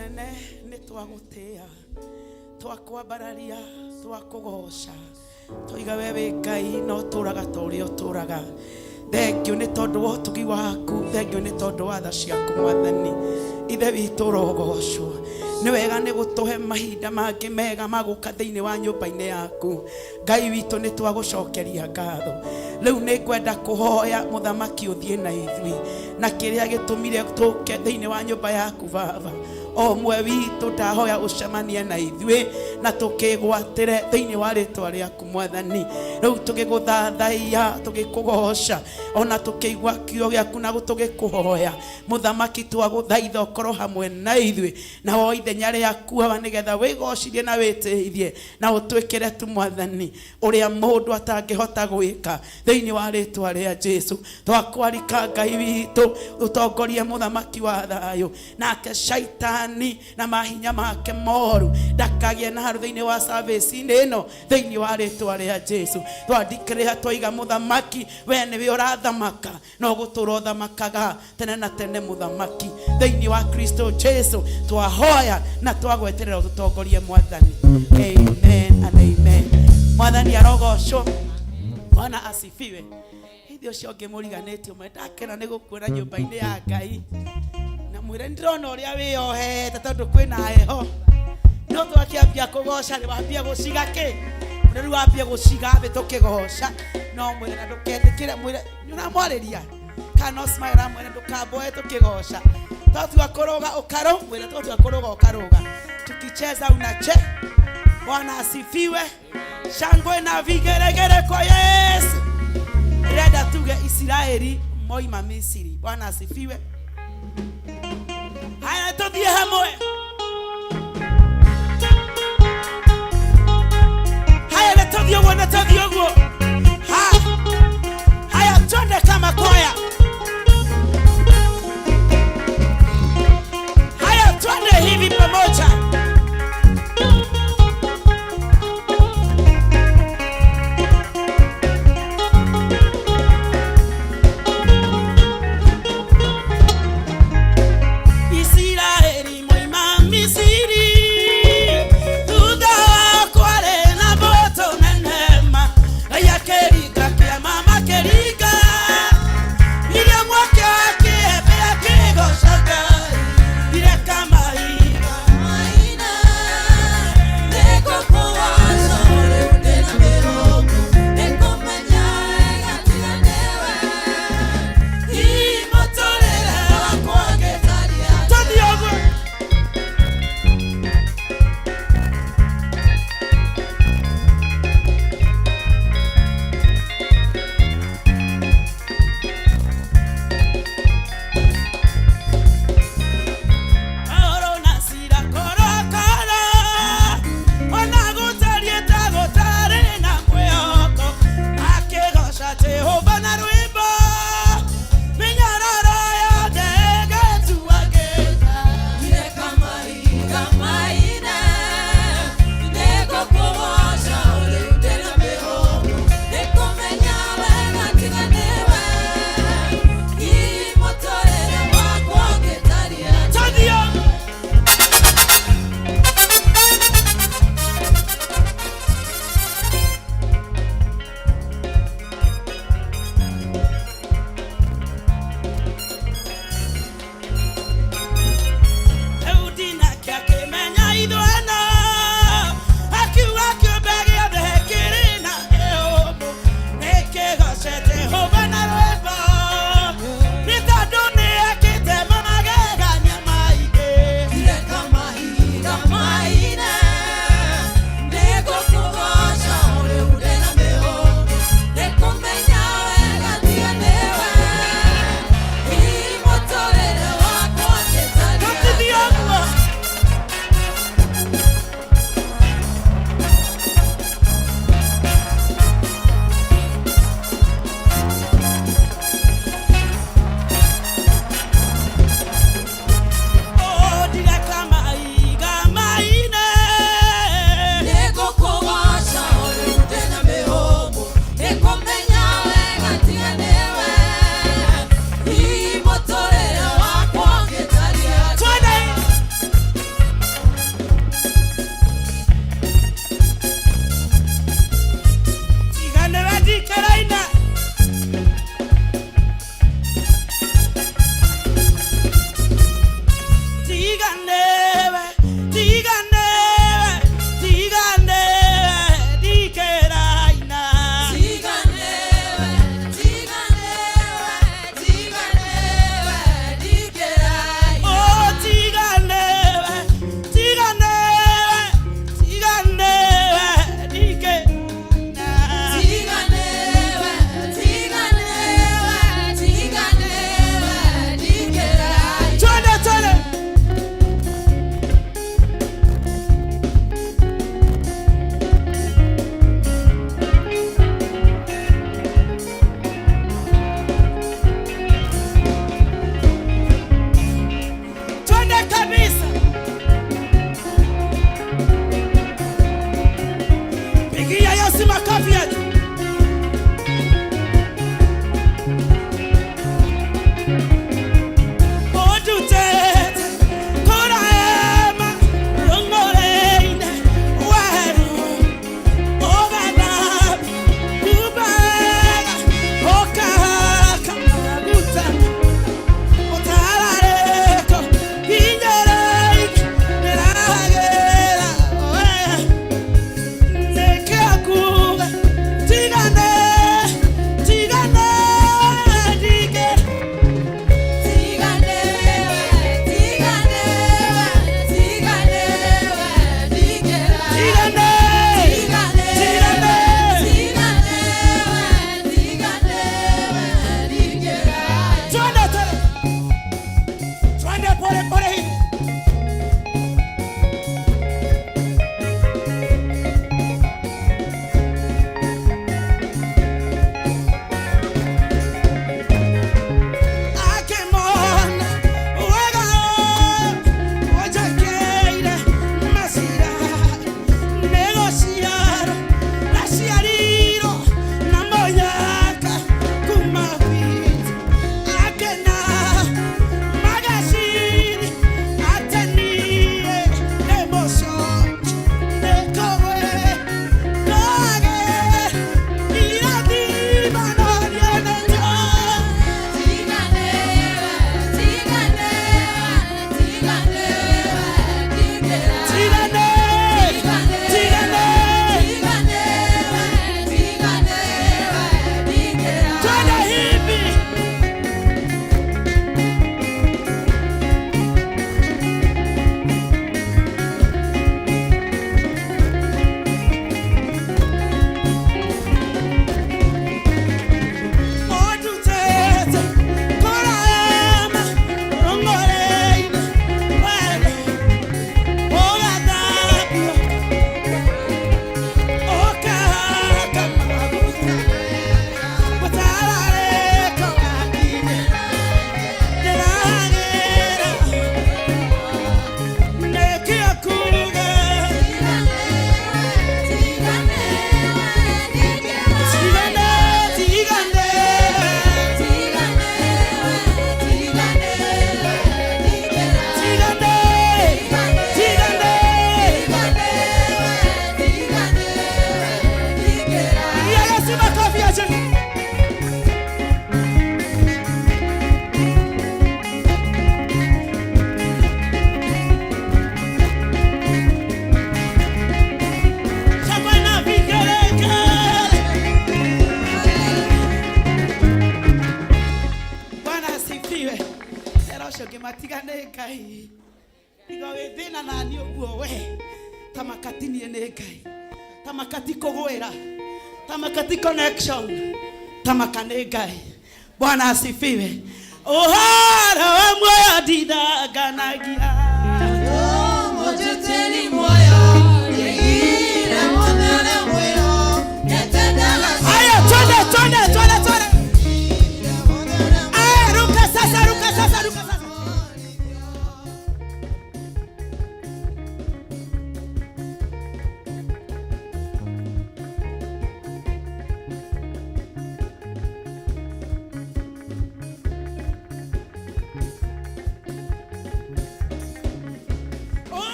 munene nĩ twagũtĩa, twakwambararia, twakũgoca, tũiga we wĩ Ngai no tũraga ta ũrĩa ũtũraga. Thengiũ nĩ tondũ wa ũtugi waku, thengiũ nĩ tondũ wa tha ciaku Mwathani. Ithe witũ ũrogocwo, nĩ wega nĩ gũtũhe mahinda mangĩ mega magũka thĩinĩ wa nyũmba-inĩ yaku. Ngai witũ nĩ twagũcokeria ngatho. Rĩu nĩ ngwenda kũhoya mũthamaki ũthiĩ na ithuĩ, na kĩrĩa gĩtũmire tũke thĩinĩ wa nyũmba yaku Baba. O mwe witũ ndahoya ũcemanie na ithuĩ na tũkĩgwatĩre thĩinĩ wa rĩtwa rĩaku Mwathani. Rĩu tũgĩgũthathaiya, tũgĩkũgoca, ona tũkĩigua kiugo gĩaku na tũgĩkũhoya mũthamaki, twagũthaitha ũkorwo hamwe na ithuĩ na o ithenya rĩaku Baba, nĩgetha wĩgocithie na wĩtĩithie na ũtwĩkĩre tu Mwathani ũrĩa mũndũ atangĩhota gwĩka thĩinĩ wa rĩtwa rĩa Jesu. Twakwarika Ngai witũ ũtongorie mũthamaki wa thayũ, nake shaitani na mahinya make moru ndakagĩe na haru thĩinĩ wa service ĩno thĩinĩ wa rĩtwa rĩa Jesu. Twandikĩrĩra twaiga mũthamaki, we nĩwe ũrathamaka no gũtũra ũthamakaga tene na tene mũthamaki, thĩinĩ wa Kristo Jesu twahoya na twagweterera ũtũtongorie Mwathani. Amen and amen. Mwathani arogocwo, Bwana asifiwe. Hĩndĩ ũcio ngĩmũriganĩtie ũmwe ndakena nĩ gũkuona nyũmba-inĩ ya Ngai, na mwĩre ndĩrona ũrĩa wĩyohete tondũ kwĩna heho. No twakĩambia kũgoca nĩ wambia gũciga kĩ? Rĩu wambia gũciga thĩ tũkĩgoca. No mwĩre na ndũketĩkĩre, mwĩre nĩũramwarĩria kana smile, mwĩre ndũkamboe tũkĩgoca. Twatua kũrũga ũkarũ, mwĩre twatua kũrũga ũkarũga. Tukicheza unache. Bwana asifiwe. Shangwe na vigeregere kwa Yesu. Reda tuge Israeli moima Misiri. Bwana asifiwe. Haya tũthiĩ hamwe. Haya tũthiĩ ũguo na tũthiĩ ũguo. Haya twende kama kwaya. Haya twende hivi pamoja. ngai igo withina na ni uguo we tamakati ni ngai tamakati kugwira tamakati connection tamakane ngai. Bwana asifiwe. Ohara wa moyo didaganagia mojeteni moyo yegira mwana moyo yatendala. Aya twende ruka sasa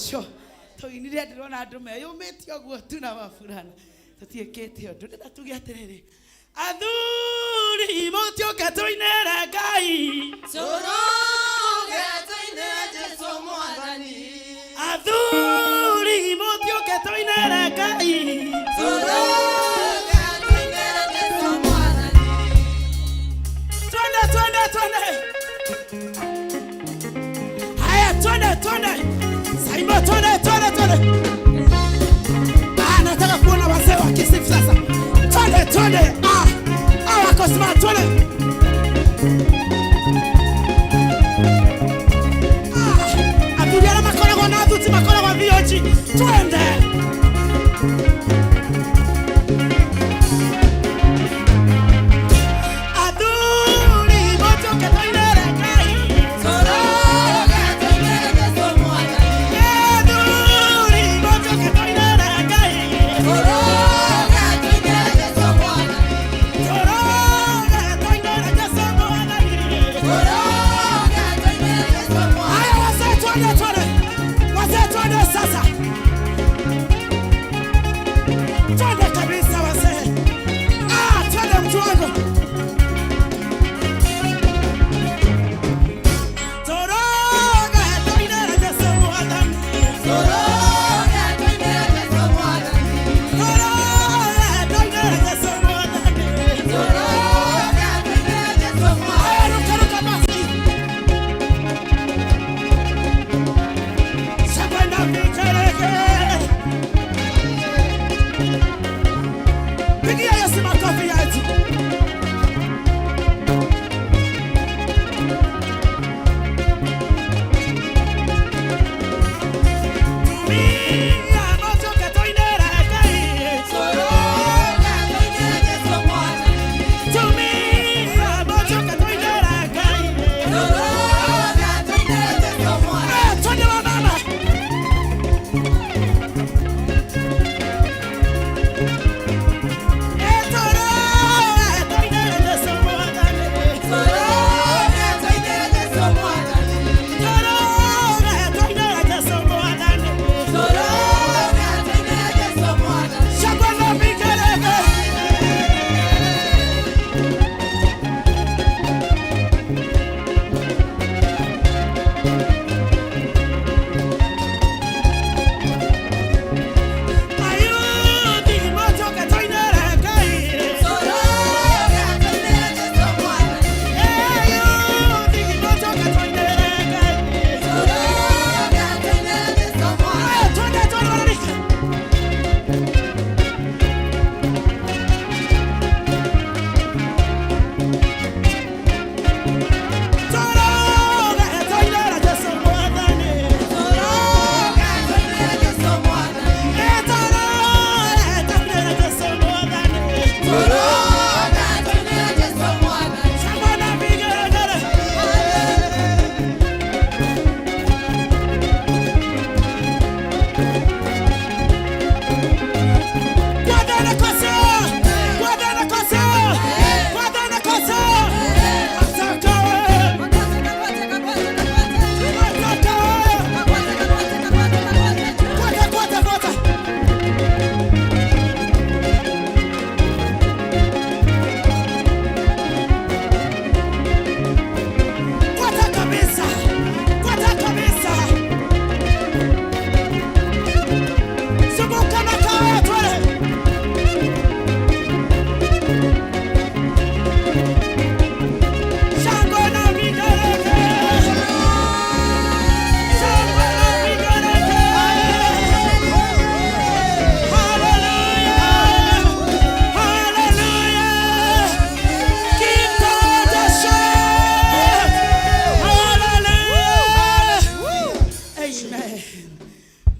ucio toinire ndirona andu meyumĩtie ũguo tu na maburana tũtiĩkĩte ũndũ ndĩna tuge atĩrĩrĩ athuri mũtioke tũinĩre Ngai Tũroge tũinĩre Jesũ Mwathani athuri mũtioke tũinĩre Ngai Tũroge tũinĩre Jesũ Mwathani twende haya twende Saima twende nataka kuona wazee wakisifu sasa twende wako smart twende atuliana makora kwa nadhuti makora kwa vioji twende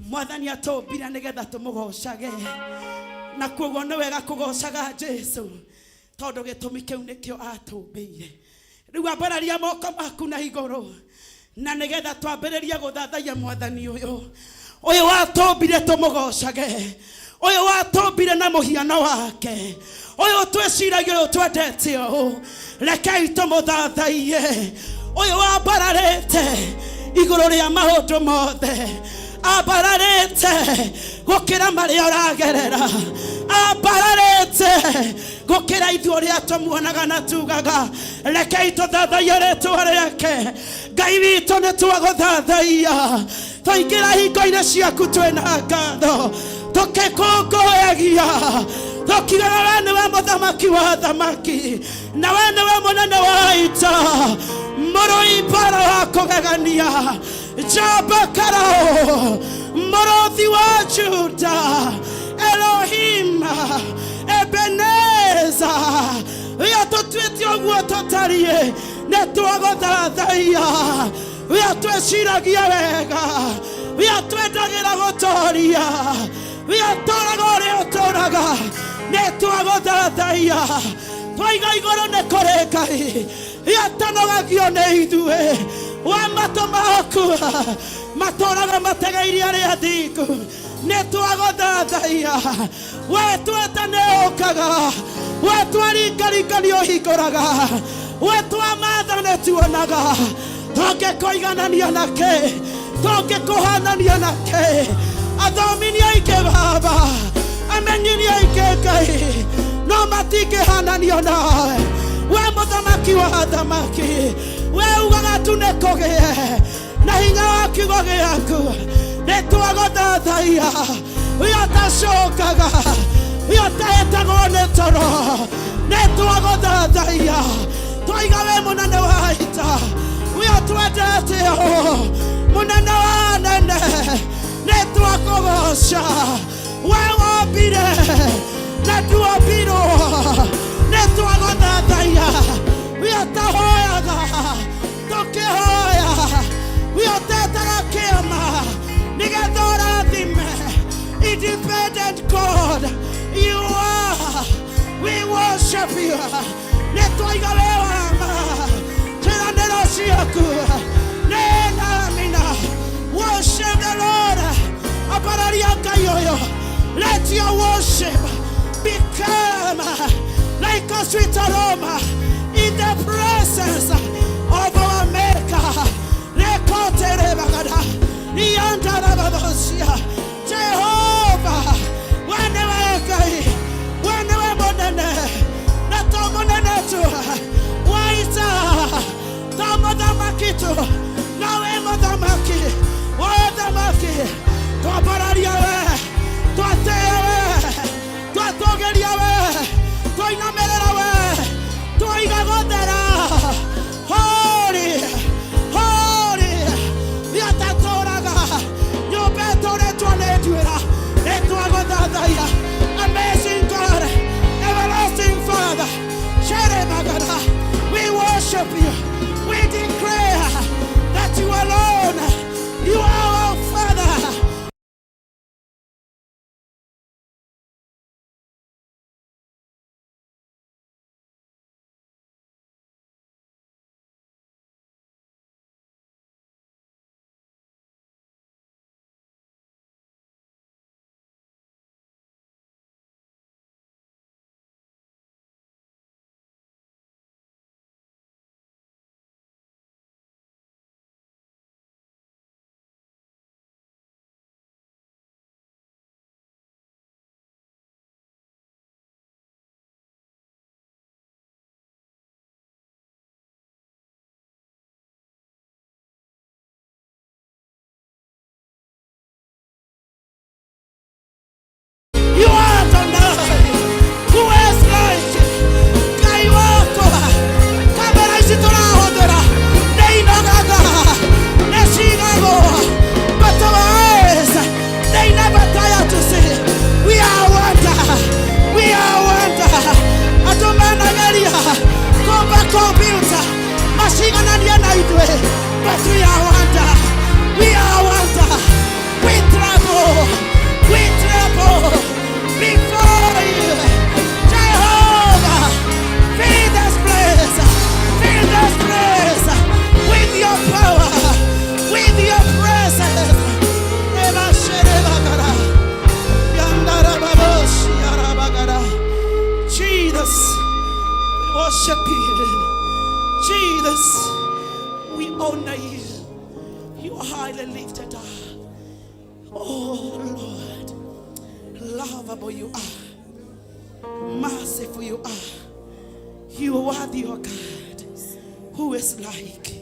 Mwathani atũmbire nĩgetha tũmũgocage na kuoguo nĩ wega kũgocaga Jesu tondũ gĩtũmi kĩu nĩkĩo atũmbĩire. Rĩu ambararia moko maku na igũrũ na nĩgetha twambĩrĩrie gũthathaiya Mwathani ũyũ watũmbire tũmũgocage, ũyũ watũmbire na mũhiano wake, ũyũ twĩciragia ũyũ twendete ũũ, rekei tũmũthathaiye, ũyũ wambararĩte igũrũ rĩa maũndũ mothe abararete gukira maria uragerera, abararete gukira ithuo ria tumuonaga na tugaga. Rekei tuthathaie ritwa riake. Ngai witũ nĩ twagũthathaia, twaingĩra hingo-inĩ ciaku twĩna ngatho, tũgĩkũngũyagia tukiugaga we nĩwe mũthamaki wa thamaki, na we nĩwe mũnene wa ita, mũrũi mbara wa kũgegania, Jehova Karao, mũrũthi wa Juda, Elohim, Ebeneza. Wia tũtuĩte ũguo tũtariĩ, nĩ twagũthathaia. Wia twĩciragia wega, wia twendagĩra gũtooria, wia tũraga ũrĩa ũtũraga, nĩ twagũthathaia. Twaiga igũrũ nĩ kũrĩ Ngai, wia tanogagio nĩ ithuĩ. Wa matũ maku matũraga mategeire arĩa athingu, nĩ twagũthathaia. We tweta nĩ ũkaga, we twaringaringanio ũhingũraga, we twamatha nĩ tuonaga. Tũngĩkũiganania na kĩ, tũngĩkũhanania na kĩ? Athomi nĩ aingĩ Baba, amenyi nĩ aingĩ Ngai, no matingĩhananio nawe. We mũthamaki wa thamaki, we ugaga tu nĩ kũgĩe, na hinya wa kiugo gĩaku nĩ twagũthathaia. We ũtacokaga, we ũtahetagwo nĩ toro, nĩ twagũthathaia. Twaiga we mũnene wa ita, we ũtwendete o, mũnene wa anene, nĩ twakũgoca. We wombire na nduombirwo, nĩ twagũthathaia. We ũtahoyaga tũkĩhoya, we ũtetaga kĩama nĩgetha ũrathime. Independent God you are, we worship you. Nĩ twaiga we wama, ciĩranĩro ciaku nĩ namina. Worship the Lord, abararia Ngai ũyũ. Let your worship become like a sweet aroma in the presence of our Maker. Jehovah, whenever Ngai, whenever monene, na tomonene tu, waita, tomadamaki tu, nawe madamaki, wadamaki, twabararia we, twatea we, twatogeria we, twainamerera we, twaigagothera. Holy, holy, yatatoraga, nyobetore twanetwera, netwagothathaia. Amazing God, everlasting Father, Sherebagada, we worship you. We declare that you alone, you are our Father. But we are wonder, we are wonder, we tremble before you, Jehovah. Fill this place with your power, with your presence. Jesus, we worship you. Jesus, we honor you. You are highly lifted up. Oh Lord, lovable you are, merciful you are. You are worthy, O God. Who is like you?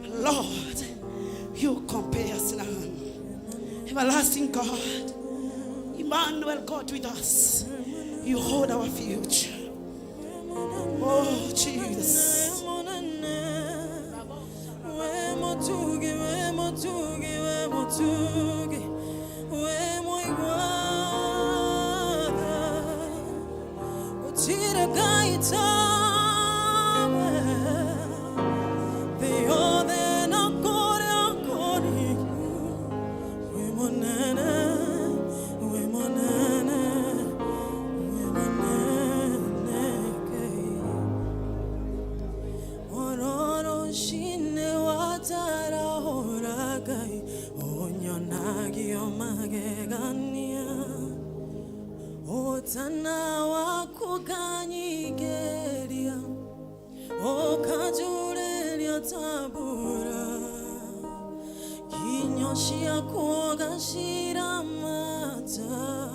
Lord, you compare us none. Everlasting God, Emmanuel, God with us. You hold our future. Oh Jesus. Otana wakuganyigeria okajureria tabura kinyoshia kogashira mata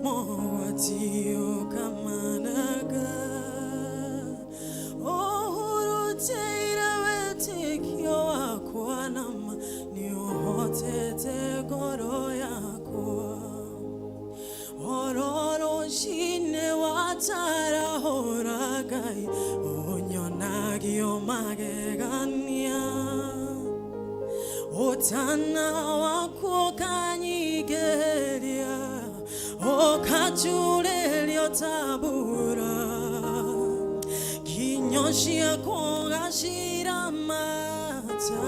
mowatio kamanaga ohuruteira wetikio akwanama niohotete goro yakwa ororo shine watara horagai onyonagi omagegania otana wakukanyigeria okajurerio tabura kinyoshia kogashira mata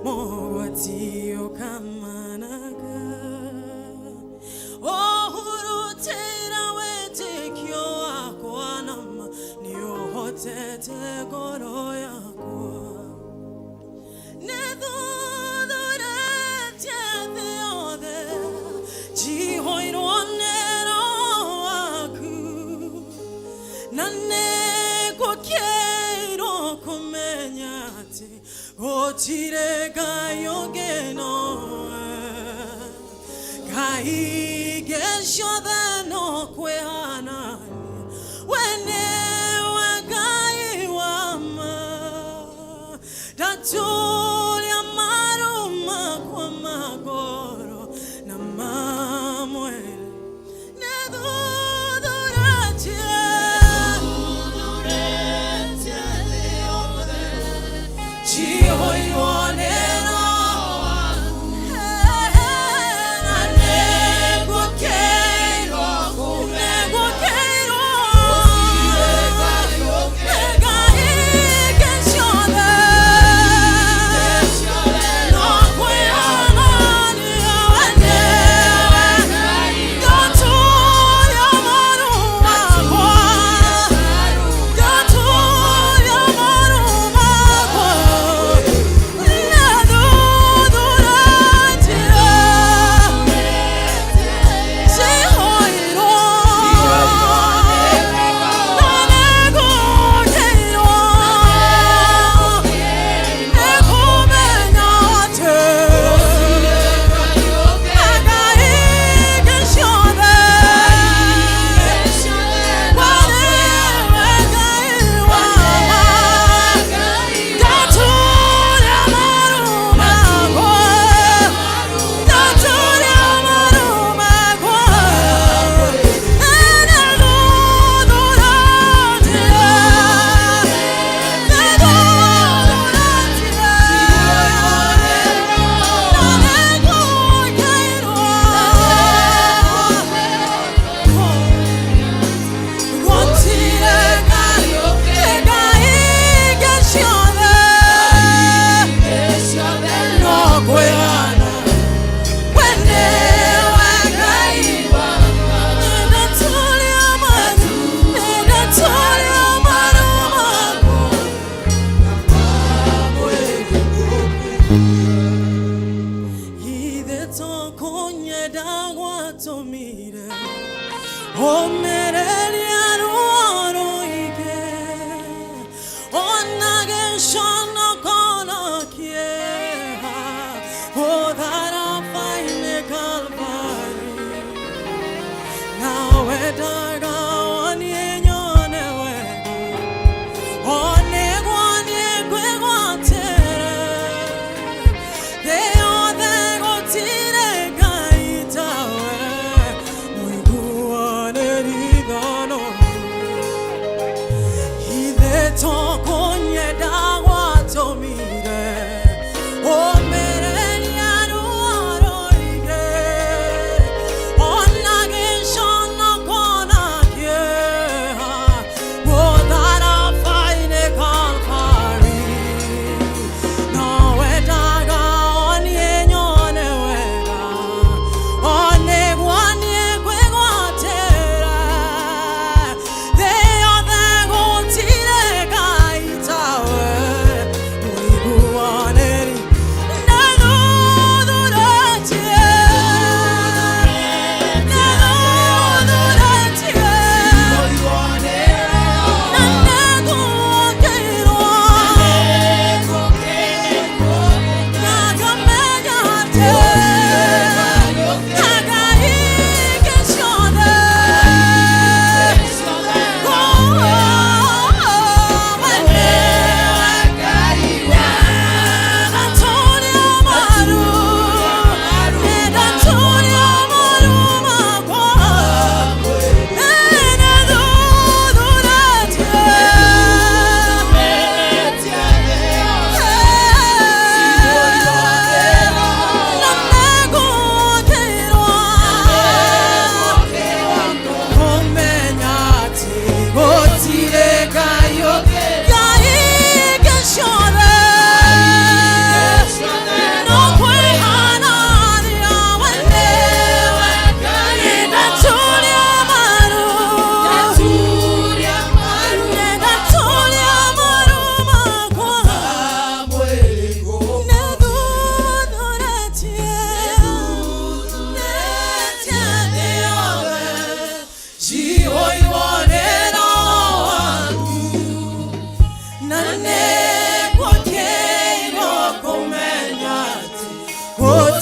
mowatio kamanaga ohurutera wetekio akwanama niohotete goro yakwa nedudurete theothe jihoironero aku nanegokeiro kumenyati otiregayogeno Kai geshoda no kwehanani wene wagai wama datulia maruma kwa magoro na mamwele nedudurate chihoironero Nego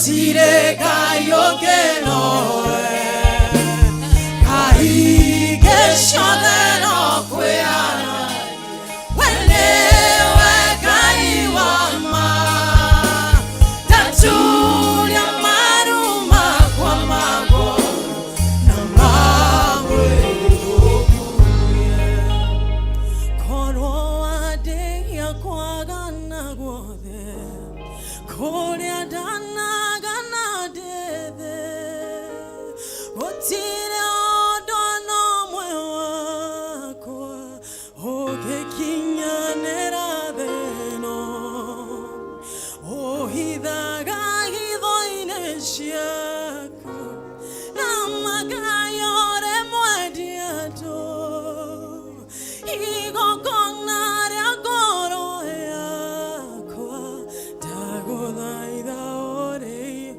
Otire kayogeno kaige shodeno kweana wenewe kaiwama tatulia maruma kwa mago na mangwe koro ade ya kwa gana gode korea dana gana dede otire odono mwe wako oge kinyanera deno ohidaga hidoine shiako namagayore mwediato igogonare agoro yakwa dagodaida ore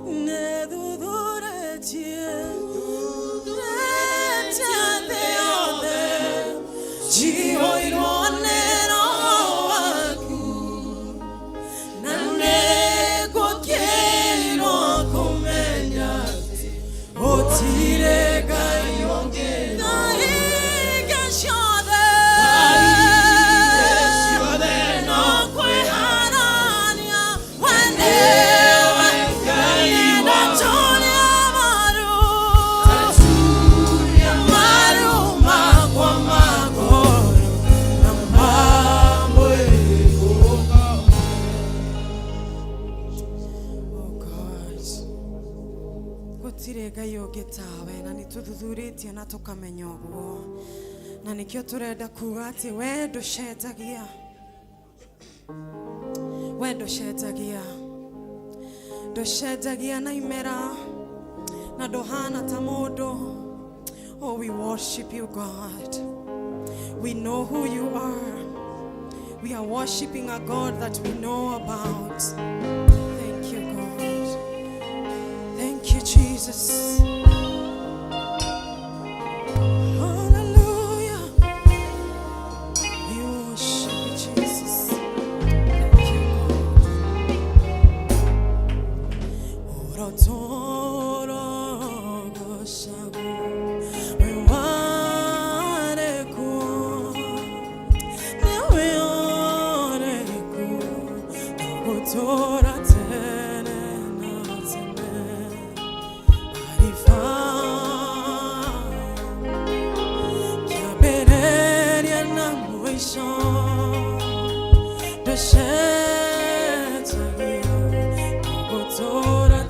nedudure tie deode jihoironero aku nanego kero komenya otire kayonge kaiga shode no kweharania wanewe kaina tonya maru makwa magoro na mamwe oh God gutire ngai ũngĩ tawe na nĩtũthuthurĩtie na tũkamenya ũguo na nĩkĩo tũrenda kuga atĩ we ndũcenjagia ndũcenjagia na imera na ndũhana ta mũndũ. Oh, we worship you, God. We know who you are. We are worshiping a God that we know about. Thank you, God. Thank you, Jesus. Hallelujah. We worship you, Jesus. Thank you, God. Orotoro goshagu wewareku neweoreku otora tene na tene arifa kiabereria na mwisho deshetagia otora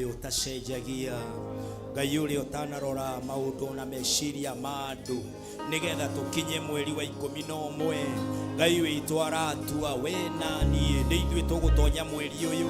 utacenjagia Ngai uria utanarora maundu na meciria ma andu nigetha tukinye mweri wa 11 Ngai witu aratua we na nie ni ithuĩ tugutonya mweri uyu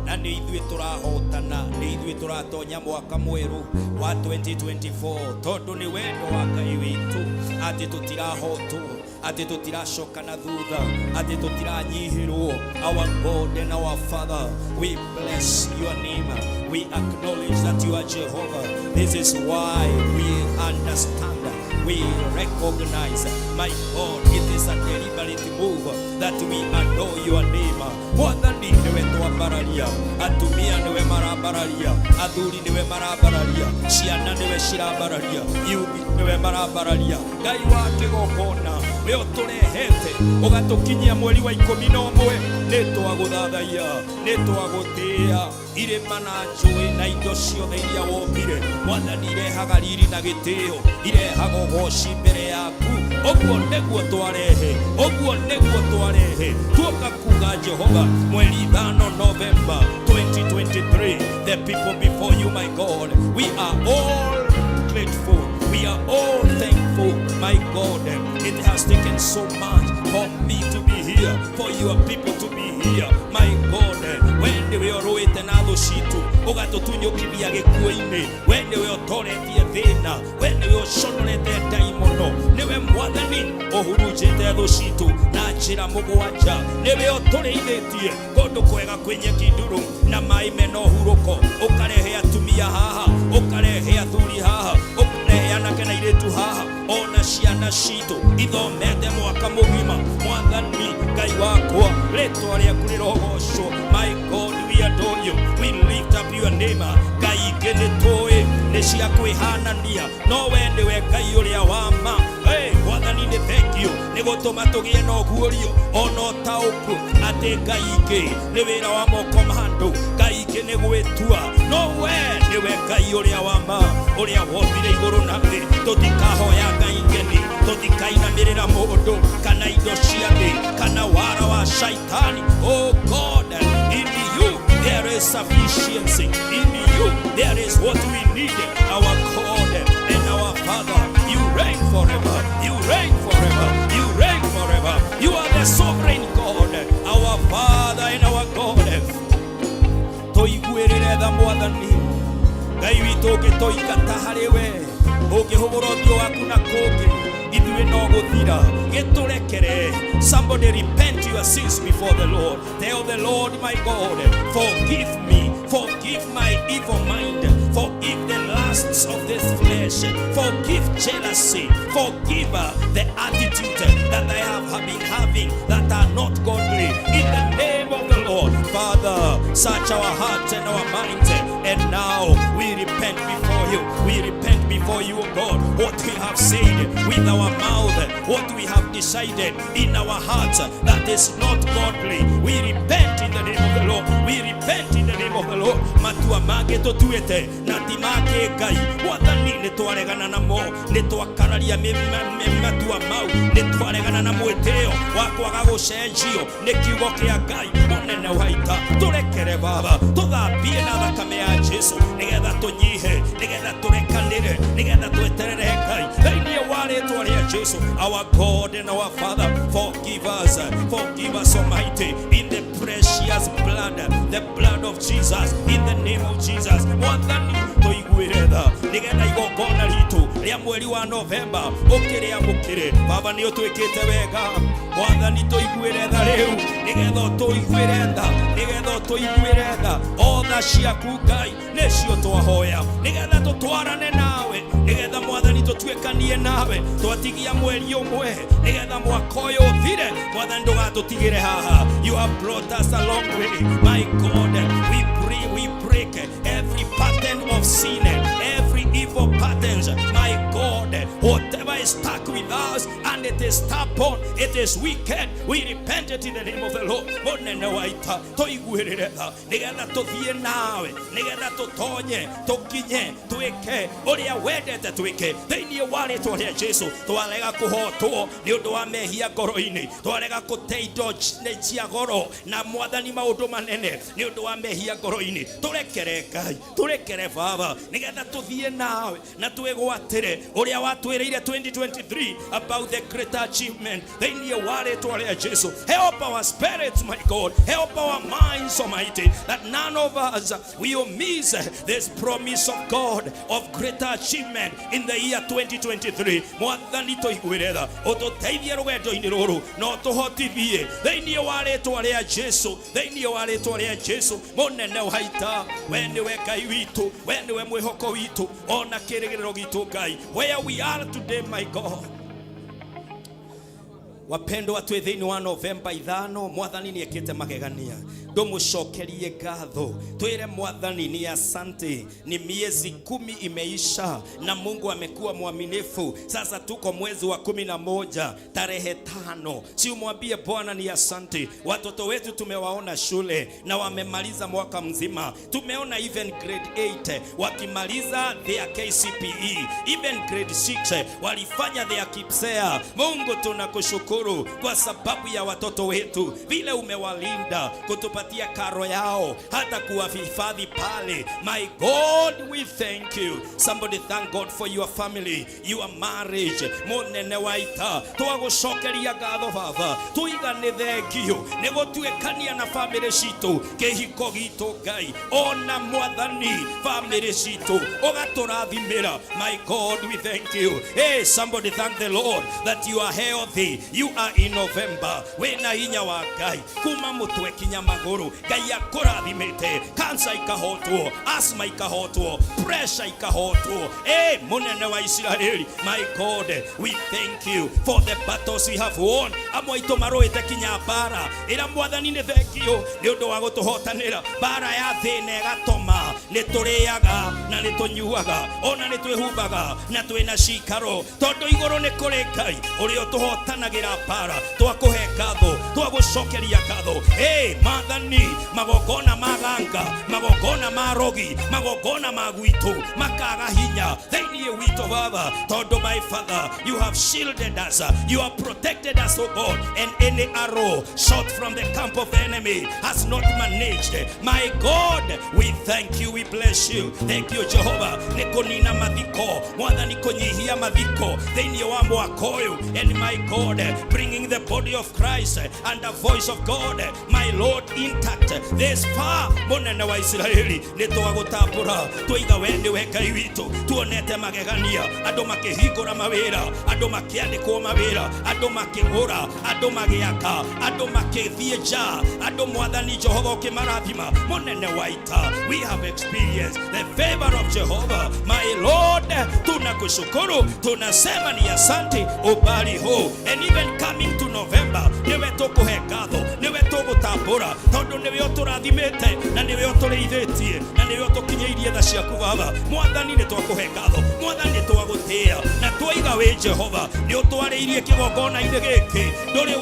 na ni ithuĩ turahotana ni ithuĩ turatonya mwaka mweru wa 2024 tondu ni wendo wa Ngai witu ati tutirahotwo ati tutiracoka na thutha ati tutiranyihirwo. Our God and our Father, we bless your name. We acknowledge that you are Jehovah. This is why we understand, we recognize, my God, it is a deliberate move that we adore your name. Mwathani niwe twambararia, atumia niwe marambararia, athuri niwe marambararia, ciana niwe cirambararia, yuthi niwe marambararia. Ngai wa kigongona we uturehete ugatukinyia mweri wa 11 ni twaguthathaia ni twagutia irima na njui na indo ciothe iria wombire. Mwathani irehaga riri na gitio, irehaga ugoci mbere yaku. Oguo niguo twarehe, oguo niguo twarehe tuoka kuga Jehova mweri 5 November 2023. The people before you, my God, we are all grateful, we are all thankful, my God. It has taken so much for me to be here, for your people to be here, my God. Wende we oroete na tho citu ugatutunyukithia gikuo-ini, wende we otoretie thina, wende we oconorete daimono. Niwe Mwathani uhurunjite tho citu na njira mugwanja, niwe otureithitie kundu kwega kwenye kinduru na mai mena huruko. Ukarehe atumia haha, ukarehe athuri haha, ukarehe anake na iritu haha, ona ciana citũ ithomete mwaka mũgima. Mwathani Ngai wakwa rĩtwa rĩaku rĩrogocwo. My God, we adore you, we lift up your name. Ngai ingĩ nĩtũĩ nĩ cia kwĩhanania, no we nĩwe Ngai ũrĩa wa ma. Mwathani nĩ thank you nĩ gũtũma tũgĩe na ũguũrio ona ũtaũku atĩ Ngai ingĩ nĩ wĩra wa moko mandũ. Ngai ingĩ nĩ gwĩtua, no we nĩwe Ngai ũrĩa wa ma, ũrĩa wombire igũrũ na thĩ. Tũtikahoya Ngai ngeni, tũtikainamĩrĩra mũndũ kana indo cia thĩ kana wara wa shaitani. Oh God, in you there is sufficiency, in you there is what we need. Our God and our Father, you reign forever, you reign forever, you reign forever. You are the sovereign God, our Father and our God. Toiguĩrĩre tha Mwathani Ngai witũ ũngĩtũingata harĩ we, ũngĩhũgũra ũthiũ waku na kũngĩ, ithuĩ no gũthira gĩtũrekere. Somebody repent your sins before the Lord. Tell the Lord, my God, forgive me, forgive my evil mind, forgive the lusts of this flesh, forgive jealousy, forgive the attitude that I have been having that are not godly. In the name of the Lord, Father, search our hearts and our minds, and now we repent before you. We repent before you, O God, what we have said with our mouth, what we have decided in our hearts that is not godly. We repent in the name of the Lord. We repent in the name of the Lord. Matua make tutuete na timake Ngai. Mwathani nĩ twaregana namo, nĩ twakararia matua mau, nĩ twaregana na mwĩtĩo wa kwaga gũcenjio nĩ kiugo kĩa Ngai. Mũnene wa ita, tũrekere Baba, tũthambie na thakame ya Jesu nĩgetha tũnyihe, nĩgetha tũrekanĩre, nĩgetha tweterere Ngai thĩinĩ wa rĩĩtwa rĩa Jesu. Our God and our Father, forgive us Almighty, in the precious blood, the blood of Jesus, in the name of Jesus. Mwathani tũiguĩre tha nĩgetha igongona ritũ rĩa mweri wa Novemba ũkĩrĩamũkĩre. Baba nĩ ũtwĩkĩte wega, Mwathani tũiguĩre tha rĩu nĩgetha tũiguĩre tha, nĩgetha tũiguĩre tha otha ciaku Ngai nĩcio twahoya, nĩgetha tũtwarane nawe, nĩgetha Mwathani tũtuĩkanie nawe, twatigia mweri ũmwe nĩgetha mwaka ũyũ ũthire. Mwathani ndũgatũtigĩre haha. You have brought us a long way, my God. We break every pattern of sin, every evil patterns, my God. Whatever is stuck with us and it is stubborn, it is wicked, we repent it in the name of the Lord. Mũnene wa ita, tũiguĩrĩre tha nĩgetha tũthiĩ nawe, nĩgetha tũtonye, tũkinye, twĩke ũrĩa wendete twĩke thĩinĩ wa rĩĩtwa rĩa Jesu. Twarega kũhotwo nĩ ũndũ wa mehia ngoro-inĩ, twarega gũte indo cia goro na Mwathani maũndũ manene nĩ ũndũ wa mehia ngoro-inĩ. Tũrekere Ngai, tũrekere Baba, nĩgetha tũthiĩ nawe na twĩgwatĩre ũrĩa watwĩrĩire 2023 about the greater achievement thĩinĩ wa rĩĩtwa rĩa Jesu. Help our spirits, my God, help our minds, Almighty, that none of us will miss this promise of God of greater achievement in the year 2023. Mwathani tũiguĩre tha, ũtũteithie rũgendo-inĩ rũrũ na ũtũhotithie thĩinĩ wa rĩĩtwa rĩa Jesu, thĩinĩ wa rĩĩtwa rĩa Jesu. Mũnene wa ita, we nĩwe Ngai witũ, we nĩwe mwĩhoko witũ ona kĩrĩgĩrĩro gitũ Ngai. Where we are today, my God. Wapendwa twĩ thĩinĩ wa Novemba 5, Mwathani nĩekĩte magegania. Ndũmũcokerie ngatho, twĩre Mwathani ni asante. Ni miezi 10 imeisha na Mungu amekuwa mwaminifu. Sasa tuko mwezi wa 11 tarehe 5. Si umwambie Bwana ni asante. Watoto wetu tumewaona shule na wamemaliza mwaka mzima. Tumeona even grade 8 wakimaliza their KCPE, even grade 6 walifanya their KPSEA. Mungu tunakushukuru kwa sababu ya watoto wetu, vile umewalinda kutupatia karo yao, hata kuwahifadhi pale. My God, we thank you. Somebody thank God for your family, your marriage. Mũnene wa ita, twagucokeria ngatho Baba, tuigane thengio nĩgũtuĩkania na family citũ kĩhiko gitũ Ngai. Ona Mwathani family citũ ũgatũrathimĩra. My God, we thank you. Hey, somebody thank the Lord that you are healthy. You are in November. Wena hinya wa Ngai kuma mũtwe kinya magũrũ. iguru Ngai akurathimite cancer ikahotwo asthma ikahotwo pressure ikahotwo munene wa Israeli my God we thank you for the battles we have won amwe ito maroite kinya bara ira mwathani ne thank you ni undu wa gutuhotanira bara ya thine gatoma ni turiaga na ni tunyuaga ona ni twihumbaga na twina cikaro tondu iguru ni kuri Ngai uri utuhotanagira bara twakuhe ngatho twagucokeria ngatho mathani magogona maganga magogona marogi magogona magwitu makaga hinya thini wito baba tondu my Father you have shielded us you have protected us oh God and any arrow shot from the camp of the enemy has not managed my God we thank you we bless you thank you Jehovah nikonina mathiko mwathani kunyihia mathiko thini wa mwakoyo and my God bringing the body of Christ and the voice of God my Lord intact this far munene wa Israeli nitwagutambura tuiga wende wekai witu tuonete magegania andu makihingura mawira andu makiandikwo mawira andu makigura andu magiaka andu makithie ja andu mwathani Jehova ukimarathima munene wa ita we have experienced the favor of Jehovah my Lord tunakushukuru tunasema ni asante ubali ho and even coming to November niwe tukuhe ngatho niwe tugutambura tondu niwe uturathimite na niwe utureithitie na niwe utukinyeirie tha ciaku baba mwathani ni twakuhe ngatho mwathani ni twagutia na twaiga we Jehova ni utwariirie kigongona ine giki nduri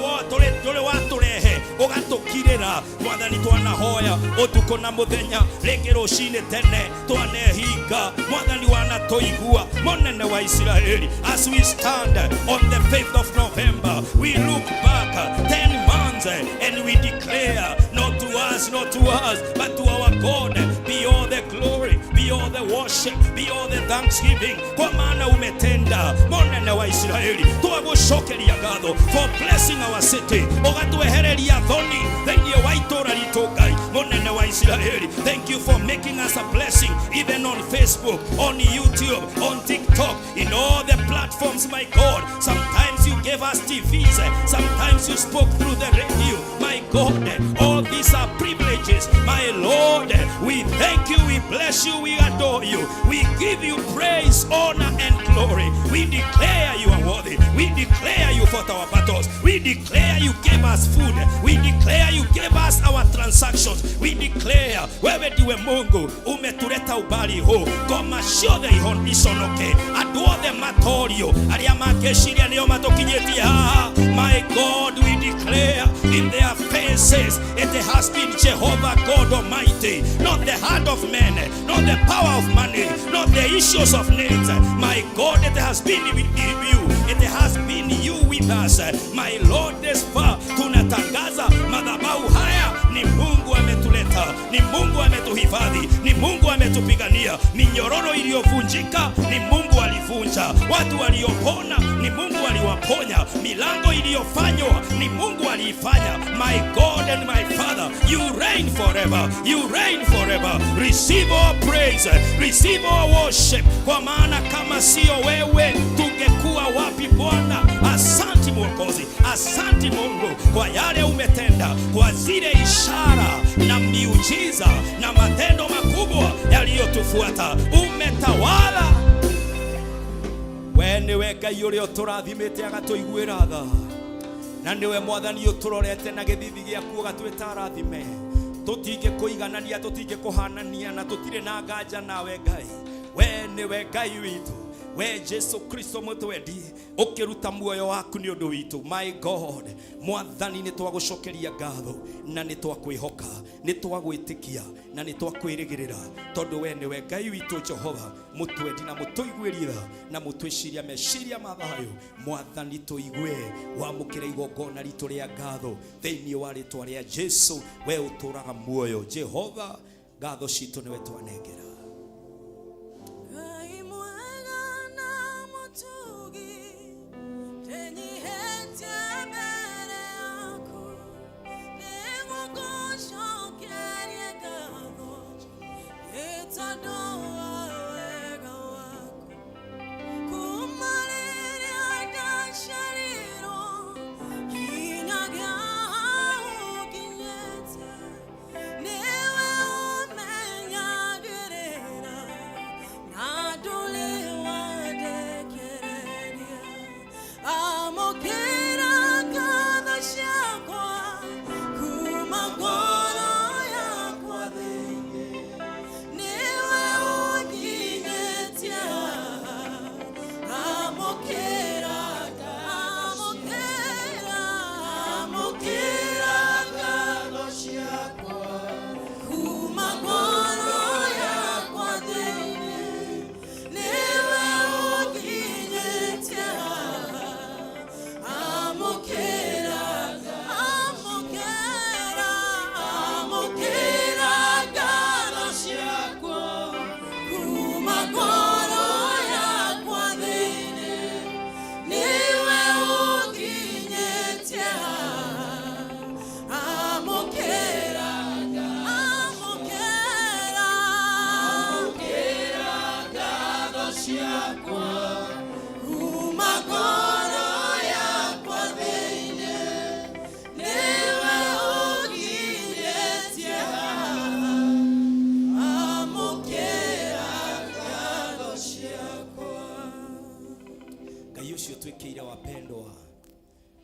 waturehe ugatukirira mwathani twanahoya utuko na muthenya ringi rucini tene twanehinga mwathani wanatuigua munene wa Israeli as we stand on the 5th of November we look back 10 months and we declare not to us but to our God be all the glory be all the worship be all the thanksgiving kwa maana umetenda munene wa Israeli twagucokeria ngatho for blessing our city ugatwehereria thoni thĩinĩ wa itũra ritũ Ngai munene wa Israeli thank you for making us a blessing even on Facebook on YouTube on TikTok in all the platforms my God sometimes you gave us TVs sometimes you spoke through the radio my God all these are privileges my Lord we thank you we bless you we adore you we give you praise honor and glory we declare you are worthy we declare you fought our battles we declare you gave us food we declare you gave us our transactions we declare wewe ndiwe Mungu umetuleta ubali huu ngoma ciothe iconoke andu othe matorio aria mangeciria nio matukinyitie haha my God we declare in their faces it has been Jehovah God Almighty not the hand of men not the power of money not the issues of needs my God it has been you it has been you with us my Lord this far tunatangaza madhabahu haya ni Mungu ametuleta ni Mungu ametuhifadhi ni Mungu ametupigania minyororo iliyovunjika ni Mungu alivunja watu waliopona ni Mungu aliwaponya milango iliyofanywa ni Mungu aliifanya my God and my Father you reign forever receive our praise receive our worship kwa maana kama sio wewe tungekuwa wapi Bwana asante Mwokozi asante Mungu kwa yale umetenda kwa zile ishara na miujiza na matendo makubwa yaliyotufuata umetawala niwe Ngai uria uturathimite agatuiguira tha na niwe mwathani uturorete na githithi giaku ugatwita rathime tutinge kuiganania tutinge kuhanania na tutire na nganja nawe Ngai we niwe Ngai witu we Jesu Kristo mutwendi ukiruta muoyo waku ni undu witu my God mwathani ni twagucokeria ngatho na ni twakwihoka ni twagwitikia na ni twakwirigirira tondu we niwe Ngai witu Jehova mutwendi na mutuiguiria na mutwiciria meciria mathayo mwathani tuigue wamukire igongona ritu ria ngatho thiini wa ritwa ria Jesu we uturaga muoyo Jehova ngatho citu niwe twanengera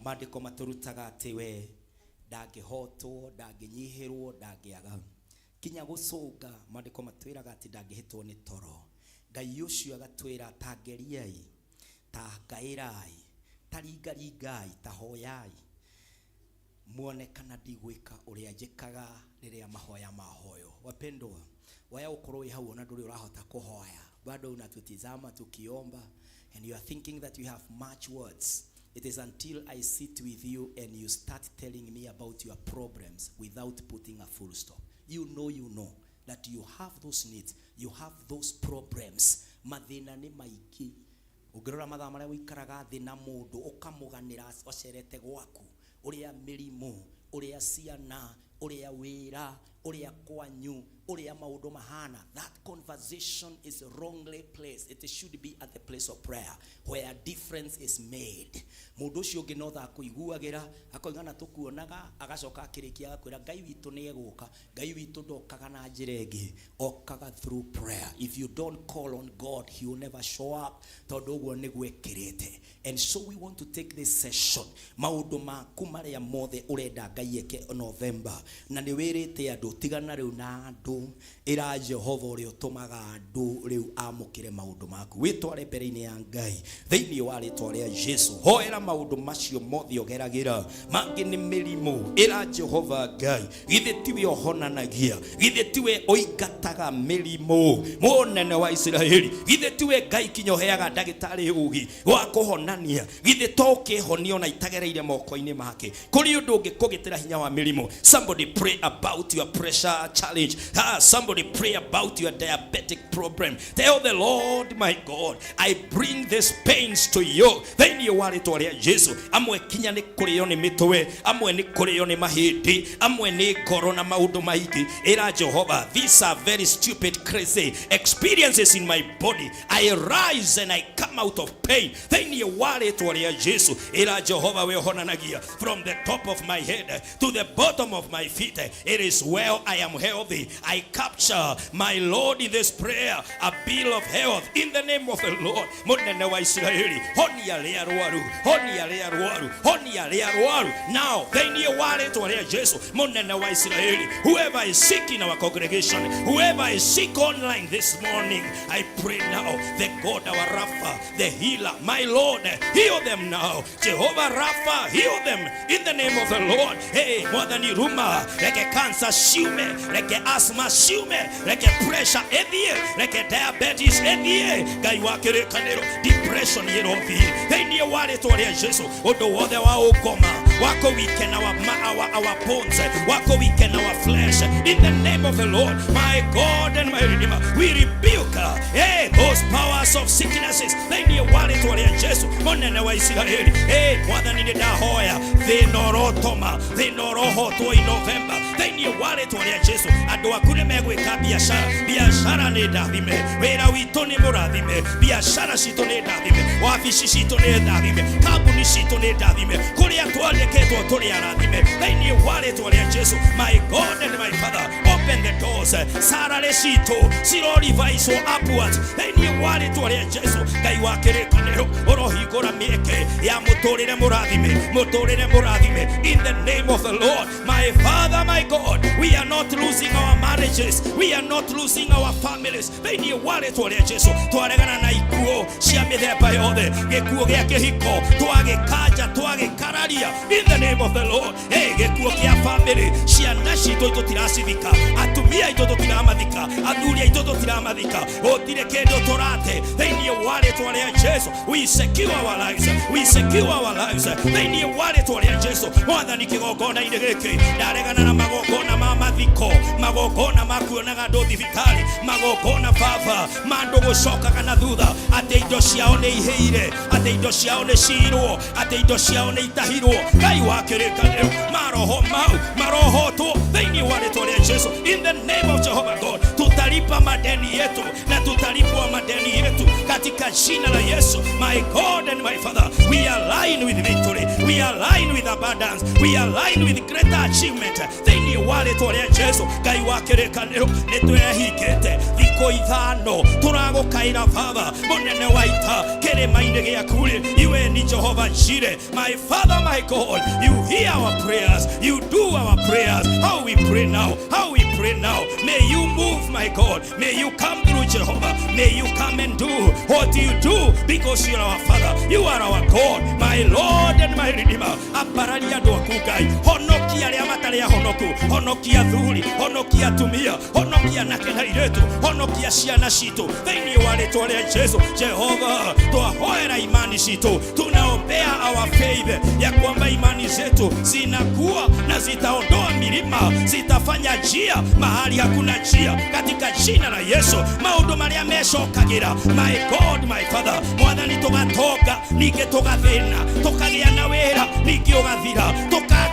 Mandiko maturutaga ati we ndangihotwo ndangĩnyihĩrwo ndangĩaga kinya gũcũnga. Mandiko matwĩraga ati ndangĩhĩtwo nĩ toro. Ngai ũcio agatwĩra ta ngeriai, ta ngaĩrai, ta ringaringai, ta hoyai, muone kana ndigwĩka ũrĩa njĩkaga rĩrĩa mahoya mahoyo. Wapendwa, waya ukorwo hau ona ndũrĩ ũrahota kũhoya, bado unatutizama tukiomba and you are thinking that you have much words. It is until I sit with you and you start telling me about your problems without putting a full stop. You know that you have those needs, you have those problems. Mathina ni maiki. Ũngĩrora mathaa marĩa ũikaraga thĩ na mũndũ ũkamũganĩra ocerete gwaku, ũrĩa mĩrimũ, ũrĩa ciana, ũrĩa wĩra, ũrĩa kwanyu, ũrĩa maũndũ mahana. That conversation is wrongly placed. It should be at the place of prayer where a difference is made. Mũndũ ũcio ũngĩ no tha kũiguagĩra akoigana tũkuonaga agacoka akĩrĩkia agakwĩra Ngai witũ nĩ egũka. Ngai witũ ndokaga na njĩra ĩngĩ, okaga through prayer. If you don't call on God, he will never show up. Tondũ ũguo nĩguo ekĩrĩte. And so we want to take this session. Maũndũ maku marĩa mothe ũrenda Ngai eke November. Na nĩ wĩrĩte andũ tigana rĩu na andũ, ĩra Jehova ũrĩa ũtũmaga andũ rĩu amũkĩre maũndũ maku. Wĩtware mbere-inĩ ya Ngai thĩinĩ wa rĩĩtwa rĩa Jesu. Hoera maũndũ macio mothe ũgeragĩra, mangĩ nĩ mĩrimũ. Ĩra Jehova Ngai, githĩ tiwe ũhonanagia, githĩ tiwe ũingataga mĩrimũ, mũnene wa Isiraeli, githĩ tiwe Ngai kinya ũheaga ndagĩtarĩ ũũgĩ wa kũhonania, githĩ to ũkĩhonio na itagereire moko-inĩ make. Kũrĩ ũndũ ũngĩ kũgitĩra hinya wa mĩrimũ. Somebody pray about your pressure challenge. Somebody pray about your diabetic problem. Tell the Lord, my God, I bring these pains to you. Thĩinĩ wa rĩĩtwa rĩa Jesu. Amwe kinya nĩ kũrĩo nĩ mĩtwe, amwe nĩ kũrĩo nĩ mahĩndĩ, amwe nĩ ngoro na maũndũ maingĩ. Ĩra Jehova, these are very stupid, crazy experiences in my body. I rise and I come out of pain. Thĩinĩ wa rĩĩtwa rĩa Jesu. Ĩra Jehova we honanagia from the top of my head to the bottom of my feet. It is well, I am healthy. I capture, my Lord, in this prayer a bill of health in the name of the Lord. Munene wa Israeli, honia lea ruaru, honia lea ruaru, honia lea ruaru. Now, thĩinĩ wa rĩĩtwa rĩa Jesu, munene wa Israeli, whoever is sick in our congregation, whoever is sick online this morning, I pray now, the God, our Rapha, the healer, my Lord, heal them now. Jehovah Rapha, heal them in the name of the Lord. Hey, mwathani ruma, like cancer shume, like asthma shume, like pressure edie, like diabetes edie, Ngai wakere kanero, depression yerothi. Thĩinĩ wa rĩĩtwa rĩa Jesu, ũndũ wothe wa ũkoma, wako weaken our bones, wako weaken our flesh, in the name of the Lord, my God and my Redeemer, we rebuke those powers of sicknesses. Thĩinĩ wa rĩĩtwa rĩa Jesu, mũnene wa Isiraeli, mwathani nĩ ndahoya thĩna ũrotoma, thĩna ũrohotwo in November. Thĩinĩ wa rĩĩtwa rĩa Jesu, andũ aku nĩ megwĩka biacara nĩ ndathime, wĩra witũ nĩ mũrathime, biacara citũ nĩ ndathime, wabici citũ nĩ ndathime, kambuni citũ nĩ ndathime, kũrĩa twandĩkĩtwo tũrĩ arathime. Thĩinĩ wa rĩĩtwa rĩa Jesu, my God and my Father, open the doors, salary citũ cirorivaicwo upwards. Thĩinĩ wa rĩĩtwa rĩa Jesu, Ngai wa kĩrĩkanĩro, ũrohingũra mĩeke ya mũtũrĩre mũrathime, in the name of the Lord, my Father, my God. We are not losing our marriages, we are not losing our families. Thĩinĩ wa rĩĩtwa rĩa Jesu, twaregana na ikuũ cia mĩthemba yothe, gĩkuũ gĩa kĩhiko, twagĩkanja, twagĩkararia, in the name of the Lord. Gĩkuũ kĩa family, ciana citũ tũtiracithika, atumia aitũ tũtiramathika, athuri aitũ tũtiramathika, gũtirĩ kĩndũ tũrate. Thĩinĩ wa rĩĩtwa rĩa Jesu, we secure our lives, thĩinĩ wa rĩĩtwa rĩa Jesu. Mwathani kĩgongona-inĩ gĩkĩ, ndaregana na magongona ma mathiko, magongona ma kuonaga andũ thibitarĩ, magongona baba ma andũ gũcokaga na thutha, atĩ indo ciao nĩ ihĩire, atĩ indo ciao nĩ ciirwo, atĩ indo ciao nĩ itahirwo. Ngai wa kĩrĩkanĩro, maroho mau marohotwo thĩinĩ wa rĩĩtwa rĩa Jesu, in the name of Jehovah God. Tutalipa madeni yetu na tutalipwa madeni yetu katika jina la Yesu. My God and my Father, we align with victory, we align with abundance, we align with greater achievement. Thini wale twaria Jesu Ngai wa kirekaniro nitwehingite thiko ithano turagukaira Baba munene wa ita kirima-ini giaku iwe ni Jehova Jireh. My Father, my God, you hear our prayers, you do our prayers. How we pray now, how we pray now. May you move, my God, may you come through, Jehovah, may you come and do what you do, because you are our Father, you are our God, my Lord and my Redeemer. Apararia do kugai honokia ria mataria honoku, honokia thuri, honokia tumia, honokia nakena iretu, honokia ciana citu thini wale twaria Jesu. Jehova, twahoera imani citu, tunaombea our faith ya kwamba imani zetu zinakuwa na zitaondoa milima, zitafanya njia mahali hakuna njia, katika jina la Yesu. Maundu maria mecokagira, my God, my Father, mwathani tugatoka ninge tugathina, tukagia na wira ninge ugathira, tukagia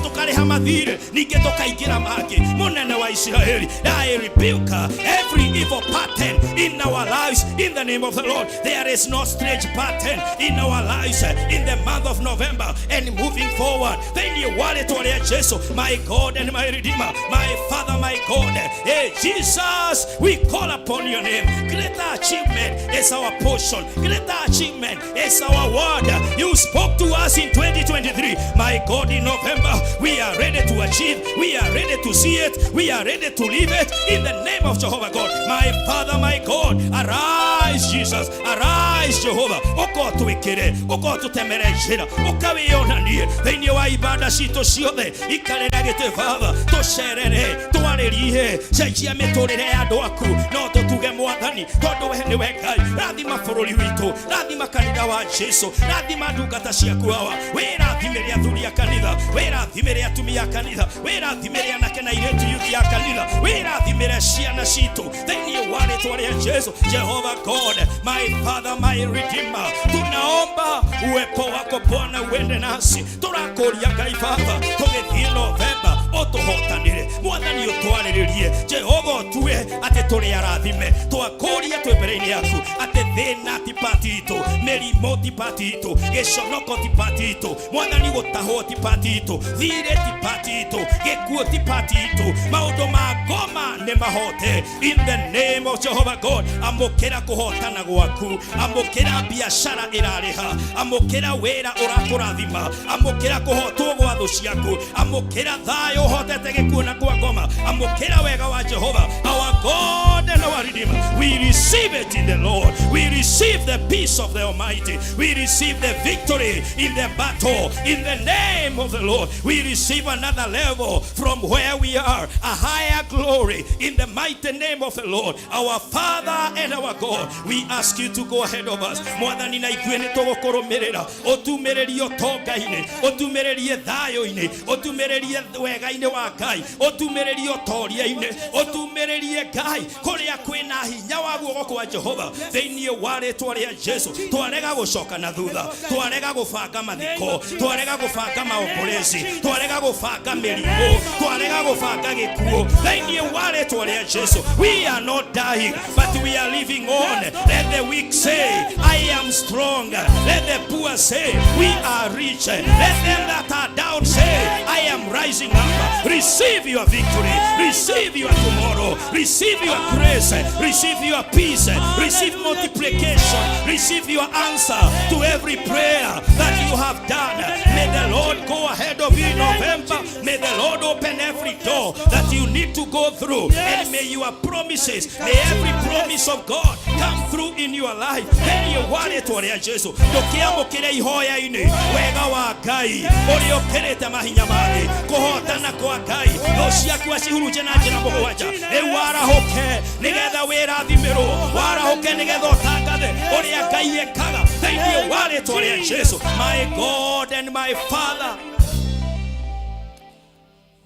tukareha mathire ninge tukaingira mangi. Munene wa Israeli, I rebuke every evil pattern in our lives in the name of the Lord. There is no strange pattern in our lives in the month of November and moving forward. Then you want it to Jesus, my God and my Redeemer, my Father, my God. Hey Jesus, we call upon your name. Greater achievement is our portion. Greater achievement is our word. You spoke to us in 2023. My God, in November, we are ready to achieve. We are ready to see it. We are ready to live it in the name of Jehovah God. My Father, my God, arise Jesus, arise Jehovah. Oko tuikire, oko tutemere njira, ukawe yonanie thini wa ibada cito ciothe ikarera gite Baba, tucerere twaririe cenjia miturire ya andu aku, no tutuge Mwathani tondu we ni we Ngai. Rathima bururi witu, rathima kanitha wa Jesu, rathima ndungata ciaku hawa, wirathimire athuri a kanitha, wirathimire atumia a kanitha, wirathimire anake na iretu yuthi ya kanitha, wirathimire ciana citu thini wa ritwa ria Jesu. Jehovah God, my Father, my Redeemer, tunaomba uwepo wako Bwana uende nasi. Turakuria Ngai Baba, tugithie Novemba otuhotanire Mwathani utwariririe Jehova, otue ati turi arathime, twakuria twi mbere-ini yaku ati thina ti patito, mirimo ti patito, giconoko ti patito, Mwathani gutahwo ti patito, thire ti patito, gikuo ti patito, maundu ma ngoma ni mahote in the name of Jehovah God. Amukira kuhotana gwaku, amukira biashara irariha, amukira wira urakurathima, amukira kuhotwo gwa thu ciaku, amukira thayo hotete gikuona kwa ngoma, amukira wega wa Jehova, our God and our Redeemer. We receive it in the Lord. We receive the peace of the Almighty. We receive the victory in the battle in the name of the Lord. We receive another level from where we are, a higher glory in the mighty name of the Lord, our Father and our God. We ask you to go ahead of us. Mwathani na ithuĩ nĩ tũgũkũrũmĩrĩra, ũtumĩrĩrie ũtonga-inĩ, ũtumĩrĩrie thayũ-inĩ, ũtumĩrĩrie wega-inĩ wa Ngai, ũtumĩrĩrie ũtoria-inĩ, ũtumĩrĩrie Ngai kũrĩa kwĩna hinya wa guoko kwa Jehova thĩinĩ wa rĩĩtwa rĩa Jesu. Twarega gũcoka na thutha, twarega gũbanga mathiko, twarega gũbanga maokorezi, twarega gũbanga mĩrimũ, twarega gũbanga gĩkuũ thĩinĩ wa rĩĩtwa rĩa Jesu. We are not dying, but we are living on. Let the weak say, I am strong. Let the poor say, we are rich. Let them that are down say, I am rising up. Receive your victory, receive your tomorrow, receive your grace, receive your peace, receive multiplication, receive your answer to every prayer that you have done. May the Lord go ahead of you in November. May the Lord open every door that you need to go through, and may your promises, may every promise of God come through in your life. Then you want it to Jesus. Tukiamukire ihoya-ini wega wa Ngai uria ukirite mahinya magi kuhotana kwa Ngai tho ciaku acihuruje na njira mũgwanja. Rĩu warahuke nigetha wirathimirwo, warahuke nigetha ũtangathe uria Ngai ekaga thĩinĩ wa rĩĩtwa rĩa Jesu. My God and my Father,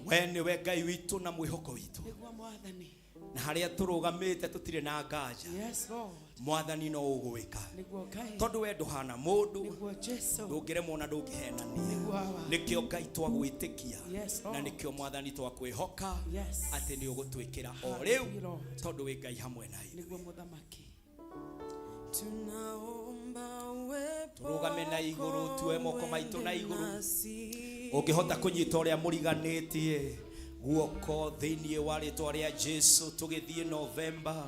we niwe Ngai witũ na mwĩhoko witũ, na haria turugamite tutire na nganja. Yes Lord. Mwathani no ugwika tondu we nduhana mundu ndungiremwo na ndungihenania, nikio Ngai twagwitikia na nikio Mwathani twakwihoka ati ni ugutwikira o riu tondu we Ngai hamwe nai. turugame na iguru tuwe moko maitu na iguru ungihota kunyita uria muriganitie guoko thiini wa ritwa ria Jesu tugithie November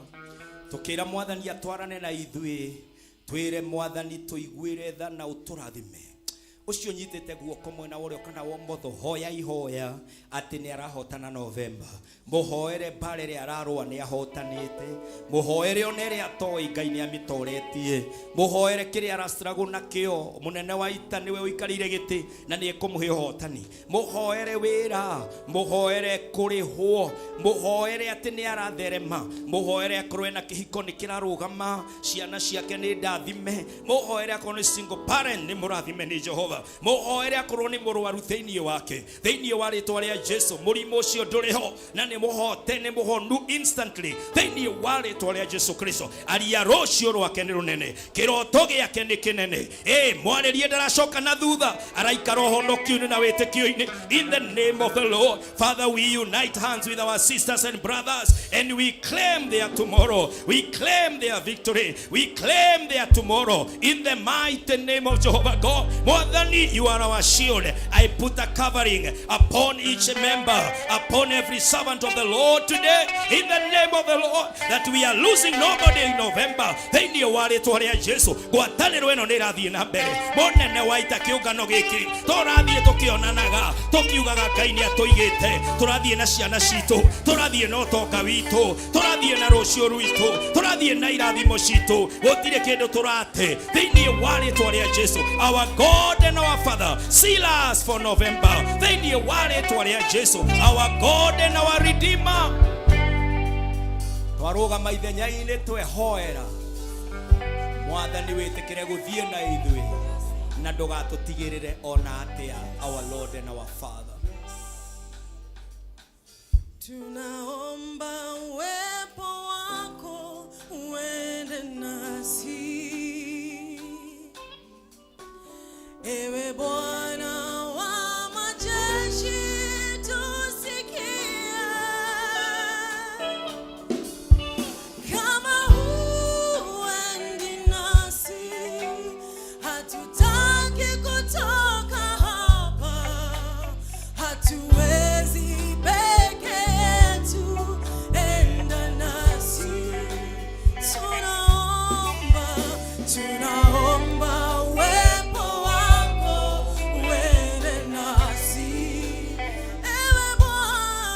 tukira mwathani atwarane na ithui twire mwathani tuiguire tha na uturathime ucio nyitete guoko mwena urio kana wa motho hoya ihoya ati ni arahotana November muhoere bare ri ararwa ni ahotanite muhoere onere atoi Ngai ni amitoretie muhoere kiri arastrago nakio munene wa ita niwe uikarire giti na ni ekumuhe hotani muhoere wira muhoere kurihwo muhoere ati ni aratherema muhoere akorwe na kihiko ni kirarugama ciana ciake ni ndathime muhoere akorwe single parent ni murathime ni Jehova muhoere akorwo ni murwaru thiini wake thiini wa ritwa ria Jesu murimo ucio nduriho na ni muhote ni muhonu instantly thiini wa ritwa ria Jesu Kristo aria rocio rwake ni runene kiroto giake ni kinene mwarerie ndaracoka na thutha araika roho nokiune na witikio-ini in the name of the Lord. Father, we unite hands with our sisters and brothers and we claim their tomorrow, we claim their victory, we claim their tomorrow in the mighty name of Jehovah God. More than you are our shield. I put a covering upon each member, upon every servant of the Lord today in the name of the Lord, that we are losing nobody in November. Then you are it where Jesus gwataniro eno ni rathie na mbere monene waita kiungano giki torathie tukionanaga tukiugaga Ngai ni atuigite turathie na ciana citu turathie na utonga witu turathie na rucio rwitu turathie na irathimo citu gutire kindu turate thiini wa ritwa ria Jesu. Our God and our Father, seal us for November. Thiini wa ritwa ria Jesu, our God and our Redeemer. Twarugama ithenya-ini twehoera mwathani witikire guthie na ithui na ndugatutigirire ona atia. Our Lord and our Father, tunaomba uwepo wako uende nasi, ewe Bwana wa majeshi, tusikie. Kama huendi nasi, hatutaki kutoka hapa, hatuwezi peke yetu, enda nasi. Tunaomba uwepo wako uende nasi, ewe Bwana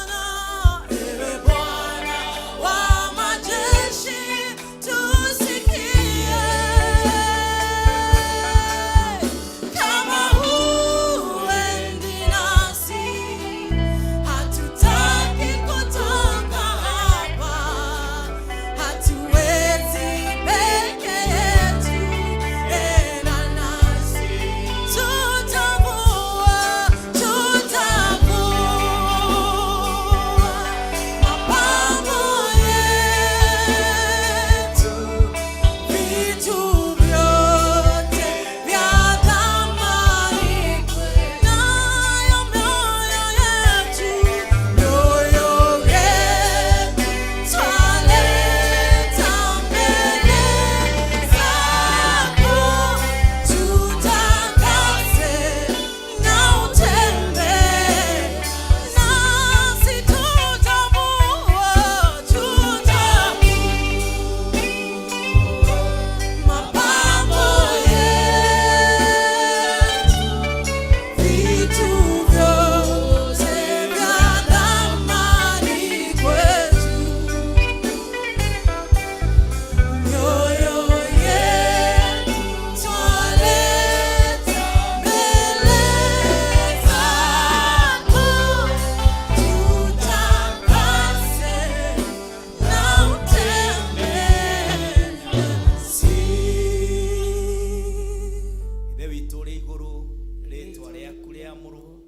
wa majeshi, tusikie. Kama huendi nasi, hatutaki kutoka hapa, hatuwezi peke yetu, enda nasi. Tutavua mapambo yetu, vitu vyote vya thamani, nayo mioyo yetu twaleta mbele zako, tutakase na utembee nasi. Tutavua mapambo yetu, vitu vyote vya thamani kwetu, mioyo yetu twaleta mbele zako, tutakase na utembee nasi. ithe witu ri iguru ritwa riaku riamuru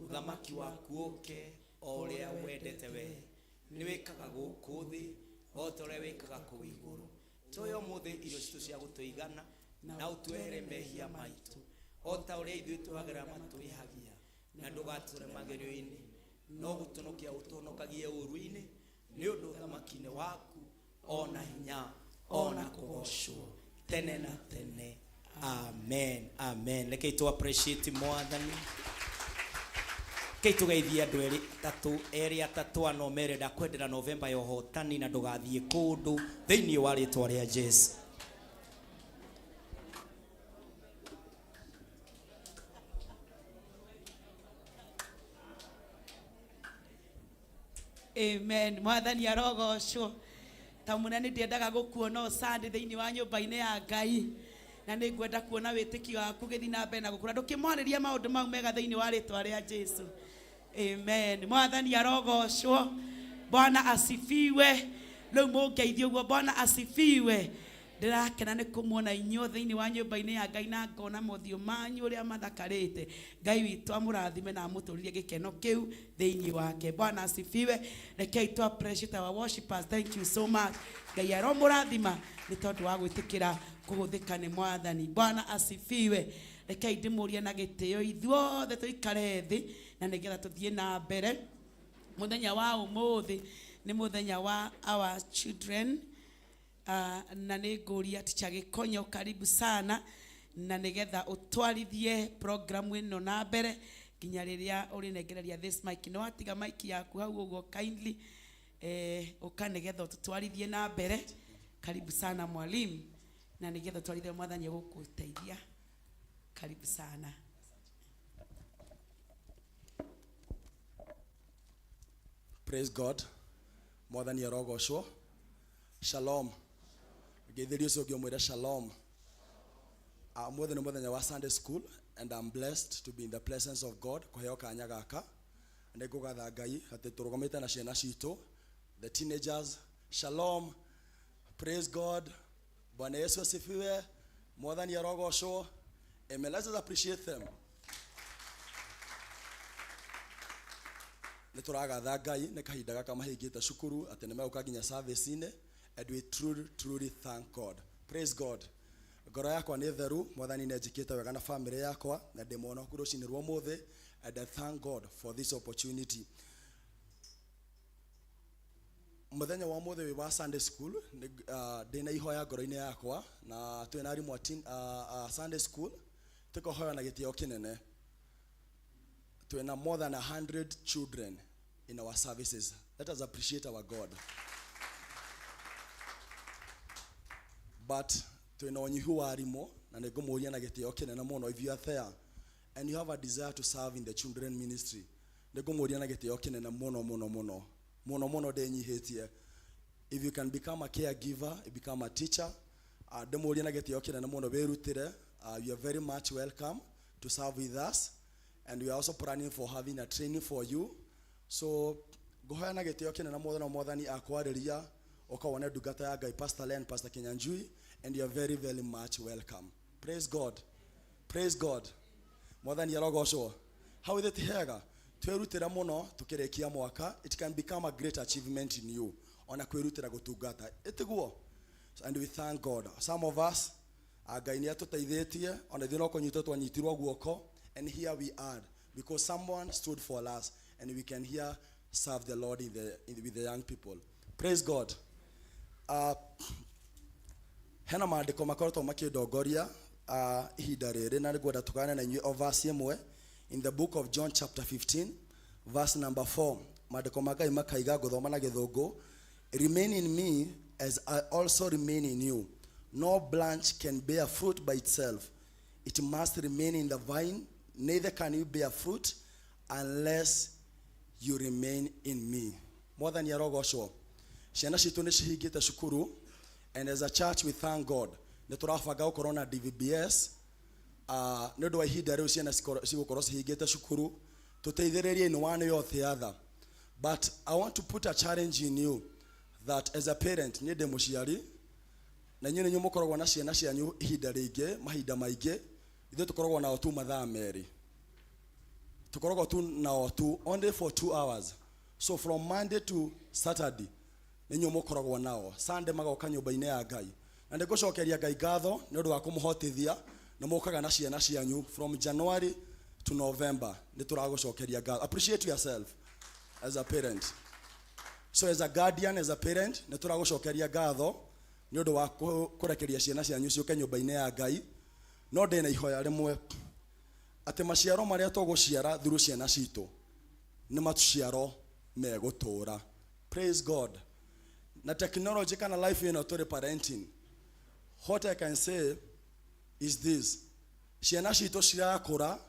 uthamaki waku uke o uria wendete we ni wikaga guku thi o ta uria wikaga kuu iguru. Tuoyo muthi irio citu cia gutuigana na utwehere mehia maitu o ta uria ithui twagira maturihagia na ndugature magerio-ini no gutunukia utunukagie uru-ini ni undu uthamaki-ini waku ona hinya ona kugocwo tene na tene. Amen. Amen. Rekei tu appreciate mwathani. Kei tugeithie andu eri atatu ano merenda kwendera November ya hotani na ndugathie kundu thiini wa ritwa ria Jesu. Amen. Mwathani arogocwo. Tamuna ni ndiendaga gukuona o Sunday thiini wa nyumba-ini ya Ngai. Na ni ngwenda kuona witiki waku githi na mbere na gukura ndukimwariria maundu mau mega thiini wa ritwa ria Jesu. Amen. Mwathani arogocwo. Bwana asifiwe. Leo mungeithio guo Bwana asifiwe. Ndirakena ni kumuona inyo thiini wa nyumba-ini ya Ngai na ngona mothio manyu uria mathakarite. Ngai witu amurathime na amuturirie gikeno kiu thiini wake. Bwana asifiwe. Rekei tu appreciate our worshipers. Thank you so much. Ngai aromurathima ni tondu wa gwitikira kuhuthika ni mwathani. Bwana asifiwe. Rekei ndimurie na gitio ithuothe tuikare thi na nigetha tuthie na mbere. Muthenya wa umuthi ni muthenya wa our children. Na niguria ticha Gikonyo, karibu sana na nigetha utwarithie program ino na mbere nginya riria uri negereria this mic. No atiga mic yaku hau ugo kindly ukanigetha ututwarithie na mbere. Karibu sana mwalimu na nigetha twarithie mwathani gukuteithia. Karibu sana. Praise God. Mwathani arogocwo. Shalom. Getherio so giomwira shalom. Mwathani muthenya wa Sunday school and I'm blessed to be in the presence of God. Kuheo kanya gaka. Ndikugatha Ngai ati turugomete na ciana citu. The teenagers. Shalom. Praise God. Bwana Yesu asifiwe. Mwathani arogocwo. Amen. Let's just appreciate them. Nituragatha Ngai ne kahinda gaka mahingite cukuru ati nimeuka nginya service ine, and we truly thank God. Praise God. Ngoro yakwa ni theru, mwathani ne njikite wega na family yakwa na ndimona kuru cinirwo muthi, and I thank God for this opportunity. Muthenya wa muthi wa Sunday school ndina ihoya ngoro-ini yakwa na twina arimu Sunday school tukohoya na gitio kinene. Twina more than 100 children in our services. Let us appreciate our God. But twina onyihu wa arimu na nigumoria na gitio kinene muno. If you are there and you have a desire to serve in the children ministry, nigumoria na gitio kinene muno denyihitie. If you can become a caregiver, you become a teacher, demoria na gitio kinene muno berutire, you are very much welcome to serve with us. And we are also planning for having a training for you. So go ahead and get your kin and more than aquariria okawana dugata ya Ngai Pastor Len, Pastor Kinyanjui, and you are very much welcome. Praise God. Praise God. More than yarogosho. How is it here? Twerutira muno tukirekia mwaka, it can become a great achievement in you. Ona kwerutira gutugata. Etiguo. And we thank God. Some of us Ngai ni atuteithetie ona thino konyito twanyitirwo guoko. And here we are, because someone stood for us, and we can here serve the Lord with the young people. Praise God. Hena maandiko makoretwo makindongoria ihinda riri na ngwenda tukane na inyuĩ o verse imwe in the book of John chapter 15 verse number 4. Maandiko makai makaiga guthoma na githungu. Remain in me as I also remain in you. No branch can bear fruit by itself. It must remain in the vine. Neither can you bear fruit unless you remain in me. More than yarogosho. Ciana citu ni cihingite cukuru, and as a church we thank God. Ni turabanga gukorwo na DVBS. Ni undu wa ihinda riu ciana cigukorwo cihingite cukuru. Tuteithĩrĩrie in one way or the other. But I want to put a challenge in you that as a parent, ni ndi muciari, na nyinyi nĩ mukoragwo na ciana cianyu ihinda rĩingĩ, mahinda maingĩ. Ithu tukoragwo na otu mathaa meri. Tukoragwo tu na otu only for 2 hours. So from Monday to Saturday ninyo mukoragwo nao. Sunday magoka nyumba-ini ya Ngai. Na ndigucokeria Ngai ngatho ni undu wa kumuhotithia na mukaga na ciana cianyu from January to November. Ni turagucokeria ngatho. Appreciate yourself as a parent. So as a guardian, as a parent, ni turagucokeria ngatho nĩ ũndũ wa kũrekeria ciana cianyu ciũke nyũmba-inĩ ya Ngai. No ndĩ na ihoya rĩmwe atĩ maciaro marĩa tũgũciara through ciana citũ nĩ maciaro megũtũra. Praise God. Na technology kana life ĩno tũrĩ parenting, what I can say is this: ciana citũ cirakũra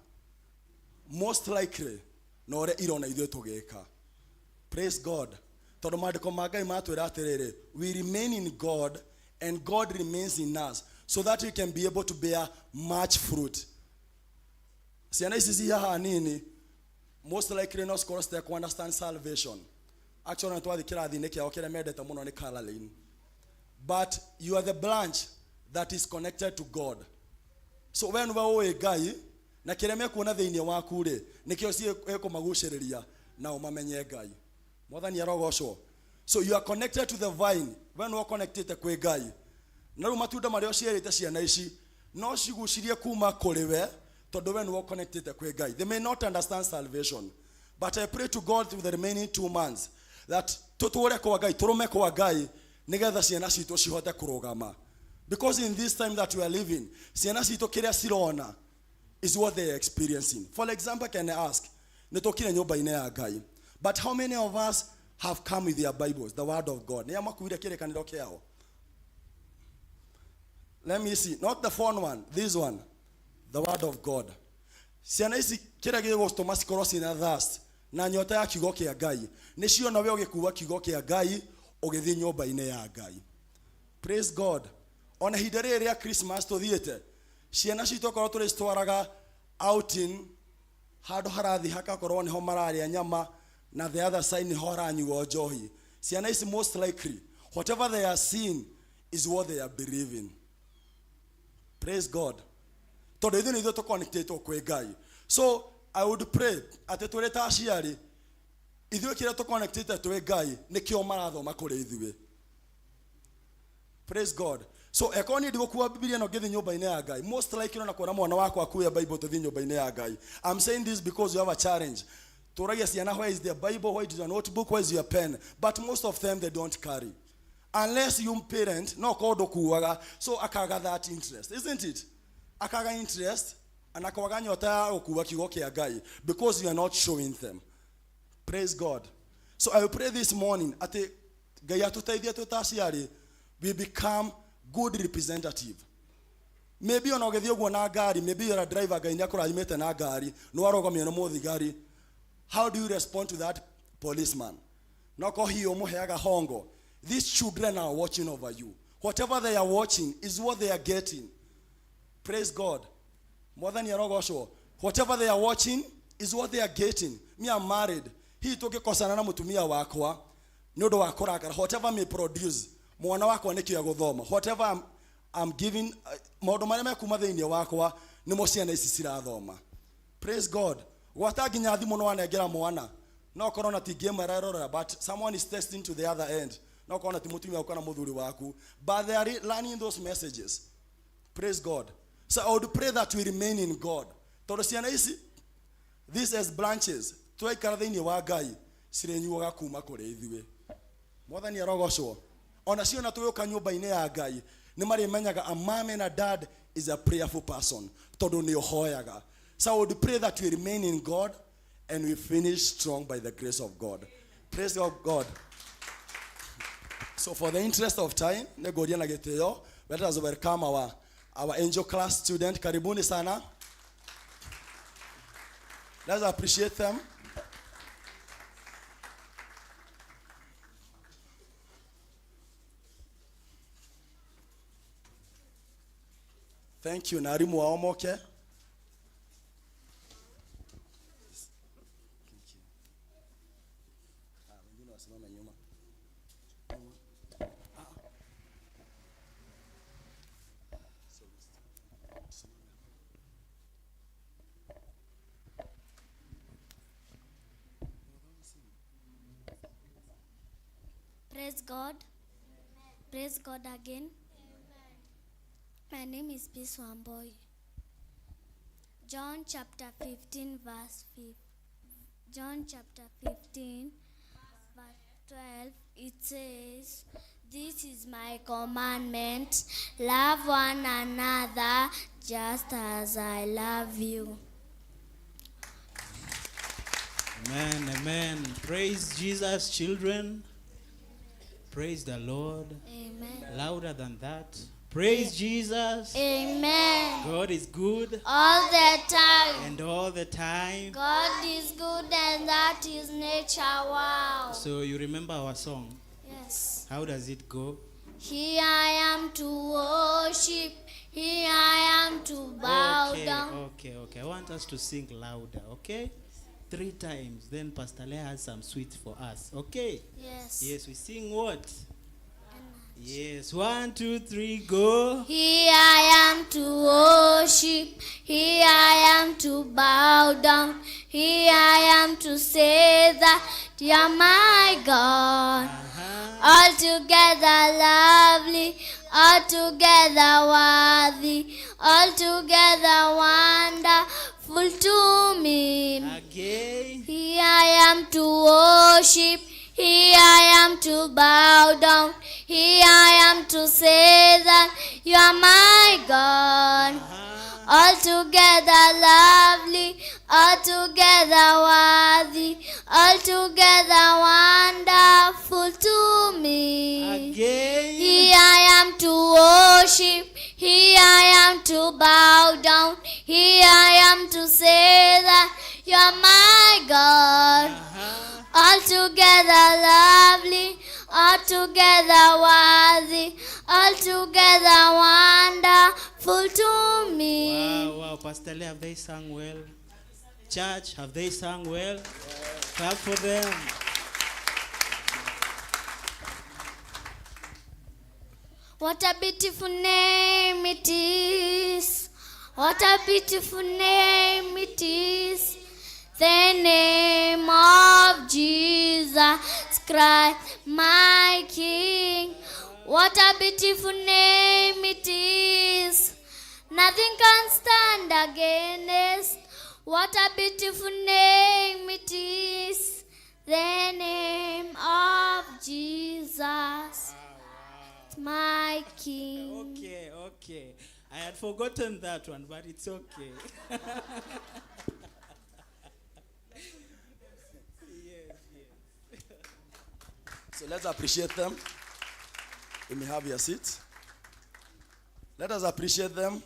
most likely na ũrĩa irona ithuĩ tũgĩka. Praise God. Tondũ maandĩko ma Ngai matwĩra atĩrĩrĩ, we remain in God and God remains in us, so that we can be able to bear much fruit. Ciana ici ci haha nini most likely no cikorwo citekũ understand salvation. Actually no twathi kĩrathi-inĩ kĩao kĩrĩa mendete mũno nĩ Caroline. But you are the branch that is connected to God. So when we are Ngai na kĩrĩa mekuona thĩinĩ waku rĩ, nĩkĩo ciĩkũmagucĩrĩria na ũmamenye Ngai. Mwathani arogocwo. So you are connected to the vine when we are connected kwĩ Ngai. Na rĩu matunda marĩa ũciarĩte ciana ici no cigucirie kuma kũrĩ we, tondũ when we are connected kwĩ Ngai. They may not understand salvation, but I pray to God through the remaining 2 months that tũtũre kwa Ngai, tũrũme kwa Ngai, nĩgetha ciana citũ cihote kũrũgama. Because in this time that we are living, ciana citũ kĩrĩa cirona is what they are experiencing. For example, can I ask, nĩtũkire nyũmba-inĩ ya Ngai, but how many of us have come with their Bibles, the word of God? Nĩa makuire kĩrĩkanĩro kĩao? Let me see, not the phone one, this one, the word of God. Ciana ici kĩrĩa gĩgũtũma cikorwo ciĩna thirst na nyota ya kiugo kĩa Ngai, nĩ ciona we ũgĩkuua kiugo kĩa Ngai ũgĩthiĩ nyũmba-inĩ ya Ngai. Praise God. Ona ihinda rĩrĩ rĩa Christmas tũthiĩte, ciana citũ korwo tũrĩ citwaraga outing handũ harathi hakakorwo nĩho mararĩa nyama na the other side nĩho haranyuo njohi. Ciana ici most likely whatever they are seeing is what they are believing. Praise God. Tondũ ithuĩ nĩithuĩ tũconnectĩtwo kwĩ Ngai. So I would pray atĩ tũrĩ ta aciari, ithuĩ kĩrĩa tũconnectĩte twĩ Ngai nĩkĩo marathoma kũrĩ ithuĩ. Praise God. So ekoni ndigũkua Biblia no ngĩthiĩ nyũmba-inĩ ya Ngai, most likely na kuona mwana wakwa akuya Bible tũthiĩ nyũmba-inĩ ya Ngai. I'm saying this because you have a challenge. Tũragia ciana, where is their Bible, where is your notebook, where is your pen? But most of them they don't carry. Unless you parent no kodo kuwaga, so akaga that interest, isn't it? Akaga interest and akawaga nyota ya okuwa kiugo kĩa Ngai because you are not showing them. Praise God. So I will pray this morning ati Ngai atũteithie tũtaciari, we become good representative. Maybe ona ũgĩthiĩ ũguo na ngari, maybe you're a driver, Ngai nĩakũrathimĩte na ngari, nĩ warũgamio nĩ mũthigari. How do you respond to that policeman? Noko hiyo mũheaga hongo. These children are watching over you. Whatever they are watching is what they are getting. Praise God. Mwathani arogocwo. Whatever they are watching is what they are getting. Me, I'm married. Hii tũngĩkosana na mũtumia wakwa nĩ ũndũ wa kũrakara. Whatever may produce, mwana wakwa nĩkĩo gũthoma. Whatever I'm giving, maũndũ marĩa mekuma thĩinĩ wakwa nĩmo ciana ici cirathoma. Praise God. Gwata nginya thimũ no wanengera mwana. No korwo na ti game ararora, but someone is testing to the other end. No korwo na ti mũtumia wakwa na mũthuri waku. But they are learning those messages. Praise God. So I would pray that we remain in God. Tondũ ciana ici, these as branches, twaikara thĩinĩ wa Ngai, cirĩnyuaga kuma kũrĩ ithuĩ. Mwathani arogocwo. Ona ciona tũgĩũka nyũmba-inĩ ya Ngai, nĩ marĩmenyaga a mom and a dad is a prayerful person. Tondũ nĩ ũhoyaga. So I would pray that we remain in God and we finish strong by the grace of God. Praise God. So for the interest of time, let us welcome our angel class student. Karibuni sana. Let's appreciate them. Thank you. Narimu waomoke. Praise God. Praise God again. My name is Peace Wamboy. John chapter 15 verse 5. John chapter 15 verse 12, it says, This is my commandment. Love one another just as I love you. Amen, amen. Praise Jesus, children. Praise the Lord. Amen. Louder than that. Praise Jesus. Amen. God is good. All the time. And all the time. God is good and that is nature. Wow. So you remember our song? Yes. How does it go? Here I am to worship. Here I am to bow down. Okay. I want us to sing louder, okay? 3 times. Then Pastor Leah has some sweet for us, okay? Yes. Yes, we sing what? Yes, 1, 2, 3, go. Here I am to worship. Here I am to bow down. Here I am to say that you are my God. Altogether lovely, altogether worthy, altogether wonderful to me. Again. Here I am to worship. Here I am to bow down. Here I am to say that you are my God. Altogether lovely, altogether worthy, altogether wonderful to me. Again. Here I am to worship. Here I am to bow down. Here I am to say that you are my God. Altogether lovely, altogether worthy, altogether wonderful to me. Wow. Pastor Lee, have they sung well? Church, have they sung well? Clap for them. What a beautiful name it is. What a beautiful name it is. The name of Jesus Christ, my King. What a beautiful name it is. Nothing can stand against. What a beautiful name it is. The name of Jesus, my King. Okay. I had forgotten that one, but it's okay. So let's appreciate them. You may have your seats. Let us appreciate them.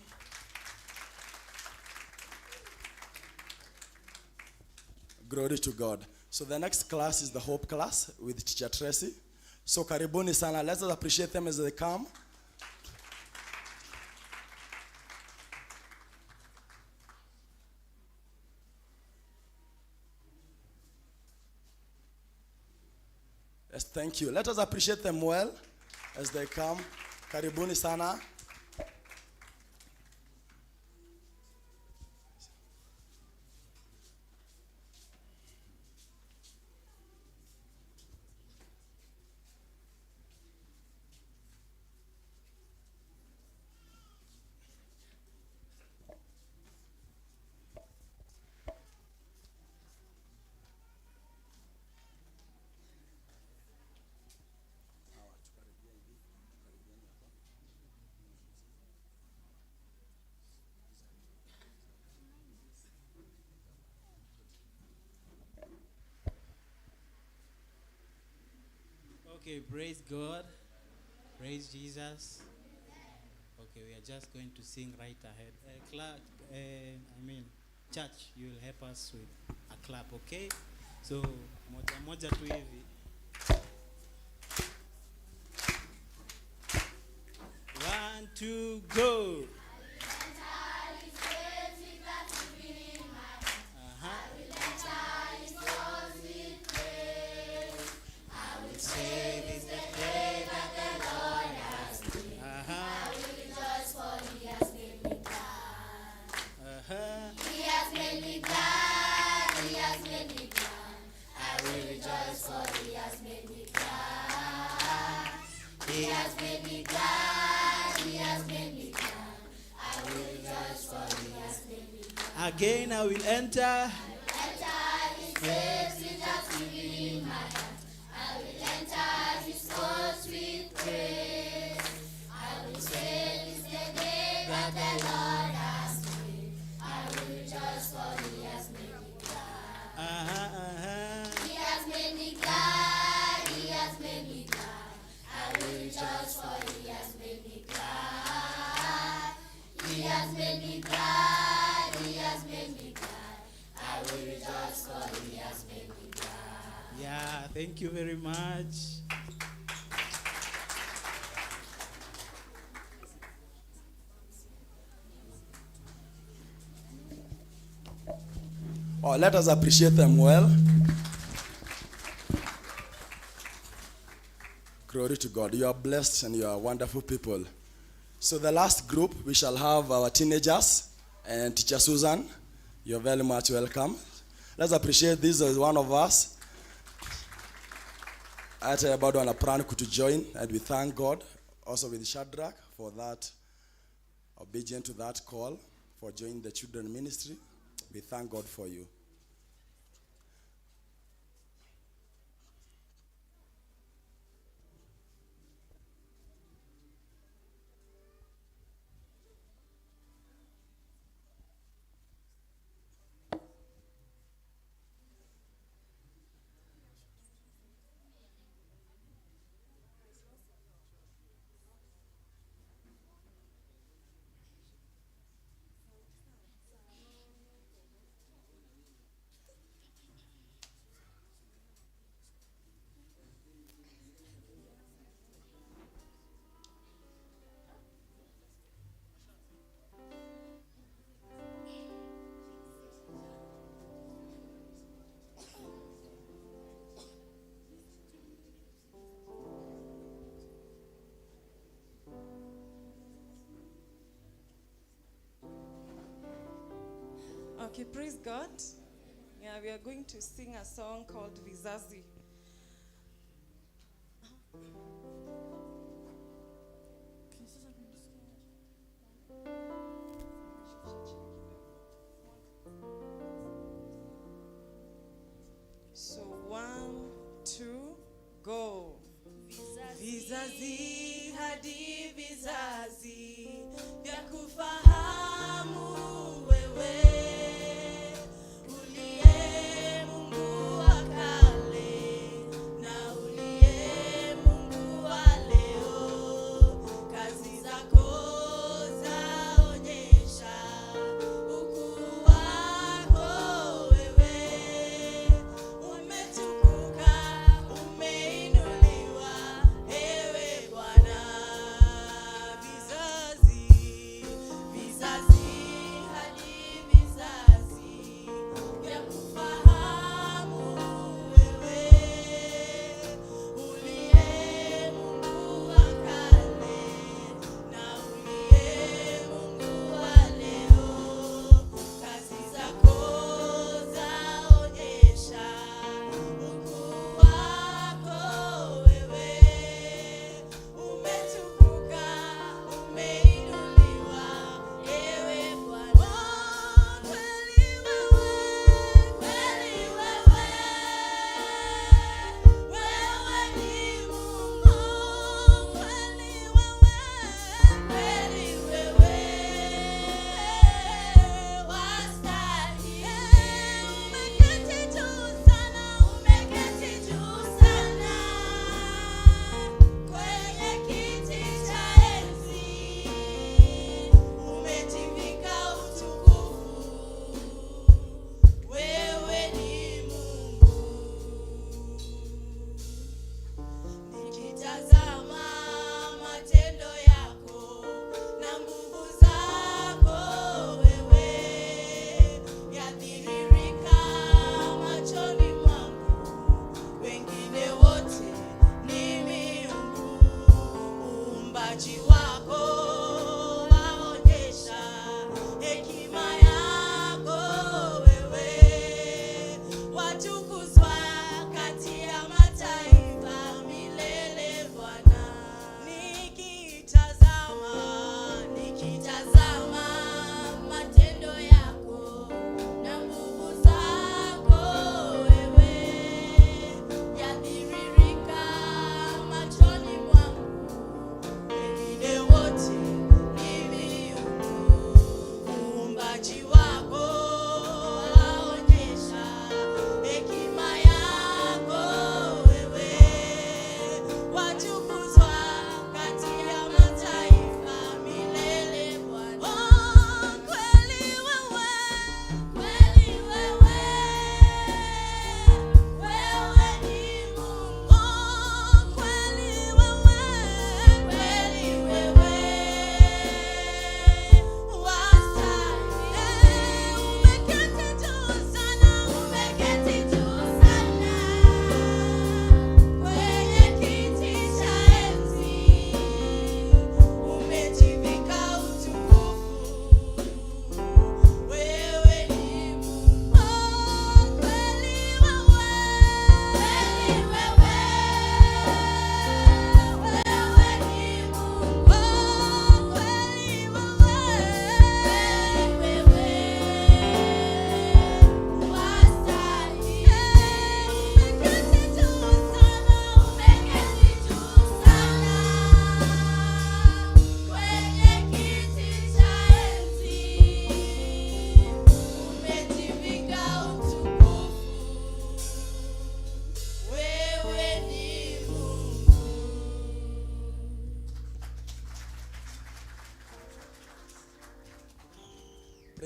Glory to God. So the next class is the Hope class with Teacher Tracy. So karibuni sana. Let us appreciate them as they come. Yes, thank you. Let us appreciate them well as they come. Karibuni sana. Okay, praise God. Praise Jesus. Okay, we are just going to sing right ahead. Church, you will help us with a clap, okay? So, moja tu hivi. 1, 2, go. Again, I will enter. His courts with praise. Thank you very much. Oh, let us appreciate them well. Glory to God. You are blessed and you are wonderful people. So the last group, we shall have our teenagers and Teacher Susan. You're very much welcome. Let's appreciate this as one of us. Hata bado wana plan to join, and we thank God also with Shadrach for that, obedient to that call, for joining the children ministry. We thank God for you. Okay, praise God. Yeah, we are going to sing a song called Vizazi. So 1, 2, go. Vizazi hadi vizazi vya kufahamu wewe uliye Mungu wa kale na uliye Mungu wa leo. Kazi zako zaonyesha ukuu wako wewe. Umetukuka, umeinuliwa, ewe Bwana. Vizazi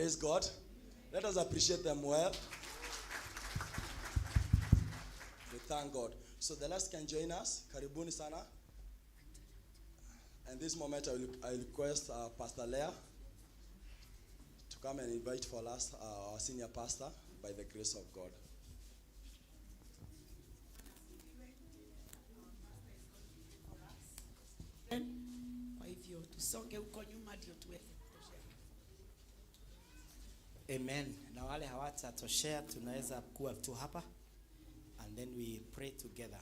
Praise God. Let us appreciate them well. We thank God. So the last can join us. Karibuni sana. And this moment I request Pastor Leah to come and invite for us our senior pastor by the grace of God. Kwa hivyo tusonge huko nyuma ndio tuweze kutoshea. Amen. Na wale hawatatoshea tunaweza kuwa tu hapa and then we pray together.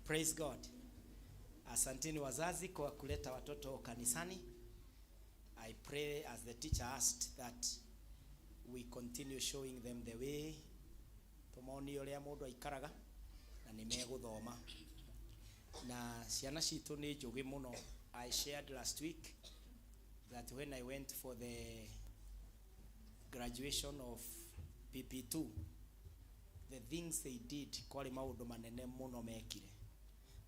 Praise God. Asanteni wazazi kwa kuleta watoto kanisani. I pray as the teacher asked that we continue showing them the way. Tumoni ole mundu aikaraga na nimeguthoma. Na ciana citu ni njugi muno. I shared last week that when I went for the graduation of PP2, the things they did kwali maundu manene muno mekire.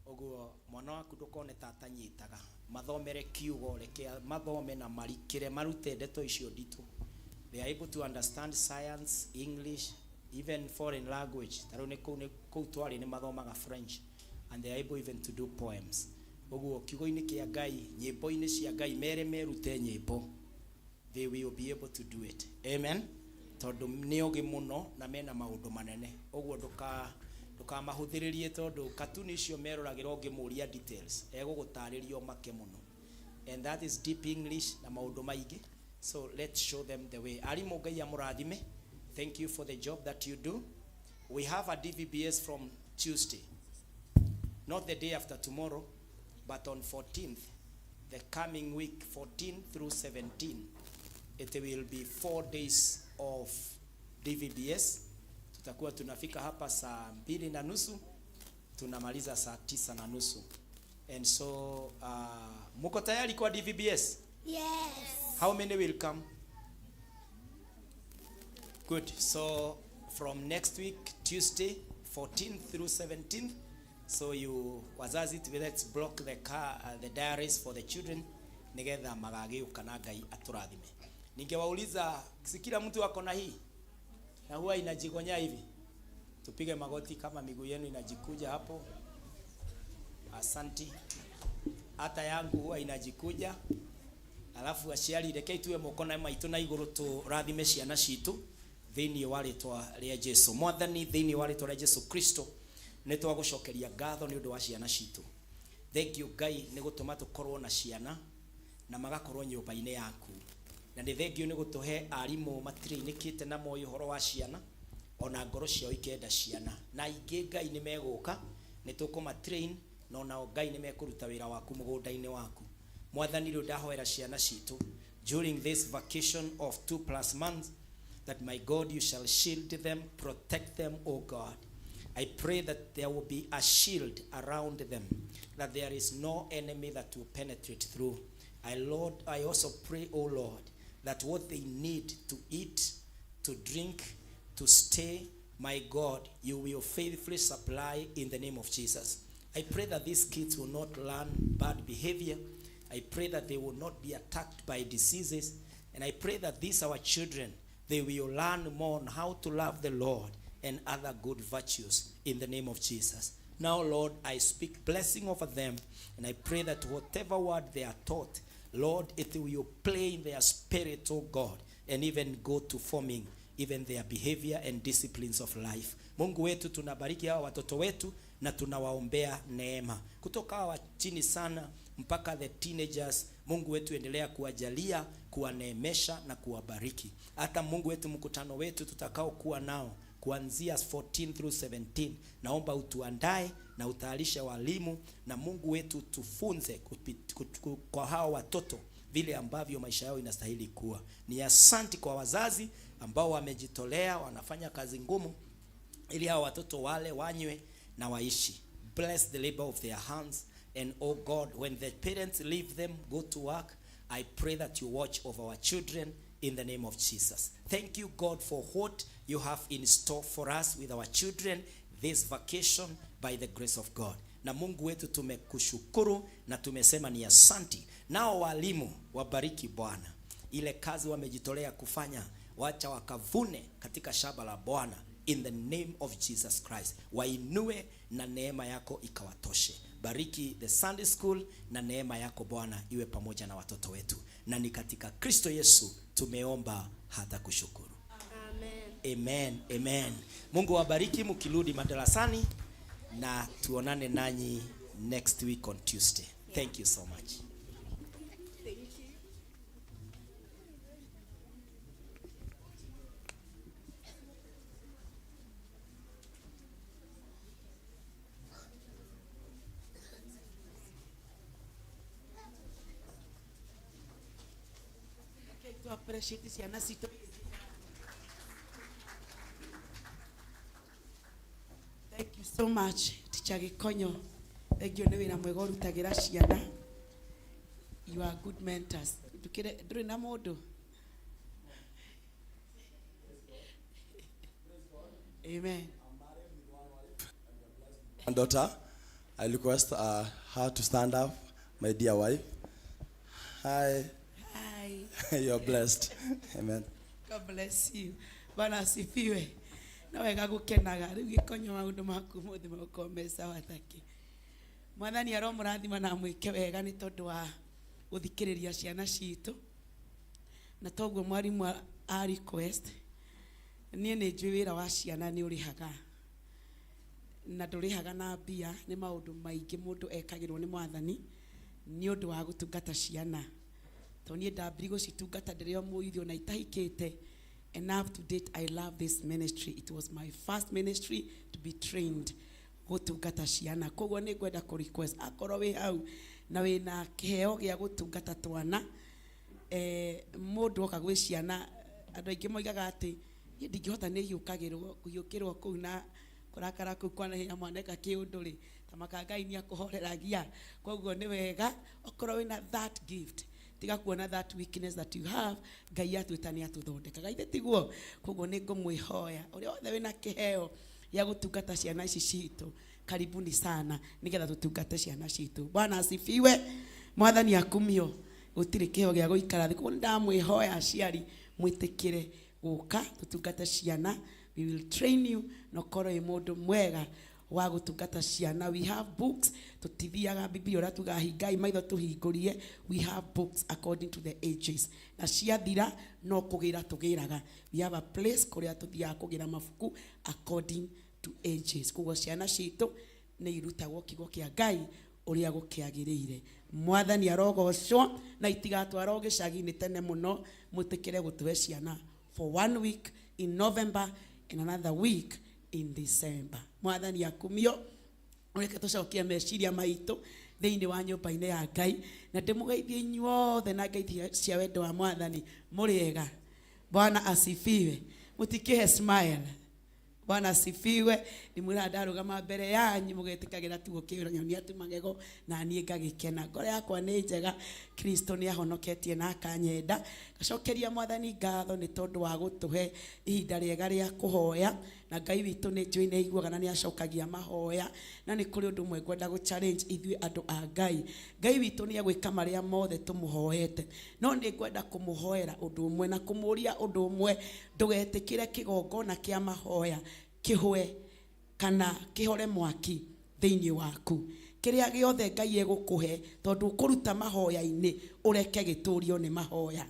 Oguo mwana waku ndukone tata nyitaga mathomere kiugo reke mathome na marikire marute ndeto icio nditu. They are able to understand science, English, even foreign language. Tarone ku twari ni mathomaga French, and they are able even to do poems. Oguo kiugo-ini kia Ngai, nyimbo-ini cia Ngai mere merute nyimbo, they will be able to do it. Amen. Tondu ni ogi muno na mena maundu manene. Oguo ndukamahuthiririe tondu katuni icio meroragira ongimuria details egugutaririo make muno. And that is deep English na maundu maingi. So let's show them the way. Arimu Ngai amurathime. Thank you for the job that you do. We have a DVBS from Tuesday. Not the day after tomorrow, but on 14th, the coming week, 14 through 17, it will be 4 days of DVBS. Tutakuwa tunafika hapa saa 2:30, tunamaliza saa 9:30. And so, muko tayari kwa DVBS? Yes. How many will come? Good. So, from next week, Tuesday, 14th through 17th, so you wazazi, let's block the diaries for the children. Nigetha magagiuka na Ngai aturathime. Ningewauliza kila mtu ako na hii na huwa inajigonya hivi. Tupige magoti kama miguu yenu inajikuja hapo. Asanti. Hata yangu huwa inajikuja. Alafu aciari reke tuwe mukona maitu na iguru tu rathime ciana citu thiini wa ritwa ria Jesu. Mwathani thiini wa ritwa ria Jesu Kristo ni twagucokeria ngatho ni undu wa ciana citu. Thank you Ngai ni gutuma tukorwo na ciana na magakorwo nyumba-ini yaku. Na ni thank you ni gutuhe arimu matiriinikite na moyo horo wa ciana ona ngoro ciao ikenda ciana. Na ingi Ngai ni meguka ni tukuma train no na Ngai ni mekuruta wira waku mugunda-ini waku. Mwathani ru ndahoera ciana citu during this vacation of 2+ months, that my God you shall shield them, protect them, O God. I pray that there will be a shield around them, that there is no enemy that will penetrate through. I also pray, O Lord, that what they need to eat, to drink, to stay, my God, you will faithfully supply in the name of Jesus. I pray that these kids will not learn bad behavior. I pray that they will not be attacked by diseases. And I pray that these our children, they will learn more on how to love the Lord and other good virtues in the name of Jesus. Now, Lord, I speak blessing over them, and I pray that whatever word they are taught, Lord, it will play in their spirit, oh God, and even go to forming even their behavior and disciplines of life. Mungu wetu, tunabariki hawa watoto wetu na tunawaombea neema. Kutoka hawa chini sana mpaka the teenagers, Mungu wetu endelea kuwajalia, kuwaneemesha na kuwabariki. Hata Mungu wetu mkutano wetu tutakao kuwa nao kuanzia 14 through 17, naomba utuandae na utayarisha walimu, na Mungu wetu tufunze kwa hawa watoto vile ambavyo maisha yao inastahili kuwa. Ni asante kwa wazazi ambao wamejitolea, wanafanya kazi ngumu ili hawa watoto wale wanywe na waishi. Bless the labor of their hands, and oh God, when the parents leave them, go to work, I pray that you watch over our children in the name of Jesus. Thank you, God, for what you have in store for us with our children this vacation by the grace of God. Na Mungu wetu tumekushukuru na tumesema ni asante. Nao walimu wabariki Bwana. Ile kazi wamejitolea kufanya, wacha wakavune katika shamba la Bwana in the name of Jesus Christ. Wainue na neema yako ikawatoshe. Bariki the Sunday school na neema yako Bwana iwe pamoja na watoto wetu. Na ni katika Kristo Yesu tumeomba hata kushukuru. Amen. Amen. Amen. Mungu wabariki mkirudi madarasani na tuonane nanyi next week on Tuesday. Thank you so much. To appreciate ciana citũ. Thank you so much Teacher Gikonyo. Thank you nĩ wĩra mwega ũrutagĩra ciana. You are good mentors. Ndũrĩ na mũndũ. Amen. And daughter, I request her to stand up, my dear wife. Hi. Hi. You're blessed. Amen. God bless you. Bwana asifiwe. Na wega gukenaga riu Gikonyo maundu maku muthi makomesa wathaki. Mwathani aromurathima na mwike wega ni tondu wa guthikiriria ciana citu. Na toguo mwarimu a request. Nie ni njui wira wa ciana ni urihaga. Na ndurihaga na mbia ni maundu maingi mundu ekagirwo ni mwathani ni undu wa gutungata ciana. Tonie ndambiri gucitungata ndirio muithio na itahikite. And up to date, I love this ministry. It was my first ministry to be trained. Gutungata ciana. Koguo ni ngwenda ku request akorwo wi hau na wina kiheo gia gutungata twana mundu oka gwi ciana andu aingi moigaga ati ndingihota ni hiukagirwo kuu na kurakara kuu kwana hinya mwaneka kiunduri ta makangai ni akuhoreragia. Koguo ni wega okorwo wina that gift tiga kuona that weakness that you have, Ngai atwitania tuthondekaga ithe tiguo. Koguo ni ngumwihoya uri othe wina kiheo ya gutungata ciana ici citu, karibuni sana nigetha tutungate ciana citu. Bwana asifiwe. Mwathani akumio gutire kiheo gia guikara thi. Koguo ndamwihoya aciari mwitikire guka tutungate ciana. We will train you no korwo mundu mwega wa gutungata ciana. We have books tutithiaga Biblia ora tugahingai maitho tuhingurie. We have books according to the ages. Na ciathira no kugira tugiraga. We have a place kuria tuthiaga kugira mabuku according to ages. Koguo ciana citu ni irutagwo kigo kia Ngai uria gukiagirire. Mwathani arogocwo na itigatwara gicagi-ini tene muno. Mutikire gutuhe ciana for 1 week in November and another week in December. Mwathani akumio ureke tucokie meciria maitu thiini wa nyumba-ini ya Ngai na ndimugeithie inyuothe na ngeithi cia wendo wa Mwathani muriega. Bwana asifiwe. Mutikihe smile. Bwana asifiwe. Nimwira ndarugama mbere yanyu mugetikigira tu gukirania tu magego na nie ngagikena. Ngoro yakwa ni njega. Kristo ni ahonoketie na akanyenda. Gacokeria Mwathani ngatho ni tondu wa gutuhe ihinda riega ria kuhoya. Na Ngai witu ni njui ni iguaga na ni acokagia mahoya. Na ni kuri undu mwe ngwenda gu challenge ithui andu a Ngai. Ngai witu ni agwika maria mothe tumuhoete. No ni ngwenda kumuhoera undu umwe na kumuria undu umwe. Ndugetikire kigongona kia mahoya kihwe kana kihore mwaki thiini waku. Kiria giothe Ngai egukuhe tondu kuruta mahoya-ini ureke giturio ni mahoya.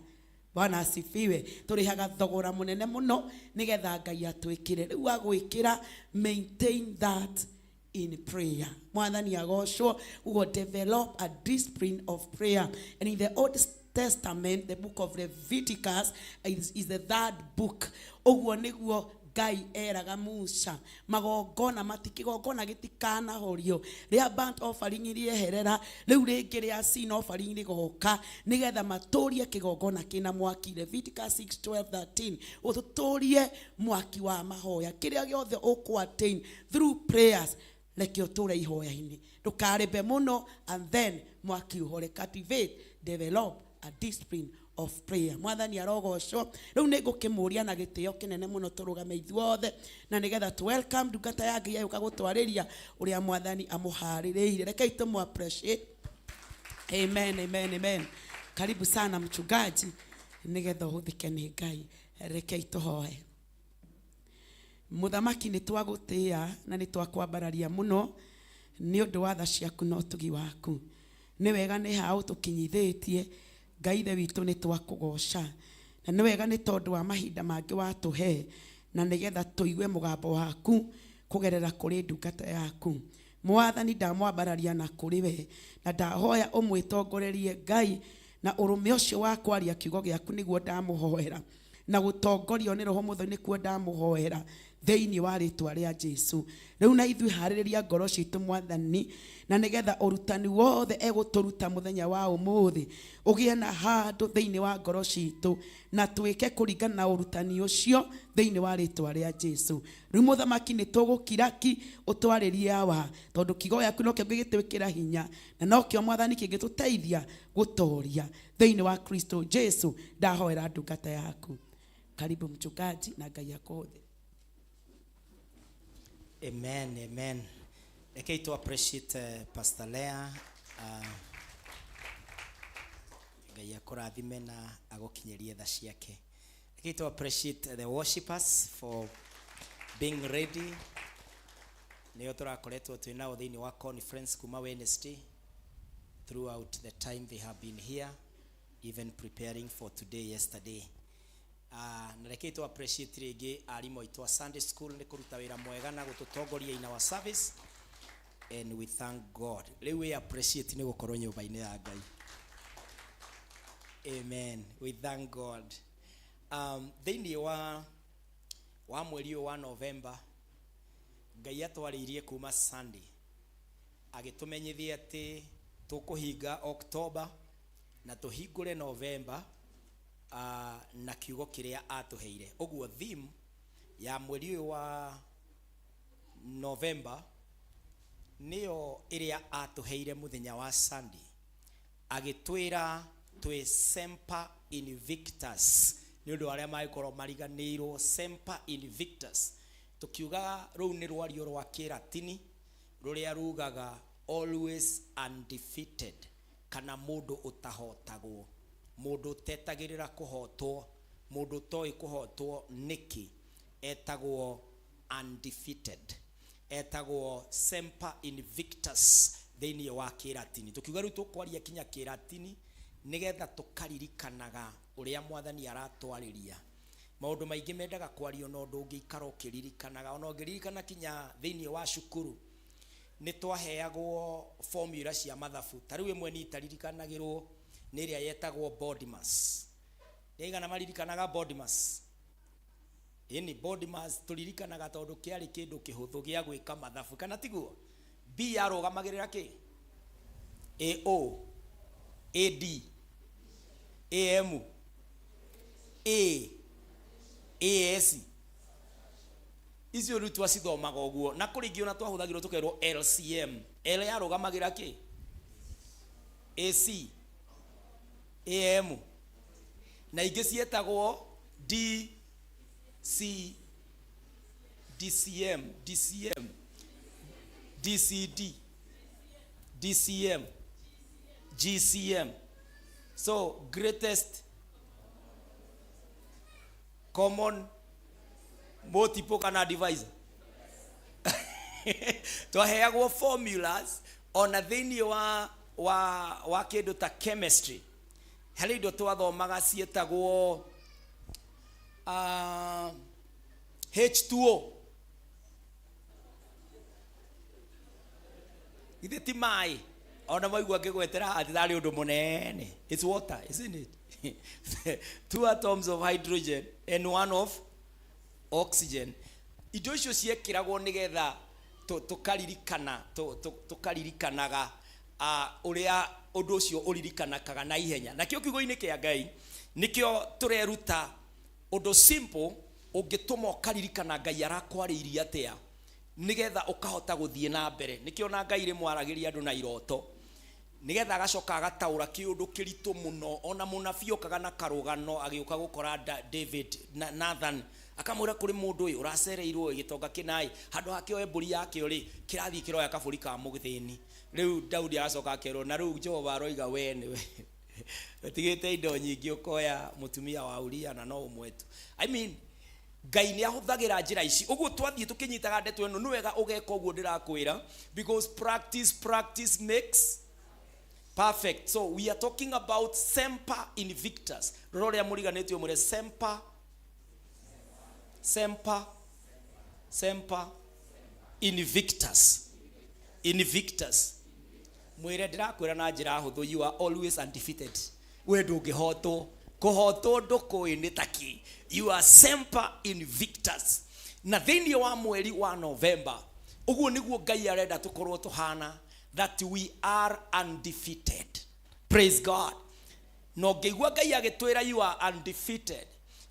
Bwana asifiwe. Turihaga thogora munene muno nigetha Ngai atwikire. Riu agwikira maintain that in prayer. Mwathani agocwo. We will develop a discipline of prayer. And in the Old Testament, the book of Leviticus is the third book. Oguo niguo Ngai eraga Musa magongona matikigongona gitikana horio ria burnt offering irie herera riu ringi ria sin offering rigoka nigetha maturie kigongona kina mwaki. Leviticus 6:12-13 ututurie mwaki wa mahoya kiria giothe ukwatain through prayers leke uture ihoya-ini ndukarebe muno and then mwaki uhore. Cultivate, develop a discipline of prayer. Mwathani arogocwo. Riu ni ngukimuria na gitio kinene muno turugame ithuothe na nigetha tu welcome ndungata ya Ngai yuka gutwariria uria Mwathani amuhaririire. Reke itumu appreciate. Amen, amen, amen. Karibu sana mchungaji nigetha uthike ni Ngai. Rekei tuhoe. Muthamaki nĩ twagũtĩĩa na nĩ twakwambararia mũno nĩ ũndũ wa tha ciaku na ũtugi waku. Nĩ wega nĩ ha ũtũkinyithĩtie, Ngai ithe witũ nĩ twakũgoca. Na nĩ wega nĩ tondũ wa mahinda mangĩ watũhe na nĩgetha tũigue mũgambo waku kũgerera kũrĩ ndungata yaku. Mwathani ndamwambararia na kũrĩ we na ndahoya ũmwĩtongorerie Ngai na ũrũme ũcio wa kwaria kiugo gĩaku nĩguo ndamũhoera na gũtongorio nĩ Roho Mũtheru nĩkuo ndamũhoera thĩinĩ wa rĩtwa rĩa Jesu. Rĩu na ithuĩ harĩrĩria ngoro citũ Mwathani, na nĩgetha ũrutani wothe egũtũruta mũthenya wa ũmũthĩ ũgĩe na handũ thĩinĩ wa ngoro citũ na twĩke kũringana na ũrutani ũcio thĩinĩ wa rĩtwa rĩa Jesu. Rĩu Mũthamaki nĩ tũgũkiraki ũtwarĩrie wa tondũ kiugo gĩaku nokĩo gĩgĩtwĩkĩra hinya na nokĩo Mwathani kĩngĩtũteithia gũtoria thĩinĩ wa Kristo Jesu. Ndahoera ndungata yaku. Karibu mchungaji na Ngai akũhũthĩre. Amen, amen. Rekei to appreciate Pastor Lea. Ngai akũrathime na agũkinyerie tha ciake. Rekei to appreciate the worshipers for being ready. Nĩo tũrakoretwo twĩnao thĩinĩ wa conference kuma Wednesday. Throughout the time they have been here, even preparing for today, yesterday. Na rekei to appreciate rĩngĩ arimũ aitũ a Sunday school nĩ kũruta wĩra mwega na gũtũtongoria in our service, and we thank God. Rĩu we appreciate nĩ gũkorwo nyũmba-inĩ ya Ngai. Amen. We thank God. Thĩinĩ wa mweri wa November, Ngai atwarĩirie kuma Sunday agĩtũmenyithia atĩ tũkũhinga October na tũhingũre November na kiugo kĩrĩa atũheire. Ũguo theme ya mweri wa November nĩyo ĩrĩa atũheire mũthenya wa Sunday, agĩtwĩra twĩ Semper Invictus. Nĩ ũndũ arĩa magĩkorwo mariganĩirwo, Semper Invictus tukiuga rũu nĩ rwario rwa Kĩratini rũrĩa rugaga always undefeated, kana mũndũ ũtahotagwo, mũndũ ũtetagĩrĩra kũhotwo, mũndũ ũtoĩ kũhotwo nĩkĩ, etagwo undefeated, etagwo Semper Invictus thĩinĩ wa Kĩratini. Tukiuga rĩu tũkwaria kinya Kĩratini nĩgetha tũkaririkanaga ũrĩa Mwathani aratwarĩria. Maũndũ maingĩ mendaga kwario na ũndũ ũngĩikara ũkĩririkanaga, ona ũngĩririkana kinya thĩinĩ wa cukuru nĩ twaheagwo formula cia mathabu. Ta rĩu ĩmwe nĩ itaririkanagerwo nĩ ĩrĩa yetagwo body mass. Nĩigana maririkanaga body mass? Ĩni body mass tũririkanaga tondũ kĩarĩ kĩndũ kĩhũthũ gĩa gwĩka mathabu, kana tiguo? B yarũgamagĩrĩra kĩ? AO, AD, AM, A, AS. Icio rĩu twacithomaga ũguo, na kũringĩ ona twahũthagĩrwo tũkerwo LCM. L yarũgamagĩrĩra kĩ? AC, AM, na ingĩ cietagwo DC, DCM, DCM, DCD, DCM, GCM. So greatest common multiple kana divisor. Twaheagwo formulas ona thĩinĩ wa kĩndũ ta chemistry. Harĩ indo twathomaga cietagwo H2O. Ithe ti maĩ, ona maigua ngĩgwetera atĩ tarĩ ũndũ mũnene. It's water, isn't it? 2 atoms of hydrogen and 1 of oxygen. Indo icio ciekĩragwo nĩgetha tũkaririkanaga ũrĩa ũndũ ũcio ũririkanakaga na ihenya. Nakĩo kiugo-inĩ kĩa Ngai nĩkĩo tũreruta ũndũ simple ũngĩtũma ũkaririkana Ngai arakwarĩirie atĩa nĩgetha ũkahota gũthiĩ na mbere. Nĩkĩo na Ngai rĩmwe aragĩria andũ na iroto nĩgetha agacoka agataũra kĩũndũ kĩritũ mũno. Ona mũnabii okaga na karũgano agĩũka gũkora David na Nathan akamwĩra kũrĩ mũndũ ũyũ ũracereirwo gĩtonga kĩnai, handũ hakĩoe mbũri yakĩo rĩ kĩrathiĩ kĩroya kabũri ka mũgĩthĩni. Rĩu Daudi agacoka akerwo na rĩu Jehova aroiga we nĩwe Tigete indo nyingi ukoya mutumia wa Uria na no umwetu. I mean, Ngai ni ahuthagira njira ici. Uguo twathie tukinyitaga ndeto eno ni wega ugeka uguo ndirakwira, because practice makes perfect. So we are talking about semper invictus. Roro ya muriganetio mure semper invictus. Mwire ndirakwira na njira huthu, you are always undefeated. We ndungihotwo kuhotwo ndukuĩ nĩ taki. You are semper invictus. Na thĩinĩ wa mweri wa November, uguo nĩguo Ngai arenda tukorwo tuhana, that we are undefeated. Praise God. No ngĩigua Ngai agĩtwĩra you are undefeated,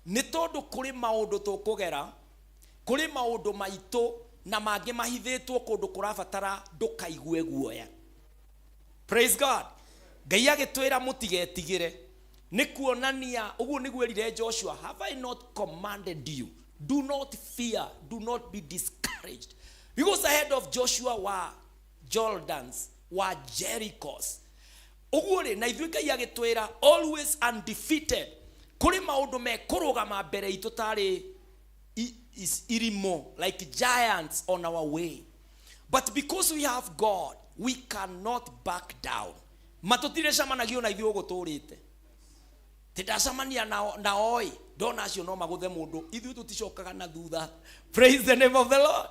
nĩ tondũ kũrĩ maũndũ tũkũgera, kũrĩ maũndũ maitũ na mangĩ mahithĩtwo kũndũ kũrabatara ndũkaigue guoya. Praise God. Ngai agĩtwĩra mũtigetigĩre, nĩ kuonania uguo nĩguo erire Joshua, have I not commanded you? Do not fear, do not be discouraged. Because ahead of Joshua were Jordans, were Jerichos. Uguo na ithuĩ Ngai agĩtwĩra always undefeated. Kũrĩ maũndũ mekũrũgama mbere itũ tarĩ irimo, like giants on our way. But because we have God, we cannot back down. Matutire shamanagio na ithuĩ ũgũtũrĩte. Tidacamania na oi ndona acio no maguthe mundu, ithuĩ tuticokaga na thutha. Praise the name of the Lord.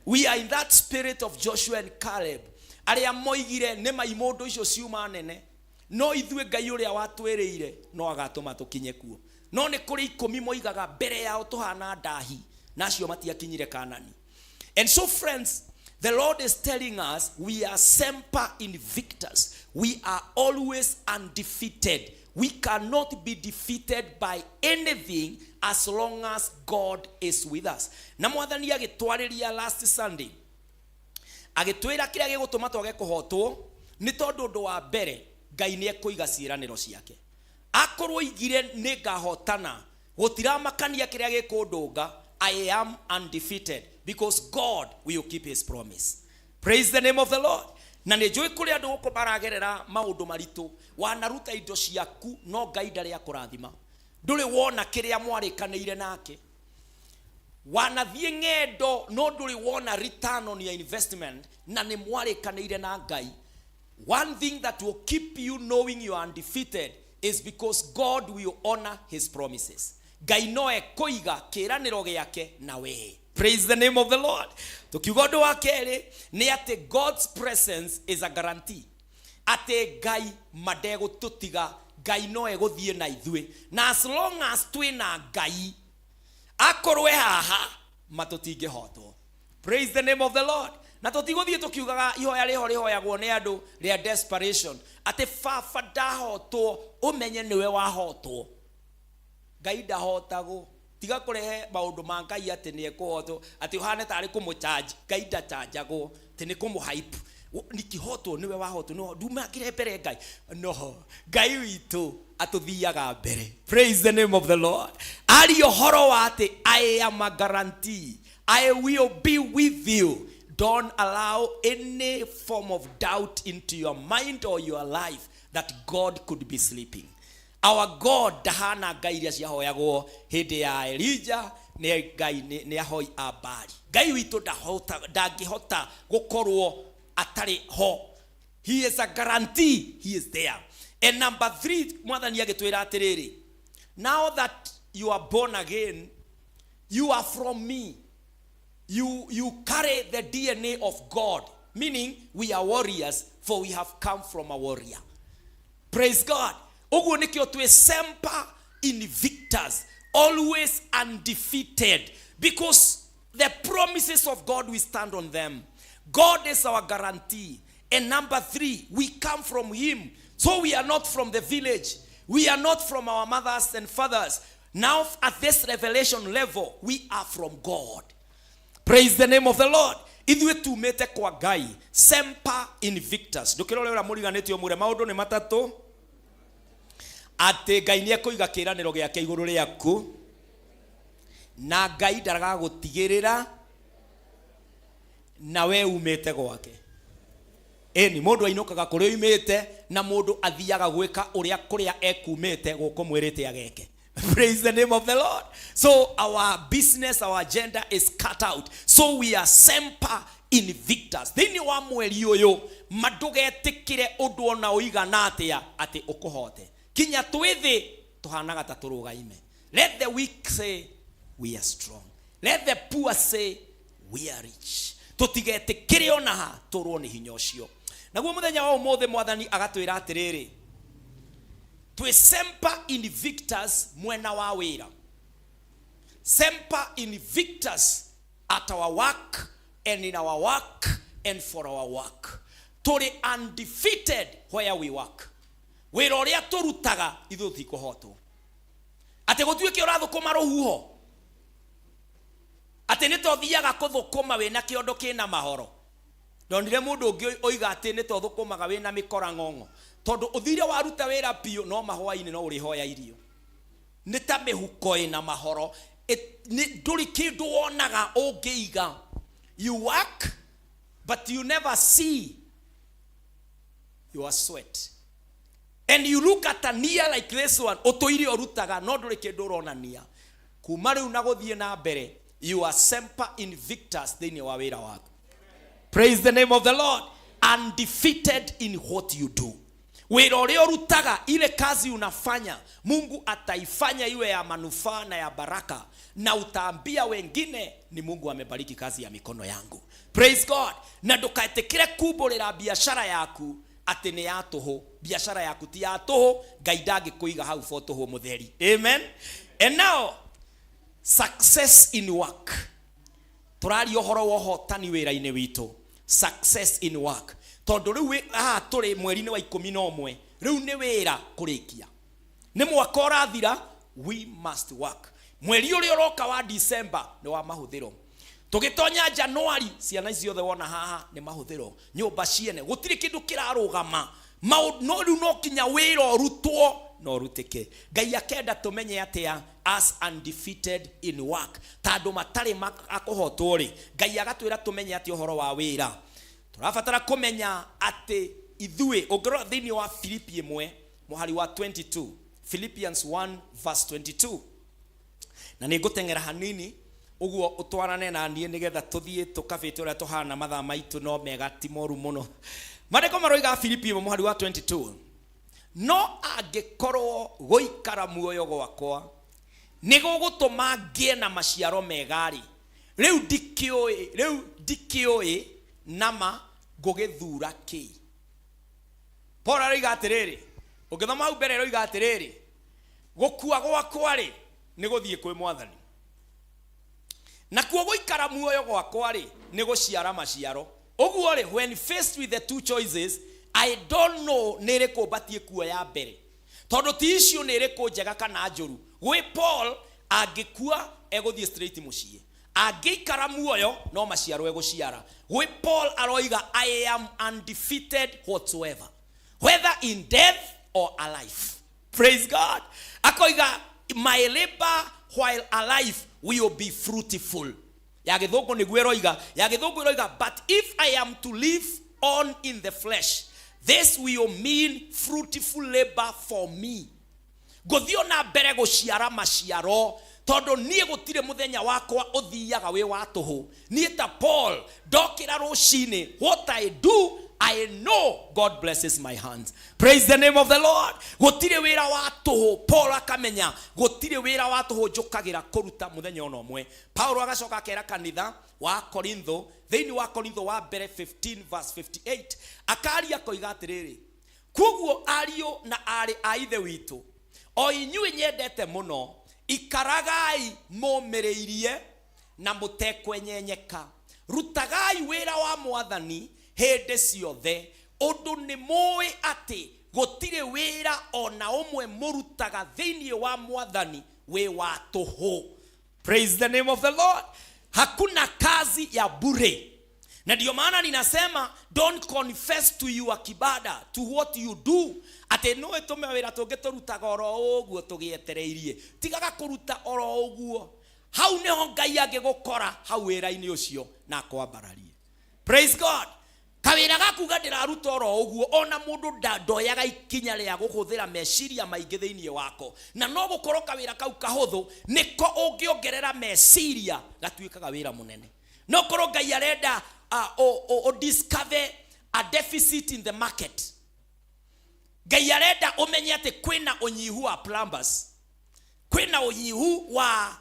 We are in that spirit of Joshua and Caleb. Aria moigire nĩ maimundu icio ciuma nene, no ithuĩ Ngai ũrĩa watwĩrĩire no agatũma tukinye kuo. No nĩ kũrĩ 10 moigaga mbere yao tuhana ndahi, nacio matiakinyire Kanani. And so friends, the Lord is telling us we are semper invictus. We are always undefeated. We cannot be defeated by anything as long as God is with us. Na mwathani agĩtwarĩria last Sunday, agĩtwĩra kĩrĩa gĩgũtũma twage kũhotwo nĩ tondũ ũndũ wa mbere Ngai nĩ ekũiga ciĩranĩro ciake. Akorwo igire nĩ ngahotana, gũtiramakania kĩrĩa gĩkũndũnga, I am undefeated because God will keep his promise. Praise the name of the Lord. Na nĩ njũĩ kũrĩ andũ gũkũ maragerera maũndũ maritũ, wanaruta indo ciaku no Ngai ndarĩ akũrathima, ndũrĩ wona kĩrĩa mwarĩkanĩire nake, wanathiĩ ng'endo no ndũrĩ wona return on your investment, na nĩ mwarĩkanĩire na Ngai. One thing that will keep you knowing you are undefeated is because God will honor his promises. Ngai no ekũiga kĩĩranĩro gĩake na we. Praise the name of the Lord. Tukiuga ũndũ wa kerĩ nĩ atĩ God's presence is a guarantee. Atĩ Ngai madegũtũtiga, Ngai no egũthiĩ na ithuĩ. Na as long as twĩna Ngai, akorwe haha matũtingĩhotwo. Praise the name of the Lord. Na tũtigũthiĩ tũkiugaga ihoya rĩhoyagwo nĩ andũ rĩa desperation. Atĩ baba ndahotwo, ũmenye nĩwe wahotwo. Ngai ndahotagwo. Tiga kurehe maundu ma Ngai ati ni ekuhotwo, ati uhane tari kumucharge. Ngai ndachargeagwo, ti ni kumuhype. Nikihotwo niwe wahotwo, no ndumagire mbere Ngai. No, Ngai witũ atuthiaga mbere. Praise the name of the Lord. Ari ohoro wa ati I am a guarantee. I will be with you. Don't allow any form of doubt into your mind or your life that God could be sleeping. Our God dahana Ngai iria ciahoyagwo hĩndĩ ya Elijah, nĩ Ngai nĩ ahoi a Baali. Ngai witũ ndangĩhota gũkorwo atarĩ ho. He is a guarantee, he is there. And number 3, mwathani agĩtwĩra atĩrĩrĩ, now that you are born again, you are from me. You carry the DNA of God, meaning we are warriors, for we have come from a warrior. Praise God. Ugu nikio tuwe semper invictus, always undefeated, because the promises of God, we stand on them. God is our guarantee. And number 3, we come from him. So we are not from the village. We are not from our mothers and fathers. Now at this revelation level, we are from God. Praise the name of the Lord. Ithuĩ tumĩte kwa Ngai, semper invictus. Ndũkĩrorera mũriganĩtio mũre maũndũ nĩ matatũ. Ati Ngai nĩ ekũiga kĩĩranĩro gĩake igũrũ rĩaku, na Ngai ndaragagũtigĩrĩra na we umĩte gwake. Eni mundu ainukaga kuria imete na mundu athiaga gwika uria kuria ekumete guko mwirite ageke. Praise the name of the Lord. So our business, our agenda is cut out. So we are semper invictus. Thini wa mweri uyu madugetikire undu ona uigana atia ati ukuhote. Kinya twithi tuhanaga ta turugaime. Let the weak say we are strong. Let the poor say we are rich. Tutigetikire ona ha turwo ni hinya ucio. Naguo muthenya wa umothe mwathani agatwira atiriri twe semper invictus mwena wa wira. Semper invictus at our work and in our work and for our work. Turi undefeated where we work. Wira uria turutaga ithu tikuhotwo. Ate gutuike urathukuma ruhuho. Ate nito thiaga kuthukuma wina kiondo kina mahoro. Ndonire mundu ungi oiga ati nito thukumaga wina mikora ngongo. Tondu uthire waruta wira pio no mahwa-ini no uri hoya irio. Nita mihuko ina mahoro. Nduri kindu wonaga ungiiga. You work but you never see your sweat. And you look at a near like this one. Otoiri orutaga no nduri kindu urona nia. Kuma riu na guthie na mbere. You are semper invictus thini wa wira waku. Praise the name of the Lord. Undefeated in what you do. Wira uria urutaga ile kazi unafanya, Mungu ataifanya iwe ya manufaa na ya baraka, na utaambia wengine ni Mungu amebariki kazi ya mikono yangu. Praise God. Na ndukaetekire kuborera biashara yaku ati ni ya toho. Biashara yaku ti ya toho, Ngai ndangikuiga hau fo toho mutheri. Amen. And now success in work. Turari ohoro wo hotani wira-ini witu. Success in work. Tondu riu turi mweri-ini wa 11 riu ni wira kurikia. Ni mwaka urathira, we must work. Mweri uria uroka wa December ni wa mahuthiro. Tugitonya January, ciana icio the wona haha ni mahuthiro. Nyumba ciene gutiri kindu kirarugama. No riu no kinya wira rutwo no rutike. Ngai akenda tumenye atia as undefeated in work. Tando matari makuhotwo ri. Ngai agatwira tumenye atia uhoro wa wira. Turafatara kumenya ati ithue ongorwa thini wa Filipi 1 muhari wa 22. Philippians 1 verse 22. Na ningutengera hanini uguo utwarane na nie nigetha tuthie tukabite uria tuhana mathaa maitu no mega timoru muno. Mareko maroiga Filipi muhari wa 22. No angikorwo guikara muoyo gwakwa nigo gutuma ngie na maciaro megari. Riu dikioi nama ngugithura ki. Paul aroiga atiriri, ungithoma hau mbere aroiga atiriri, gukua gwakwa ri ni guthie kwi mwathani. Na kuo guikara muoyo gwakwa ri ni guciara maciaro. Uguo ri, when faced with the two choices, I don't know niriko batie kuoya mbere. Tondu ti icio niriko njega kana njuru. Gwi Paul angikua eguthie straight mucie. Agikara muoyo no maciaro eguciara. Gwi Paul aroiga I am undefeated whatsoever, whether in death or alive. Praise God. Akoiga my labor while alive will be fruitful. Yagithungu ni gweroiga, yagithungu roiga, but if I am to live on in the flesh, this will mean fruitful labor for me. Gothio na mbere guciara maciaro. Todo nie gutire muthenya wakwa uthiaga we wa toho. Nie ta Paul dokira rucini. What I do, I know God blesses my hands. Praise the name of the Lord. Gutire wira wa toho. Paul akamenya gutire wira wa toho njukagira kuruta muthenya ono mwe. Paulo agacoka akera kanitha wa Korintho, thini wa Korintho wa mbere 15 verse 58. Akaria koiga atiriri, kuguo ario na ari a ithe witu, o inyui nyendete muno, ikaragai momereirie na mutekwenyenyeka. Rutagai wira wa mwathani hende ciothe, undu ni moi ati gutire wira ona umwe murutaga thini wa mwathani we wa toho. Praise the name of the Lord. Hakuna kazi ya bure. Na ndio maana ninasema don't confess to your kibada, to what you do. Ate no etume wira tungiturutaga oro uguo tugietereirie. Tigaga kuruta oro uguo. Hau neho Ngai angigukora hau wira-ini ucio na kwambararie. Praise God. Kawira gako kuga ndiraruta oro uguo ona mundu ndoyaga ikinya ria guhuthira meciria maingi thiini wako na no gukoroka wira kau kahuthu niko ungiongerera meciria gatuikaga wira munene no korwo Ngai arenda o discover a deficit in the market. Ngai arenda umenye ati kwina unyihu wa plumbers, kwina unyihu wa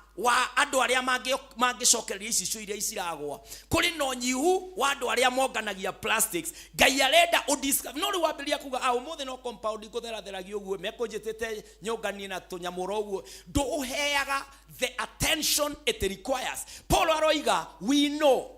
andu aria mangicokereria icicio iria isiragwa, kuri no nyihu wa andu aria monganagia plastics. Ngai arenda udiscover no ri wambiria kuga umuthi no compound ikutheratheragia uguo mekunjitite nyongani na tunyamuro uguo ndu uheaga the attention it requires. Paul aroiga, we know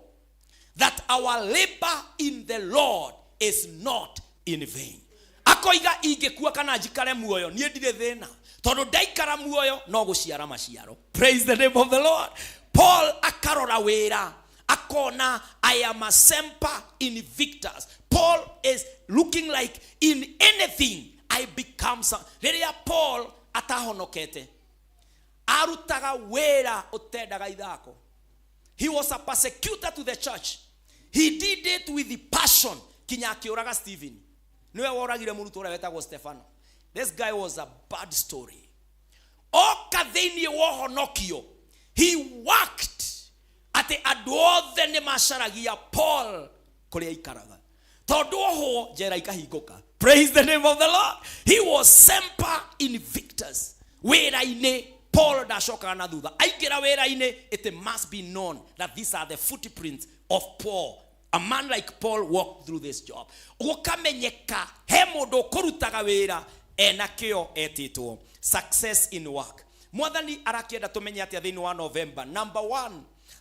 that our labor in the Lord is not in vain. Akoiga ingekuwa kana njikare muoyo nie ndire thina tondu ndaikara muoyo no guciara maciaro. Praise the name of the Lord. Paul akarora wira akona, I am a semper invictus. Paul is looking like in anything I become some. Riria Paul atahonokete arutaga wira utendaga ithako. He was a persecutor to the church. He did it with the passion. Kinya akiuraga Stephen. Niwe woragire muruto uria wetagwo Stefano. This guy was a bad story. Oka thiini wo honokio. He worked at the adothe ne masharagia Paul kuria ikaraga. Tondu ho jera ikahinguka. Praise the name of the Lord. He was semper invictus. Wera-ini Paul dashoka na thutha. Aingira wera-ini, it must be known that these are the footprints of Paul. A man like Paul walked through this job. Ukamenyeka he mundu kurutaga wira ena kio etitwo. Success in work. Mwathani arakienda tumenye atia thiini wa November. Number 1,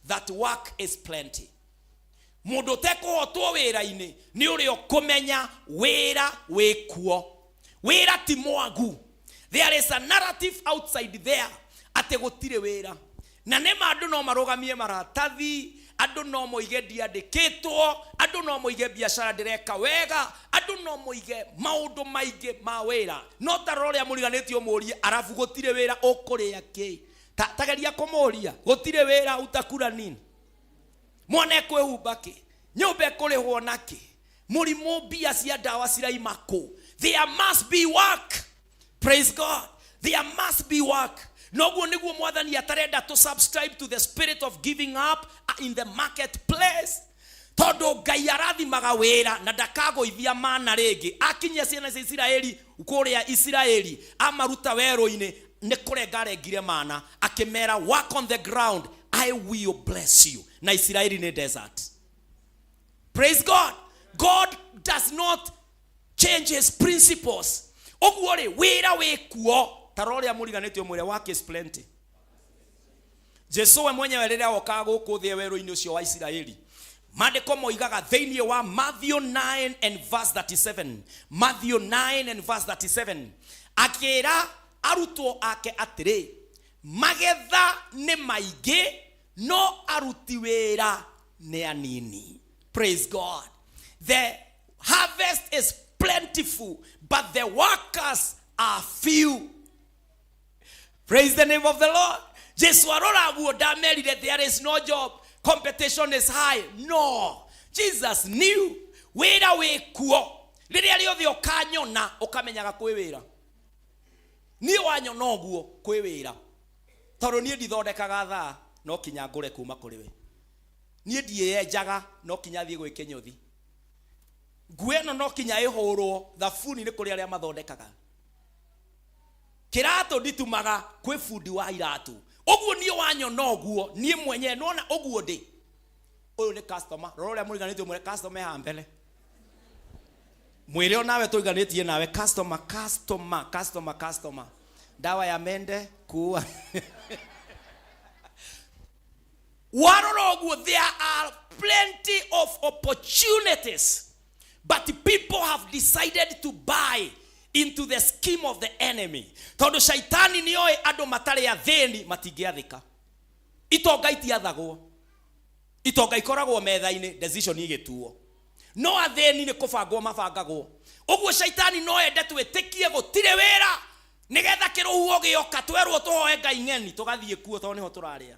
that work is plenty. Mundu tekuhotwo wira-ini ni urio kumenya wira wikuo. Wira ti mwagu. There is a narrative outside there ate gutire wira. Na nema andu no marugamie maratathi, andu no moige ndiandikitwo, andu no moige biashara direka wega, andu no moige maundu maige ma wira. No taroria muriganitio murie arafu gutire wira ukuria ki. Tageria kumuria gutire wira utakura nini? Mwana kwehumba ki? Nyumba kurihwo naki? Murimu bia cia dawa ciraimako. There must be work. Praise God. There must be work. Noguo niguo mwathani atarenda to subscribe to the spirit of giving up in the marketplace. Todo Ngai arathimaga wira na ndakagoithia mana ringi. Akinyia ciana cia Isiraeli kuria Isiraeli amaruta wero-ini ni kurenga rengire mana akimera work on the ground, I will bless you. Na Isiraeli ni desert. Praise God. God does not change his principles. Oguo ri wira wikuo taroria muriganitio mwire wake is plenty. Jesu we mwenyewe riria okaga guku thie wero-ini ucio wa Isiraeli. Maandiko moigaga thiini wa Matthew 9 and verse 37. Matthew 9 and verse 37. Akira arutwo ake atiri, magetha ni maingi no aruti wira ni anini. Praise God. The harvest is plentiful, but the workers are few. Praise the name of the Lord. Jesus arora guo damerire there is no job, competition is high. No, Jesus knew wira wikuo. Riria riothe ukanyona ukamenyaga kwi wira. Ni wanyona oguo kwi wira. Tondu nie ndithondekaga thaa no kinya ngure kuma kuri we. Nie ndiejaga no kinya thie gwike nyothi. Ngueno no kinya ihurwo thabuni ni kuri aria mathondekaga. Kirato nditumaga kwi fundi wa iratu. Oguo nie wanyona oguo nie mwenye nona oguo ndi. Uyu ni customer. Rora muriganitio mwire customer ha mbele. Mwire onawe tuiganitie nawe customer. Dawa ya mende kuwa. Warorogu, there are plenty of opportunities, but people have decided to buy into the scheme of the enemy. Tondu shaitani nioe ando matare ya theni matingiathika. Itonga itiathagwo. Itonga ikoragwo metha-ini, decision igituo. No atheni ni kubangwo mabangagwo. Uguo shaitani no ende twitikie gutire wira nigetha kiruhuo gioka twerwo tuhoe Ngai ng'eni tugathie kuo tondu niho turaria.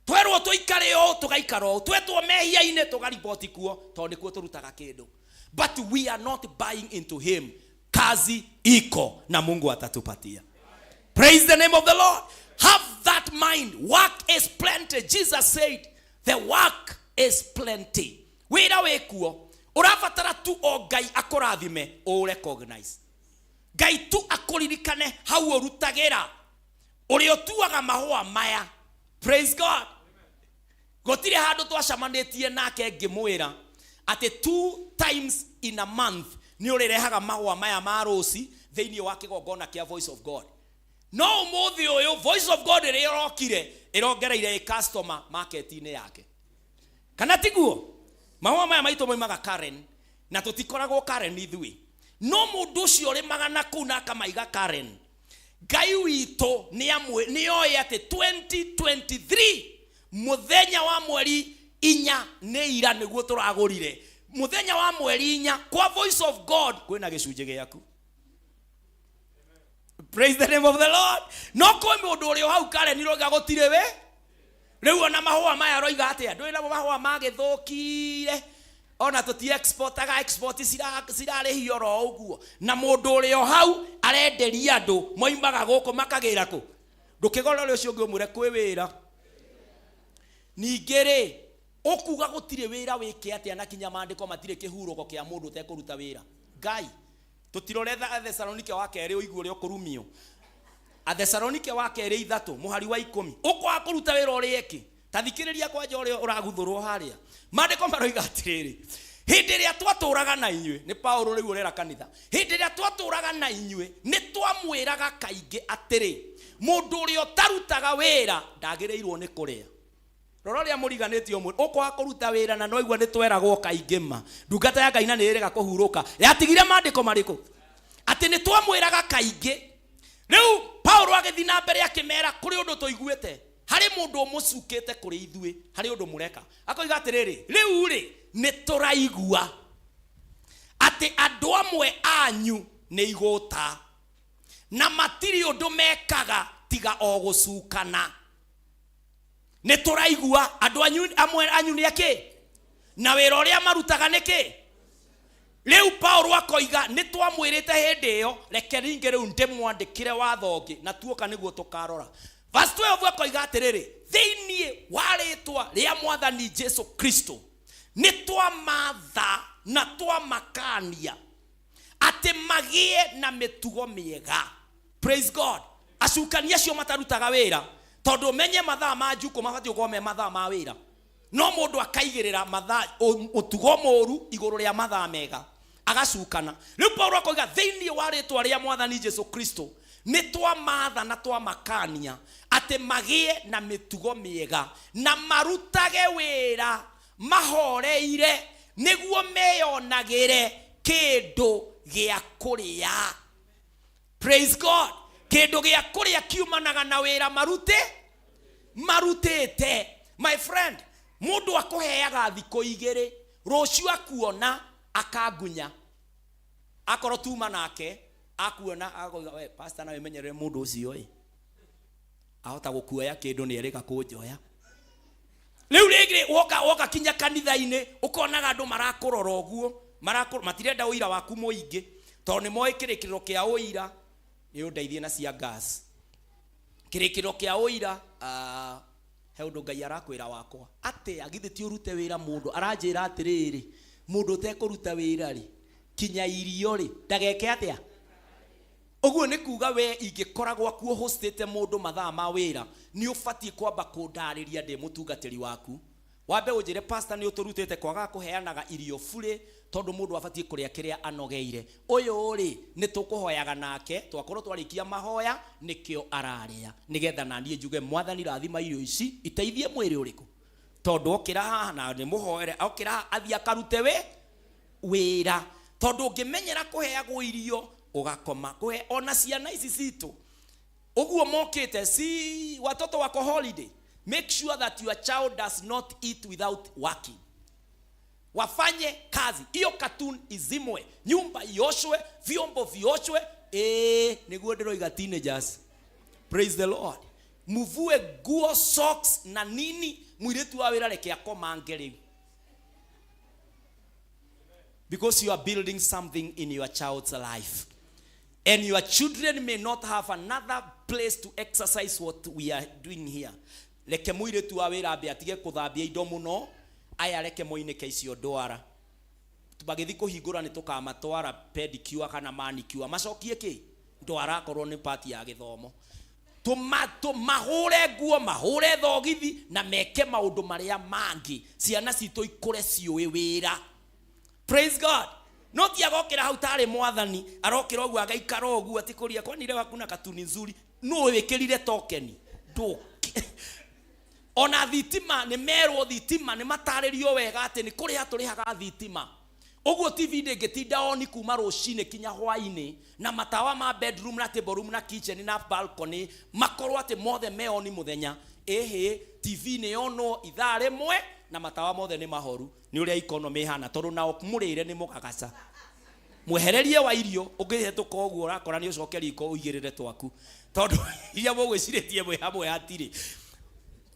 Twerwo tuikare o tugaikara o, twetwo mehia-ini tugaripoti kuo tondu nikuo turutaga kindu. but we are not buying into him. Kazi iko na Mungu atatupatia. Praise the name of the Lord. Have that mind. Work is plenty. Jesus said, the work is plenty. Wira wekuo. Urafatara tu o Ngai akorathime o recognize. Ngai tu akoririkane hau orutagira. Uri otuaga mahua maya. Praise God. Gotire handu twacamanetie nake ngimwira ati 2 times in a month ni urirehaga mahua maya ma rosi thiini wa kigongona kia Voice of God. No muthi uyu Voice of God ri irokire irongereire customer market ine yake. Kana tiguo mahua maya maito moimaga Karen na tutikoragwo Karen ithui. No mundu ucio ri magana kuna kamaiga Karen. Ngai wito ni amwe ni oye ati 2023 muthenya wa mweri 4 ni ira niguo turagurire. Muthenya wa mweri 4 kwa Voice of God kwina gicunje giaku. Praise the name of the Lord. No ko mundu uri hau kare ni roga gotire we. Riu ona mahua maya roiga atia ndwira mahua magithukire. Ona tuti exportaga export sirare hioro uguo. Na mundu uri hau arenderia andu moimaga guku makagira ku. Ndukigora uri ucio ngumure kwi wira. Ningere okuga gutire wira wike atia na kinya mandiko matire kihuroko kia mundu te kuruta wira. Ngai tutiroretha Thessalonike wa kere uiguo ri okurumio. Thessalonike wa kere 3 muhari wa 10. Uko akuruta wira uri eki. Tathikiriria kwa jore uraguthurwo haria. Mandiko maroiga atiriri. Hindi ria twaturaga na inywe ni Paulo riu urera kanitha. Hindi ria twaturaga na inywe ni twamwiraga kaingi atiri. Mundu uri otarutaga wira ndagireirwo ni kuria. Rororia muriganeti omwe uko akuruta wira na noigwa ni tweragwo kaingima. Ndungata ya Ngai na nirega kuhuruka. Yatigire mandiko mariko. Ati ni twamwiraga kaingi. Riu Paulo agithina mbere akimera kuri undu tuiguite. Hari mundu mucukite kuri ithui, hari undu mureka. Akoiga atiriri, riu ri ni turaigua ati andu amwe anyu ni igota. Na matiri undu mekaga tiga o gucukana. Ni turaigua andu amwe anyu ni aki na wira uria marutaga niki. Riu Paulo akoiga ni twamwirite hindi iyo reke ringe riu ndimwandikire wathongi na tuoka niguo tukarora. Verse 12 akoiga atiriri thiini wa ritwa ria mwathani Jesu Kristo ni twamatha na twamakania ati magie na mitugo miega. Praise God. Acukania cio matarutaga wira tondu menye mathaa ma njuko mabati gukome mathaa ma wira. No mundu akaigirira mathaa utugo moru iguru ria mathaa mega agacukana. Riu Paulo akoiga thiini wa ritwa ria mwathani Jesu Kristo ni twamatha na twamakania ati magie na mitugo miega na marutage wira mahoreire niguo meyonagire kindu gia kuria. Praise God. Kindu gia kuria kiumanaga na wira marutite. My friend, mundu akuheaga thiko igiri rucio akuona akagunya akoro tuma nake akuona akoiga we pastor na wemenyerere mundu ucio ahota gukuoya kindu ni erika kunjoya. Riu ringi woka kinya kanitha-ini ukonaga andu marakurora uguo matirenda uira waku muingi tondu ni moi kirikiro kia uira ni undeithie na cia gas. Kirikiro kia uira he undu Ngai arakwira wakwa ati agithiti urute wira mundu aranjira atiriri mundu te kuruta wira ri kinya irio ri ndageke atia. Uguo ni kuga we ingikoragwo ku hostete mundu mathaa ma wira ni ufatie kwamba kundariria ndi mutungatiri waku. Wambe unjire pastor ni uturutete kwaga kuheanaga irio fure tondu mundu afatie kuria kiria anogeire. Uyu ri ni tukuhoyaga nake twakorwo twarikia mahoya nikio araria nigetha na nie njuge mwathani rathima irio ici iteithie mwiri uriku tondu okira haha na ni muhoere okira athia karute wira tondu ungimenyera kuheagwo irio ugakoma kuhe ona ciana ici citu uguo mokite si watoto wako holiday. Make sure that your child does not eat without working. Wafanye kazi. Iyo cartoon izimwe, nyumba ioshwe, vyombo vioshwe. Niguo ndiroiga teenagers. Praise the Lord. Muvue guo socks na nini mwiritu wa wira reke akoma ngeriu. because you are building something in your child's life. And your children may not have another place to exercise what we are doing here. Leke muire tu awira be atige kuthambia indo muno aya leke moineke icio ndwara tubagithi kuhingura ni tukamatwara pedicure kana manicure macokie ki ndwara korwo ni part ya githomo mahure nguo mahure thogithi na meke maundu maria mangi ciana citu ikure ciui wira. Praise God. No ti agokira hau tare mwathani arokira ogu agaikara ogu atikuria kwani leo hakuna katuni nzuri no wekirire tokeni nduke ona thitima ni merwo thitima ni mataririo wega ati ni kuria turihaga thitima oguo TV ngetinda oni kuma rucine kinya hwaini na matawa ma bedroom na table room na kitchen na balcony makorwo ati mothe meoni muthenya TV ni ono ithaa rimwe na matawa mothe ni mahoru ni uria economy hana tondu na murire ni mukagaca mwehererie wa irio ungihetuka oguo urakora ni ucokerie iko uigirire twaku tondu iria mugwiciritie mwe hamwe hatiri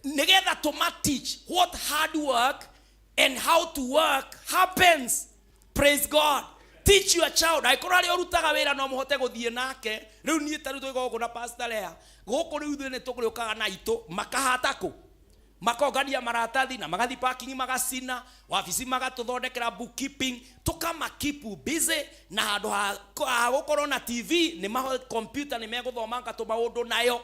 nigetha to teach what hard work and how to work happens. Praise God. Teach your child. Aikora ri orutaga wira no muhote guthie nake riu nie taru tuigo na pastor lea guku riu thene tukuriukaga na ito makahatako makogania maratathi na magathi parking magacina wabici magatuthondekera bookkeeping tukama keep busy na handu ha gukorwo na TV ni ma computer ni meguthoma ngatu maundu nayo.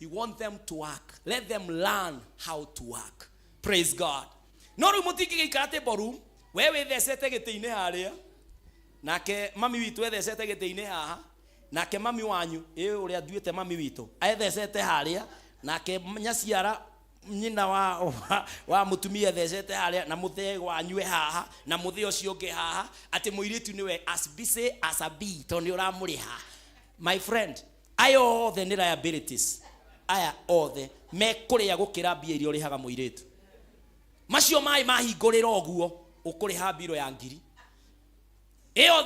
We want them to work. Let them learn how to work. Praise God. No ru mutiki gikate boru wewe thecete gitiine haria nake mami witu ethecete gitiine haha nake mami wanyu uria nduite mami witu aethecete haria nake nyaciara nyina wa mutumia thecete haria na muthe wanyu haha na muthe ucio nge haha ati muiritu niwe as busy as a bee to ni uramuriha. My friend, ayo the liabilities aya othe mekuria gukira mbia irio rihaga muiritu macio mai mahingurira oguo ukuriha biro ya ngiri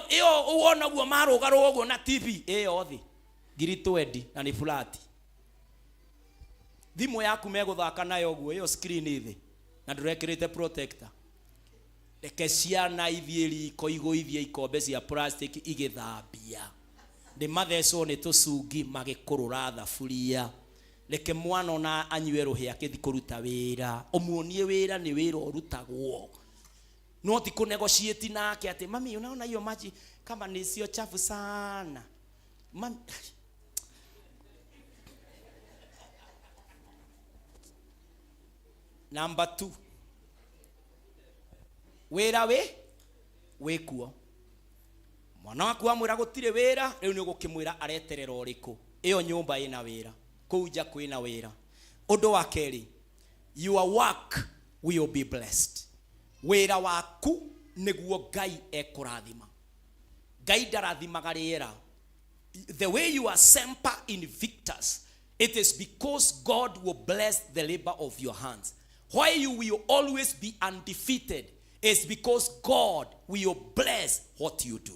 iyo uwona guo marugaro oguo na TV iyo thi ngiri 20 na ni flat thimu yaku meguthaka nayo oguo iyo screen ithi na ndirekirite protector reke ciana ithieri koiguithie ikombe cia plastic igithambia ndi matheco ni tucungi magikurura thaburia reke mwana ona anywe ruhi akithi kuruta wira omuonie wira ni wira urutagwo no ti ku negotiate nake ati mami unaona hiyo maji kama ni sio chafu sana mami number 2 wira we kuo mwana waku amwira gutire wira riu ni gukimwira areterera uriku iyo nyumba ina wira kuja kwina wira undu wa keri your work will be blessed. Wira waku niguo Ngai ekurathima. Ngai ndarathimaga riera. The way you are semper invictus, it is because God will bless the labor of your hands. Why you will always be undefeated is because God will bless what you do.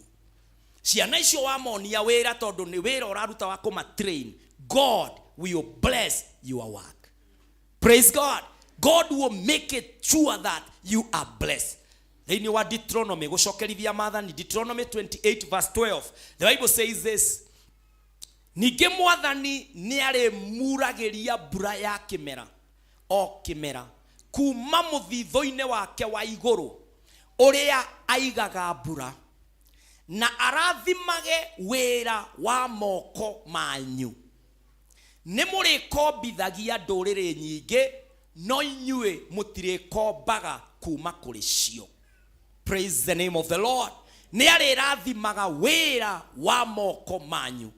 Ciana icio wamonia wira tondu ni wira uraruta wa kuma train, God will bless your work. Praise God. God will make it sure that you are blessed. Then you are Deuteronomy. Deuteronomy 28 verse 12. The Bible says this. Nige mwathani niare murageria bura ya kimera. O kimera. Kuma muthitho-ine wake wa iguru. Uria aigaga bura. Na arathimage wira wa moko manyu. Nimurikombithagia ndurire nyingi no inyue mutirekombaga kuma kuri cio. Praise the name of the Lord. Ni arirathimaga wira wa moko manyu.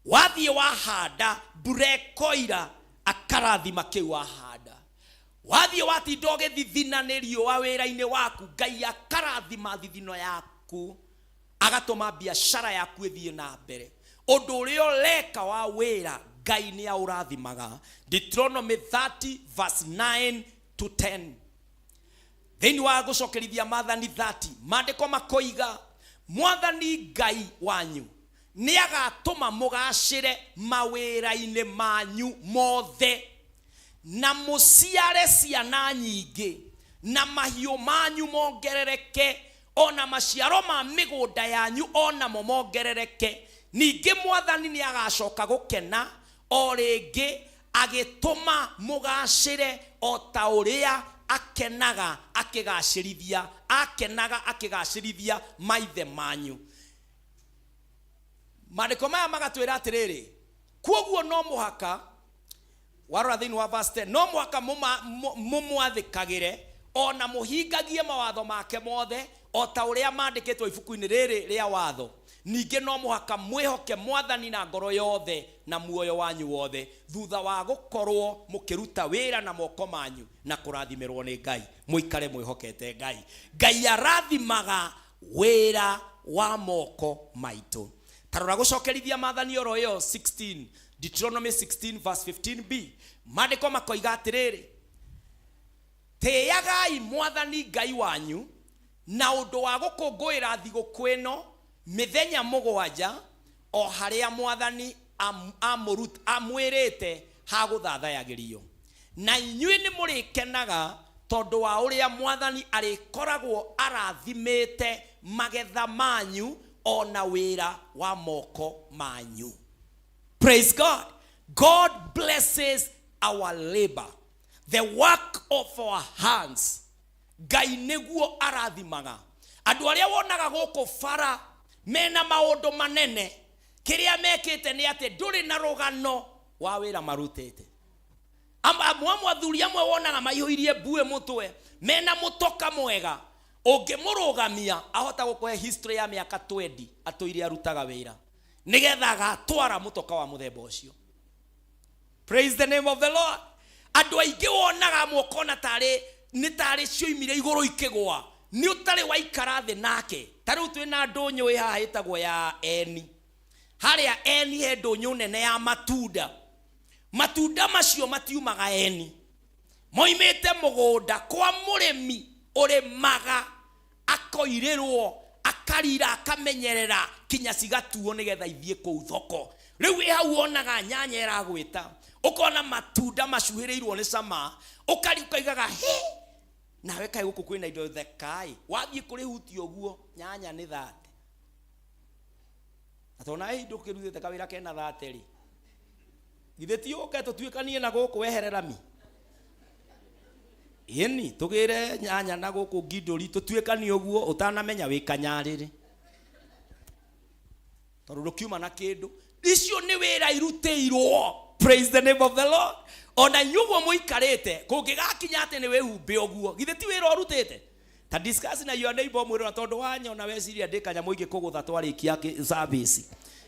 Wathie wahanda burekoira akarathima kiu wahanda. Wathie watindoge thithina ni riua wira-ini waku Ngai akarathima thithino yaku agatuma biashara yaku ithie na mbere. Undu uria leka wa wira Ngai ni aurathimaga. Deuteronomy 30 verse 9 to 10. Then wa gucokerithia mathani 30 mandiko makoiga mwathani Ngai wanyu ni agatuma mugacire mawira-ine manyu mothe na muciare ciana nyingi na mahiũ manyu mongerereke ona maciaro ma migunda yanyu ona momongerereke. Ninge mwathani ni agacoka gukena o ringi agituma mugacire o ta uria akenaga akigacirithia maithe manyu. Maandiko maya magatwira atiriri, kwoguo no muhaka warora thiini wa verse 10, no muhaka mumwathikagire ona muhingagie mawatho make mothe o ta uria mandikitwo ibuku-ini riri ria watho. Ninge no muhaka mwihoke mwathani na ngoro yothe na muoyo wanyu wothe, thutha wa gukorwo mukiruta wira na moko manyu na kurathimirwo ni Ngai. Muikare mwihokete Ngai. Ngai arathimaga wira wa moko maitu. Tarora gucokerithia maathani oro yo 16, Deuteronomy 16 verse 15b. Maandiko makoiga atiriri, teyagai mwathani Ngai wanyu na undu wa gukungwira thiguku ino mithenya mugwanja o haria mwathani amwirite ha guthathayagirio. Na inyui ni murikenaga tondu wa uria mwathani arikoragwo arathimite magetha manyu ona wira wa moko manyu. Praise God. God blesses our labor, the work of our hands. Ngai niguo arathimaga. Andu aria wonaga guku fara mena maundu manene, kiria mekite ni ati nduri na rugano wa wira marutite. Amwe athuri amwe wonaga maihũirie mbue mutwe, mena mutoka mwega, ungimurugamia ahota gukuhe history ya miaka 20 atuire arutaga wira nigetha agatwara mutoka wa muthemba ucio. Praise the name of the Lord. Andu aingi wonaga mwokona tari cioimire iguru ikigwa, ni utari waikara thi nake. Tariu twina ndunyu haha hitagwo ya eni. Haria eni he ndunyu nene ya matunda. Matunda macio matiumaga eni, moimite mugunda kwa murimi urimaga akoirirwo akarira akamenyerera kinya cigatuo nigetha ithie kuu thoko. Riu hau wonaga nyanya iragwita, ukona matunda macuhirirwo ni cama, ukari ukaigaga he nawe kai guku kwina indo thekai wathie kuri huti oguo nyanya ni 30. Atona indo kirutite kawira kena 30 ri githe ti uke tutuikanie na guku weherera mi yeni tugire nyanya na guku nginduri tutuikanie oguo utanamenya wikanyariri toru kiuma na kindu icio ni wira irutiirwo. Praise the name of the Lord. Ona nyugo muikarete kungigakinya ate ni wehumbe oguo githe ti wira urutite. Ta discuss na your neighbor mwiro na tondu wanya ona weciria ndikanya muingi kugutha twarikia service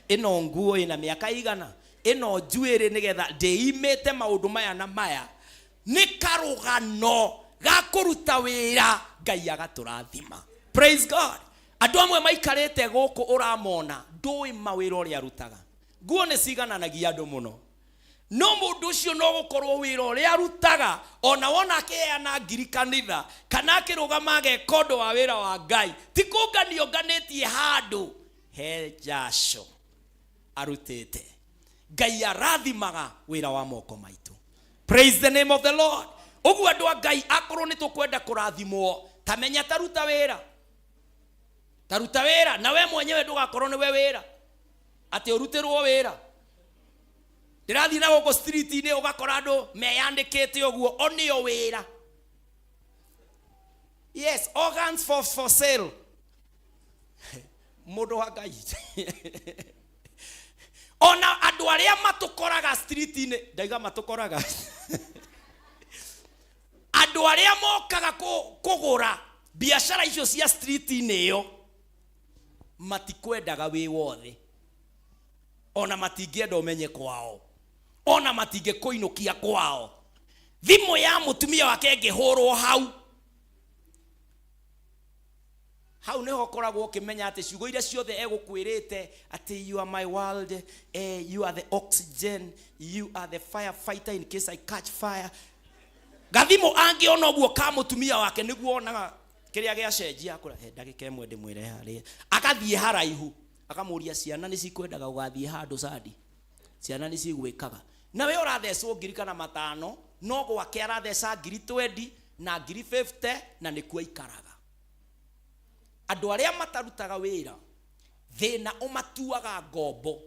ino nguo ina miaka igana ino njuiri nigetha ndeimite maundu maya na maya ni karugano ga kuruta wira Ngai agaturathima. Praise God. Andu amwe maikarete guku uramona ndui mawira uri arutaga nguo ni cigananagia andu muno, no mundu ucio no gukorwo wira uri arutaga ona wona akeana ngiri kanitha kana akirugama gekondo wa wira wa Ngai ti kunganio nganetie handu he jasho arutite. Ngai arathimaga wira wa moko maitu. Praise the name of the Lord. Ugu andu a Ngai akorwo ni tukwenda kurathimwo tamenya taruta wira na we mwenyewe ndugakorwo ni we wira ati urutirwo wira. Ndirathi na guko street ni ugakora andu meyandikite oguo onio wira. Yes, organs for sale. Mundu wa Ngai ona andu aria matukoraga street ni ndaiga matukoraga andu aria mokaga kugura biashara icio cia street ni yo matikwendaga wi wothe, ona matingienda umenye kwao, ona matinge kuinukia kwao. Thimu ya mutumia wake ngihurwo hau neho koragwo ukimenya ati ciugo iria ciothe egukwirite ati you are my world, you are the oxygen, you are the firefighter in case I catch fire. Gathimo angi ona oguo ka mutumia wake niguo onaga kiria gia cenjia akura ndagika imwe ndimwire hari akathie haraihu akamuria ciana ni cikwendaga ugathie handu sadi ciana ni cigwikaga na we urathecwo ngiri kana matano no gwake aratheca ngiri 20 na ngiri 50 na nikuo ikaraga. Andũ arĩa matarutaga wĩra thĩna ũmatuaga ngombo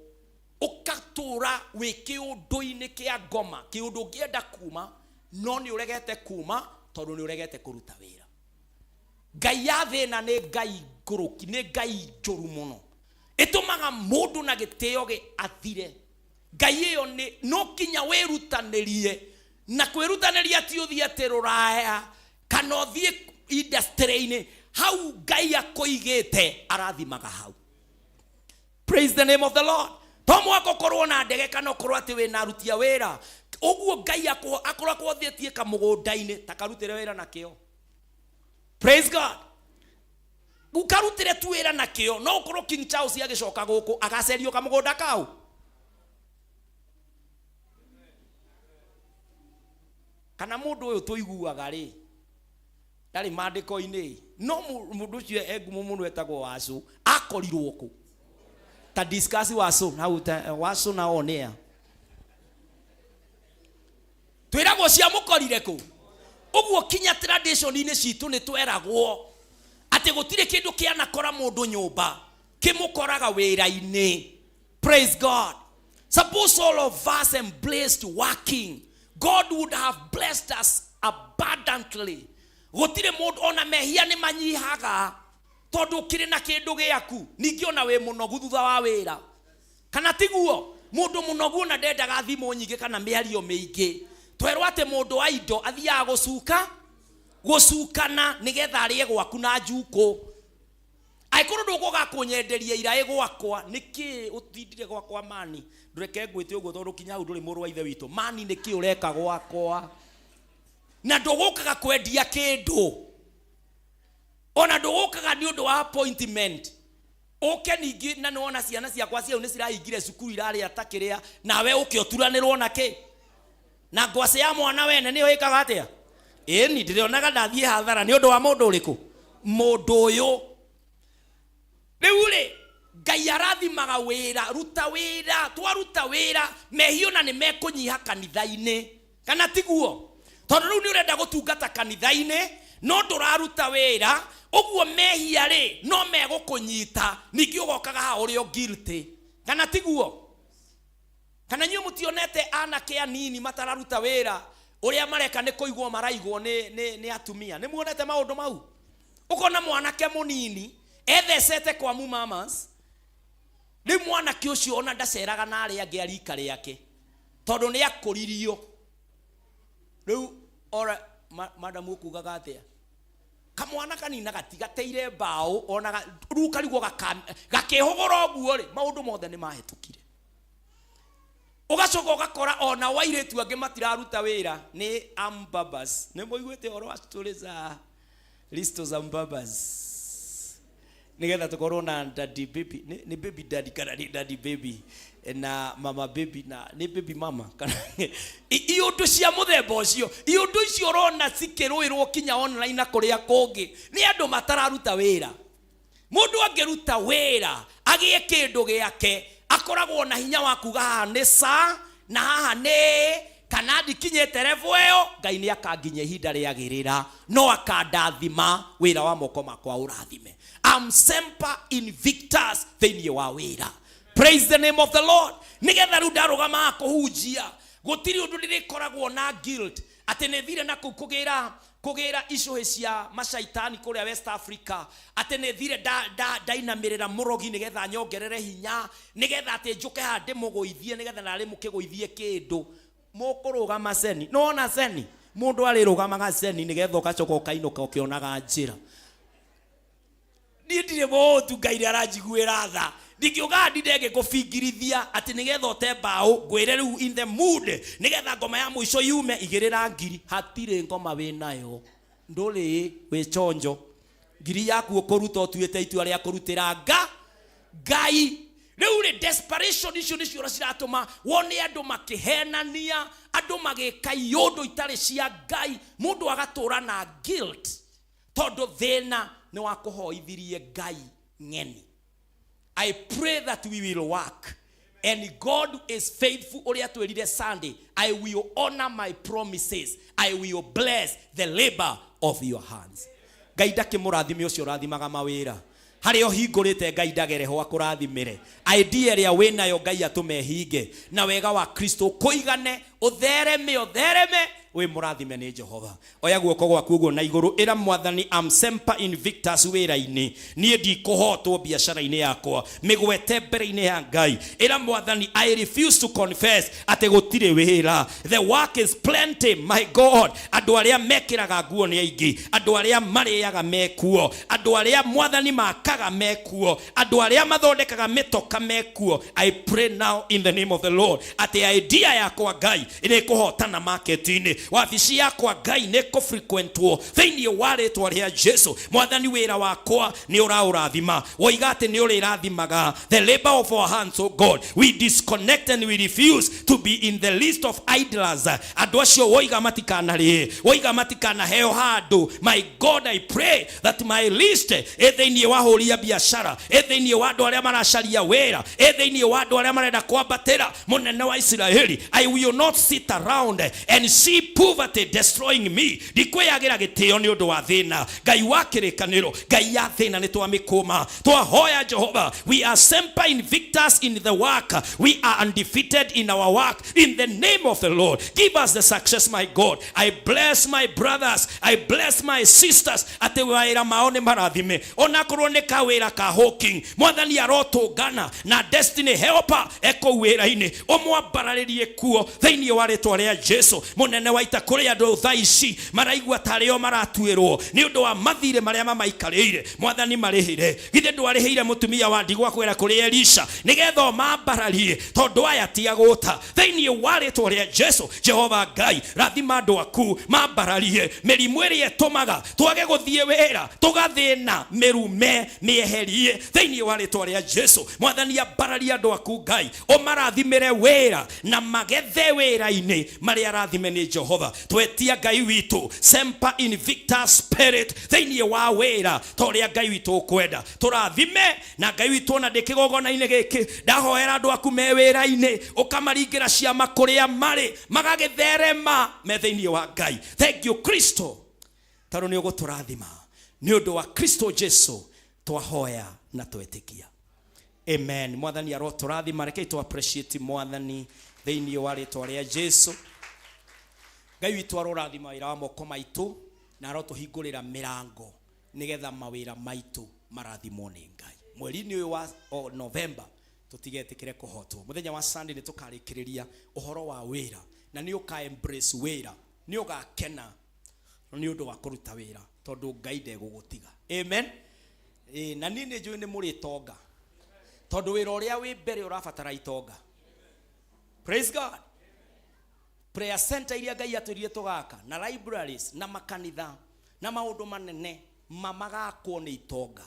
ũkatura wĩ kĩũndũ-inĩ kĩa ngoma kĩũndũ ũngĩenda kuma no nĩ ũregete kuma tondũ nĩ ũregete kũruta wĩra. Ngai ya thĩna nĩ ngai ngũrũki, nĩ ngai njũru mũno, ĩtũmaga mũndũ na gĩtĩo athire. Ngai ĩyo nĩ no kinya wĩrutanĩrie, na kwĩrutanĩria ti ũthiĩ atĩ rũraya kana ũthiĩ industry-inĩ, hau Ngai akũigĩte arathimaga hau. Praise the name of the Lord. To mwako korwo na ndege kana korwo atĩ wĩna aruti a wĩra, ũguo Ngai akorwo akwathiĩtie kamũgũnda-inĩ takarutĩre wĩra na kĩo. Praise God. Ukarutire tu wĩra na kĩo, no ũkorwo King Charles agĩcoka gũkũ agacerio kamũgũnda kau. Kana mũndũ ũyũ tũiguaga rĩ ndarĩ maandĩko-inĩ, no mũndũ ũcio engumo mũno etagwo Wacu akorirwo kũ ta discuss Wacu na Wacu na onea twĩragwo cia mũkorire kũ. Ũguo kinya tradition-inĩ citũ nĩ tweragwo atĩ gũtirĩ kĩndũ kĩanakora mũndũ nyũmba kĩmũkoraga wĩra-inĩ. Praise God. Suppose all of us embraced working, God would have blessed us abundantly. Gũtirĩ mũndũ ona mehia nĩ manyihaga tondũ kĩrĩ na kĩndũ gĩaku. Ningĩ ona wĩ mũnogu thutha wa wĩra kana tiguo, mũndũ mũnogu na ndendaga thimũ nyingĩ kana mĩario mĩingĩ. Twerwo atĩ mũndũ wa indo athiaga gũcukana nĩgetha arĩe gwaku na njuko. Aikũrũ ndũkũga kũnyenderia iraĩ gwakwa nĩkĩ ũtindire gwakwa mani, ndũreke ngwĩte ũguo tondũ kinya hau ndũrĩ mũrũ wa ithe witũ. Mani nĩkĩ ũreka gwakwa, na ndũgũkaga kwendia kĩndũ, ona ndũgũkaga nĩ ũndũ wa appointment. Ũke ningĩ na nĩwona ciana ciakwa ciao nĩ cirahingire cukuru irarĩa ta kĩrĩa, nawe ũke ũturanĩrwo na kĩ na ngwacĩ ya mwana wene nĩ ũĩkaga atĩa. Ĩni ndĩrĩonaga ndathiĩ hathara nĩ ũndũ wa mũndũ ũrĩkũ, mũndũ ũyũ. Rĩu rĩ Ngai arathimaga wĩra, ruta wĩra, twaruta wĩra mehio na nĩ mekũnyiha kanitha-inĩ kana tiguo. Tondũ rĩu nĩ ũrenda gũtungata kanitha-inĩ no ndũraruta wĩra, ũguo mehia rĩ no megũkũnyita, ningĩ ũgokaga ha ũrĩ o guilty kana tiguo. Kana nyuĩ mũtionete anake anini matararuta wĩra ũrĩa mareka nĩ kũigwo maraigwo nĩ atumia? Nĩ muonete maũndũ mau? Ũkona mwanake mũnini ethecete kwa mumamas, rĩu mwanake ũcio ona ndaceraga na arĩa angĩ arika rĩake tondũ nĩ akũririo. Rĩu ora madam ũkugaga atĩa? Kamwana kanina gatigateire mbaũ ona rĩu karigwo gakĩhũgũra ũguo rĩ maũndũ mothe nĩ mahĩtũkire. Ugacoka ugakora ona wairetu angĩ matiraruta wĩra nĩ ambabas. Nĩ mũiguĩte ũhoro wa story za listo za ambabas? Nĩgetha tukorwo na daddy baby, ni baby daddy kana ni daddy baby na mama baby na ni baby mama kana iũndũ cia mũthemba ũcio. Iũndũ icio ũrona cikĩrũĩrwo kinya online na kũrĩa kũngĩ nĩ andũ matararuta wĩra. Mũndũ angĩruta wĩra agĩe kĩndũ gĩake akoragwo na hinya wa kuga haha nĩ sa na haha nĩ kana ndikinyĩte level ĩyo, Ngai nĩ akanginya ihinda rĩagĩrĩra no akandathima wĩra wa moko makwa ũrathime. I'm semper invictus thĩinĩ wa wĩra. Praise the name of the Lord. Nĩgetha rĩu ndarũgama kũhunjia gũtirĩ ũndũ rĩrĩkoragwo na guilt atĩ nĩ thire na kũgĩra icũhĩ cia macaitani kũrĩa West Africa, atĩ nĩ thire ndainamĩrĩra mũrogi nĩgetha nyongerere hinya, nĩgetha atĩ njũke haha ndĩmũgũithie nĩgetha narĩ mũkĩgũithie kĩndũ. Mũkũrũgama ceni, nona ceni mũndũ arĩrũgamaga ceni nĩgetha ũgacoka ũkainũka ũkĩonaga njĩra. Niĩ ndirĩ mũndũ Ngai aranjiguĩra tha, ndingĩũga ndinde ngĩkũbingirithia atĩ nĩgetha ũte mbaũ ngwĩre rĩu in the mood nĩgetha ngoma ya mũico yume igĩrĩra ngiri. Hatirĩ ngoma wĩnayo, ndũrĩ wĩchonjo. Ngiri yaku ũkũruta ũtuĩte itua rĩa kũrutĩra Ngai. Rĩu rĩ desperation icio nĩcio ciratũma wone andũ makĩhenania, andũ magĩka iũndũ itarĩ cia Ngai, mũndũ agatũra na guilt tondũ thĩna nĩ wa kũhoithirie Ngai ng'eni. I pray that we will work and God is faithful. Ũrĩa twĩrire Sunday, I will honor my promises, I will bless the labor of your hands. Ngai ndakĩmũrathime ũcio ũrathimaga mawĩra. hario hingurite Ngai ndagere ho akurathimire idea ria winayo Ngai atumehinge na wega wa Kristo kuigane uthereme we murathime ni Jehova. Oya guoko gwaku uguo na iguru ira mwathani am semper invictus wira-ini nie ndikuhotwo biacara-ini yakwa migwete mbere-ini ya Ngai. Ira mwathani I refuse to confess ate gutire wira. The work is plenty my God. Andu aria mekiraga nguo ni aingi, andu aria mariaga mekuo, andu aria mwathani makaga mekuo, andu aria mathondekaga mitoka mekuo. I pray now in the name of the Lord ate idea yakwa Ngai ine kuhotana market-ini, wabici yakwa Ngai ne ko frequentwo thini wa ritwa ria Jesu. Mwathani wira wakwa ni urathima woiga ati ni urirathimaga the labor of our hands. Oh God, we disconnect and we refuse to be in the list of idlers. Andu acio woiga matikana ri woiga matikana heo handu. My God, I pray that my list thini wa huria biashara thini wa andu aria maracaria wira thini wa andu aria marenda kwambatira munene wa Israeli, I will not sit around and see poverty destroying me. Ndikweyagira gitio ni undu wa thina. Ngai wa kirikaniro, Ngai ya thina ni twamikuma twahoya Jehova. We are semper invictus in the work, we are undefeated in our work in the name of the Lord. Give us the success, my God. I bless my brothers, I bless my sisters ate wira maone marathime onakorwo ni kawira ka hawking mwathani arotungana na destiny helper eko wira-ini omwambararirie kuo thini wa ritwa ria Jesu. Munene wa ita kuri andu thaici maraigua tario maratuirwo ni undu wa mathire maria mamaikarire mwathani marihire githe ndwarihire mutumia wa ndigwa kwira kuri Elisha nigetha mambararie tondu aya ti aguta thini wa ritwa ria Jesu. Jehova Ngai rathima andu aku mambararie mirimu iria etumaga twage guthie wira tugathina mirume mieherie thini wa ritwa ria Jesu. Mwathani ambararie andu aku Ngai omarathimire wira na magethe wira-ini maria rathime ni Jehova. Twetia Ngai witu semper invictus spirit thini wa wira toria Ngai witu kwenda turathime na Ngai witu ona ndikigogona-ini giki ndahoera andu aku me wira-ini ukamaringira ciama kuria mari magagitherema me thini wa Ngai. Thank you Kristo taro ni uguturathima ni undu wa Kristo Jesu twahoya na twetikia. Amen. Mwathani aroturathima reke tu appreciate mwathani thini wa ritwa ria Jesu. Ngai witu arorathima wira wa moko maitu na arotuhingurira mirango nigetha mawira maitu marathimwo ni Ngai. Mweri-ini uyu wa November tutigetikire kuhotwo. Muthenya wa Sunday ni tukarikiriria uhoro wa wira na ni uka embrace wira ni ugakena ni undu wa kuruta wira tondu Ngai ndegugutiga. Amen. Na nini njui ni muri tonga tondu wira uria wi mbere urabatara itonga. Praise God. Prayer center iria Ngai atwirire tugaka na libraries na makanitha na maundu manene mamagakwo ni itonga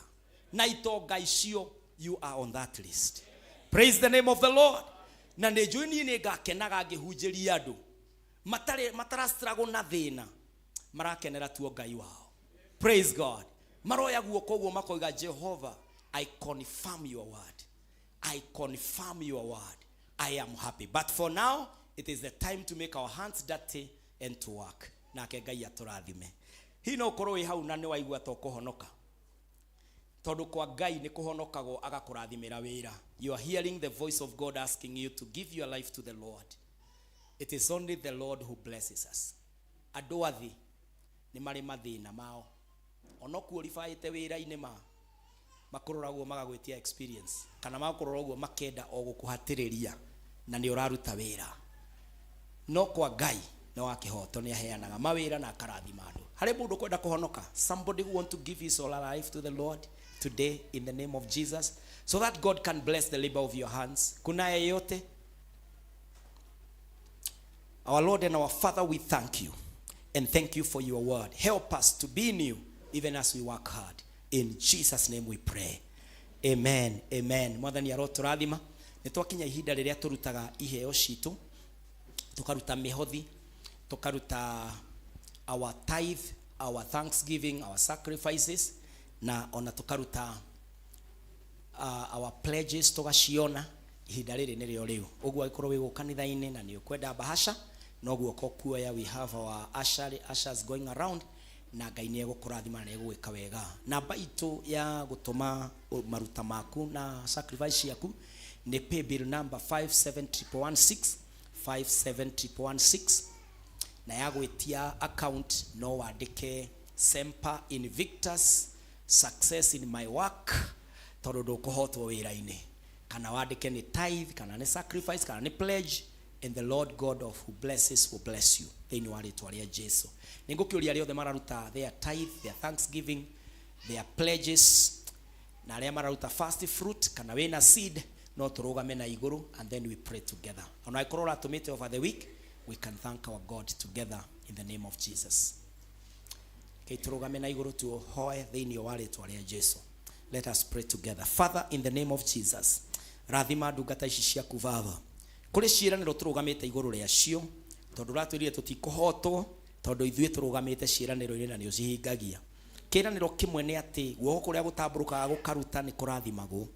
na itonga icio you are on that list. Praise the name of the Lord. Na ni njui ni ngakenaga ngihunjiria andu matara struggle na thina marakenera tuo Ngai wao. Praise God. Maroya guoko guo makoiga Jehovah, I confirm your word. I confirm your word. I am happy. But for now, it is the time to make our hands dirty and to work. Nake Ngai aturathime. Hino korwo wi hau na ni waigua to kuhonoka. Tondu kwa Ngai ni kuhonokago agakurathimira wira. You are hearing the voice of God asking you to give your life to the Lord. It is only the Lord who blesses us. Andu athi ni mari mathina mao. Ono qualifiete wira-ini makuroragwo magagwitia experience kana makuroragwo makenda o gukuhatiriria na ni uraruta wira. No kwa Ngai no wakihoto ni aheanaga mawira na akarathima andu. Hari mundu kwenda kuhonoka, somebody who want to give his whole life to the Lord today in the name of Jesus so that God can bless the labor of your hands. Kuna yeyote? Our Lord and our Father, we thank you and thank you for your word. Help us to be in you even as we work hard. In Jesus' name we pray. Amen. Amen. Mwathani aroturathima. Nitwakinya ihinda riria turutaga iheo citu. Tukaruta mihothi, tukaruta our tithe, our thanksgiving, our sacrifices, na ona tukaruta our pledges tugaciona ihinda riri nirio riu. Uguo ikorwo wi gukanitha-ini na ni ukwenda bahasha no guoko kuoya. We have our ushers going around na Ngai nĩ egũkũrathima na egũgwĩka wega. Namba itũ ya gũtũma maruta maku na sacrifice yaku nĩ paybill number 57116 57116, na ya gwĩtia account no wandĩke Semper Invictus Success in my work, tondũ ndũkũhotwo wĩra-inĩ, kana wandĩke nĩ tithe, kana nĩ sacrifice, kana nĩ pledge, and the Lord God of who blesses will bless you thĩinĩ wa rĩtwa rĩa Jesu. Nĩngũkĩũria arĩa othe mararuta their tithe, their thanksgiving, their pledges, na arĩa mararuta first fruit kana wĩna seed, no tũrũgame na igũrũ and then we pray together. Ona ikorwo ũratũmĩte over the week, we can thank our God together in the name of Jesus. Tũrũgame na igũrũ tuhoe thĩinĩ wa rĩtwa rĩa Jesu. Let us pray together. Father, in the name of Jesus, rathima ndungata ici ciaku Baba, kũrĩ ciĩranĩro tũrũgamĩte igũrũ rĩacio, tondũ ũratwĩrire tũtikũhotwo, tondũ ithuĩ tũrũgamĩte ciĩranĩro-inĩ na nĩ ũcihingagia. Kĩĩranĩro kĩmwe nĩ atĩ guoko kũrĩa gũtambũrũkaga gũkaruta nĩ kũrathimagwo,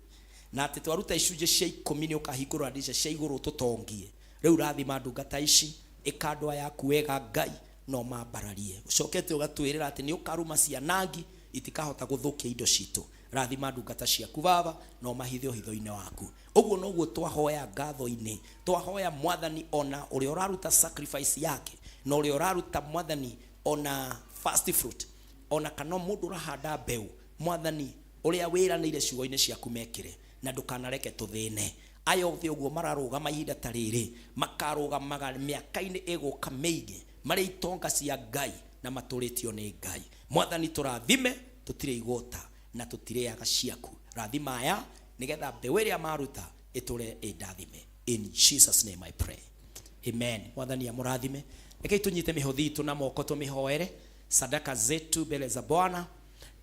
na atĩ twaruta icunjĩ cia 10 nĩ ũkahingũra ndirica cia igũrũ tũtongie. Rĩu rathima ndungata ici, ĩka ndwa yaku wega Ngai, no mambararie. Ũcokete ũgatwĩrĩra atĩ nĩ ũkaruma cianangi itikahota gũthũkia indo citũ. Rathima ndungata ciaku Baba, no mahithe ũhitho-inĩ waku. Ũguo noguo twahoya ngatho-inĩ, twahoya Mwathani ona ũrĩa ũraruta sacrifice yake, na ũrĩa ũraruta Mwathani ona first fruit, ona kana mũndũ ũrahanda mbeũ, Mwathani ũrĩa wĩranĩire ciugo-inĩ ciaku mekĩre, na ndũkanareke tũthĩne. Aya othe ũguo mararũgama ihinda ta rĩrĩ, makarũgamaga mĩaka-inĩ ĩgũka mĩingĩ, marĩ itonga cia Ngai na matũrĩtio nĩ Ngai. Mwathani tũrathime, tũtirĩ igota na tũtirĩaga ciaku. Rathima aya nigetha mbeũ ĩrĩa maruta ĩtũre ĩndathime. In Jesus name I pray. Amen. Mwathani amũrathime. Rekei tunyite mĩhothi itũ na moko tũmĩhoere sadaka zetu mbele za Bwana,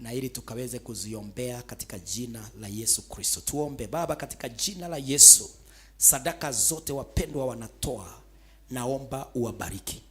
na ili tukaweze kuziombea katika jina la Yesu Kristo. Tuombe. Baba, katika jina la Yesu, sadaka zote wapendwa wanatoa, naomba uwabariki.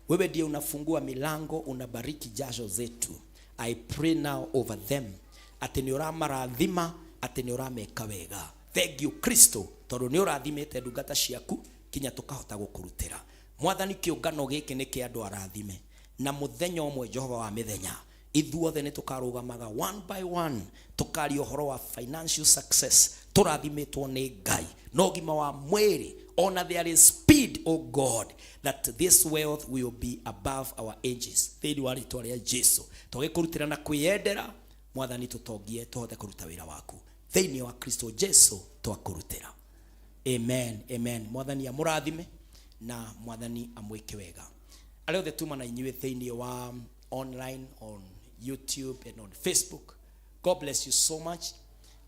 Wewe ndiye unafungua milango, unabariki jasho zetu. I pray now over them, ati ni ũramarathima, ati ni ũrameka wega. Thank you Kristo, tondũ ni ũrathimĩte ndungata ciaku kinya tukahota gũkũrutĩra. Mwathani, kĩũngano gĩkĩ nĩ kĩa andũ arathime, na mũthenya ũmwe Jehova wa mĩthenya, ithuothe nĩ tũkarũgamaga one by one, tũkaria ũhoro wa financial success. Tũrathimĩtwo nĩ Ngai na ũgima wa mwĩrĩ, ona there is speed, oh God, that this wealth will be above our ages. Thĩinĩ wa rĩtwa rĩa Jesu tũgĩkũrutĩra na kwĩyendera. Mwathani tũtongie tũhote kũruta wĩra waku thĩinĩ wa Kristo Jesu twakũrutĩra. Amen, amen. Mwathani amũrathime na Mwathani amwĩke wega. Arĩa othe tuma na inyuĩ thĩinĩ wa online, on YouTube and on Facebook, God bless you so much.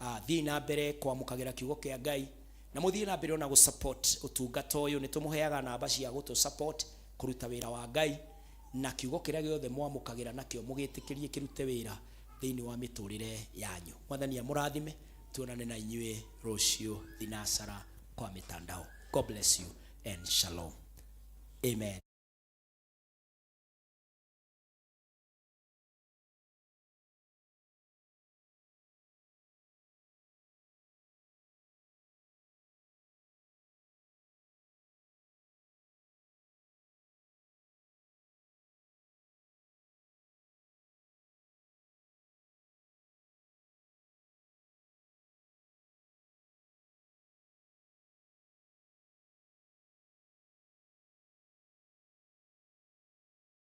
Thiĩ na mbere kwamũkagĩra kiugo kĩa Ngai, na mũthiĩ na mbere ona gũsupport ũtungata ũyũ. Nĩ tũmũheaga namba cia gũtũsupport kũruta wĩra wa Ngai, na kiugo kĩrĩa gĩothe mwamũkagĩra nakĩo mũgĩtĩkĩrie kĩrute wĩra thĩinĩ wa mĩtũrĩre yanyu. Mwathani amũrathime, tuonane na inyuĩ rũciũ thinacara kwa mitandao. God bless you and shalom. Amen.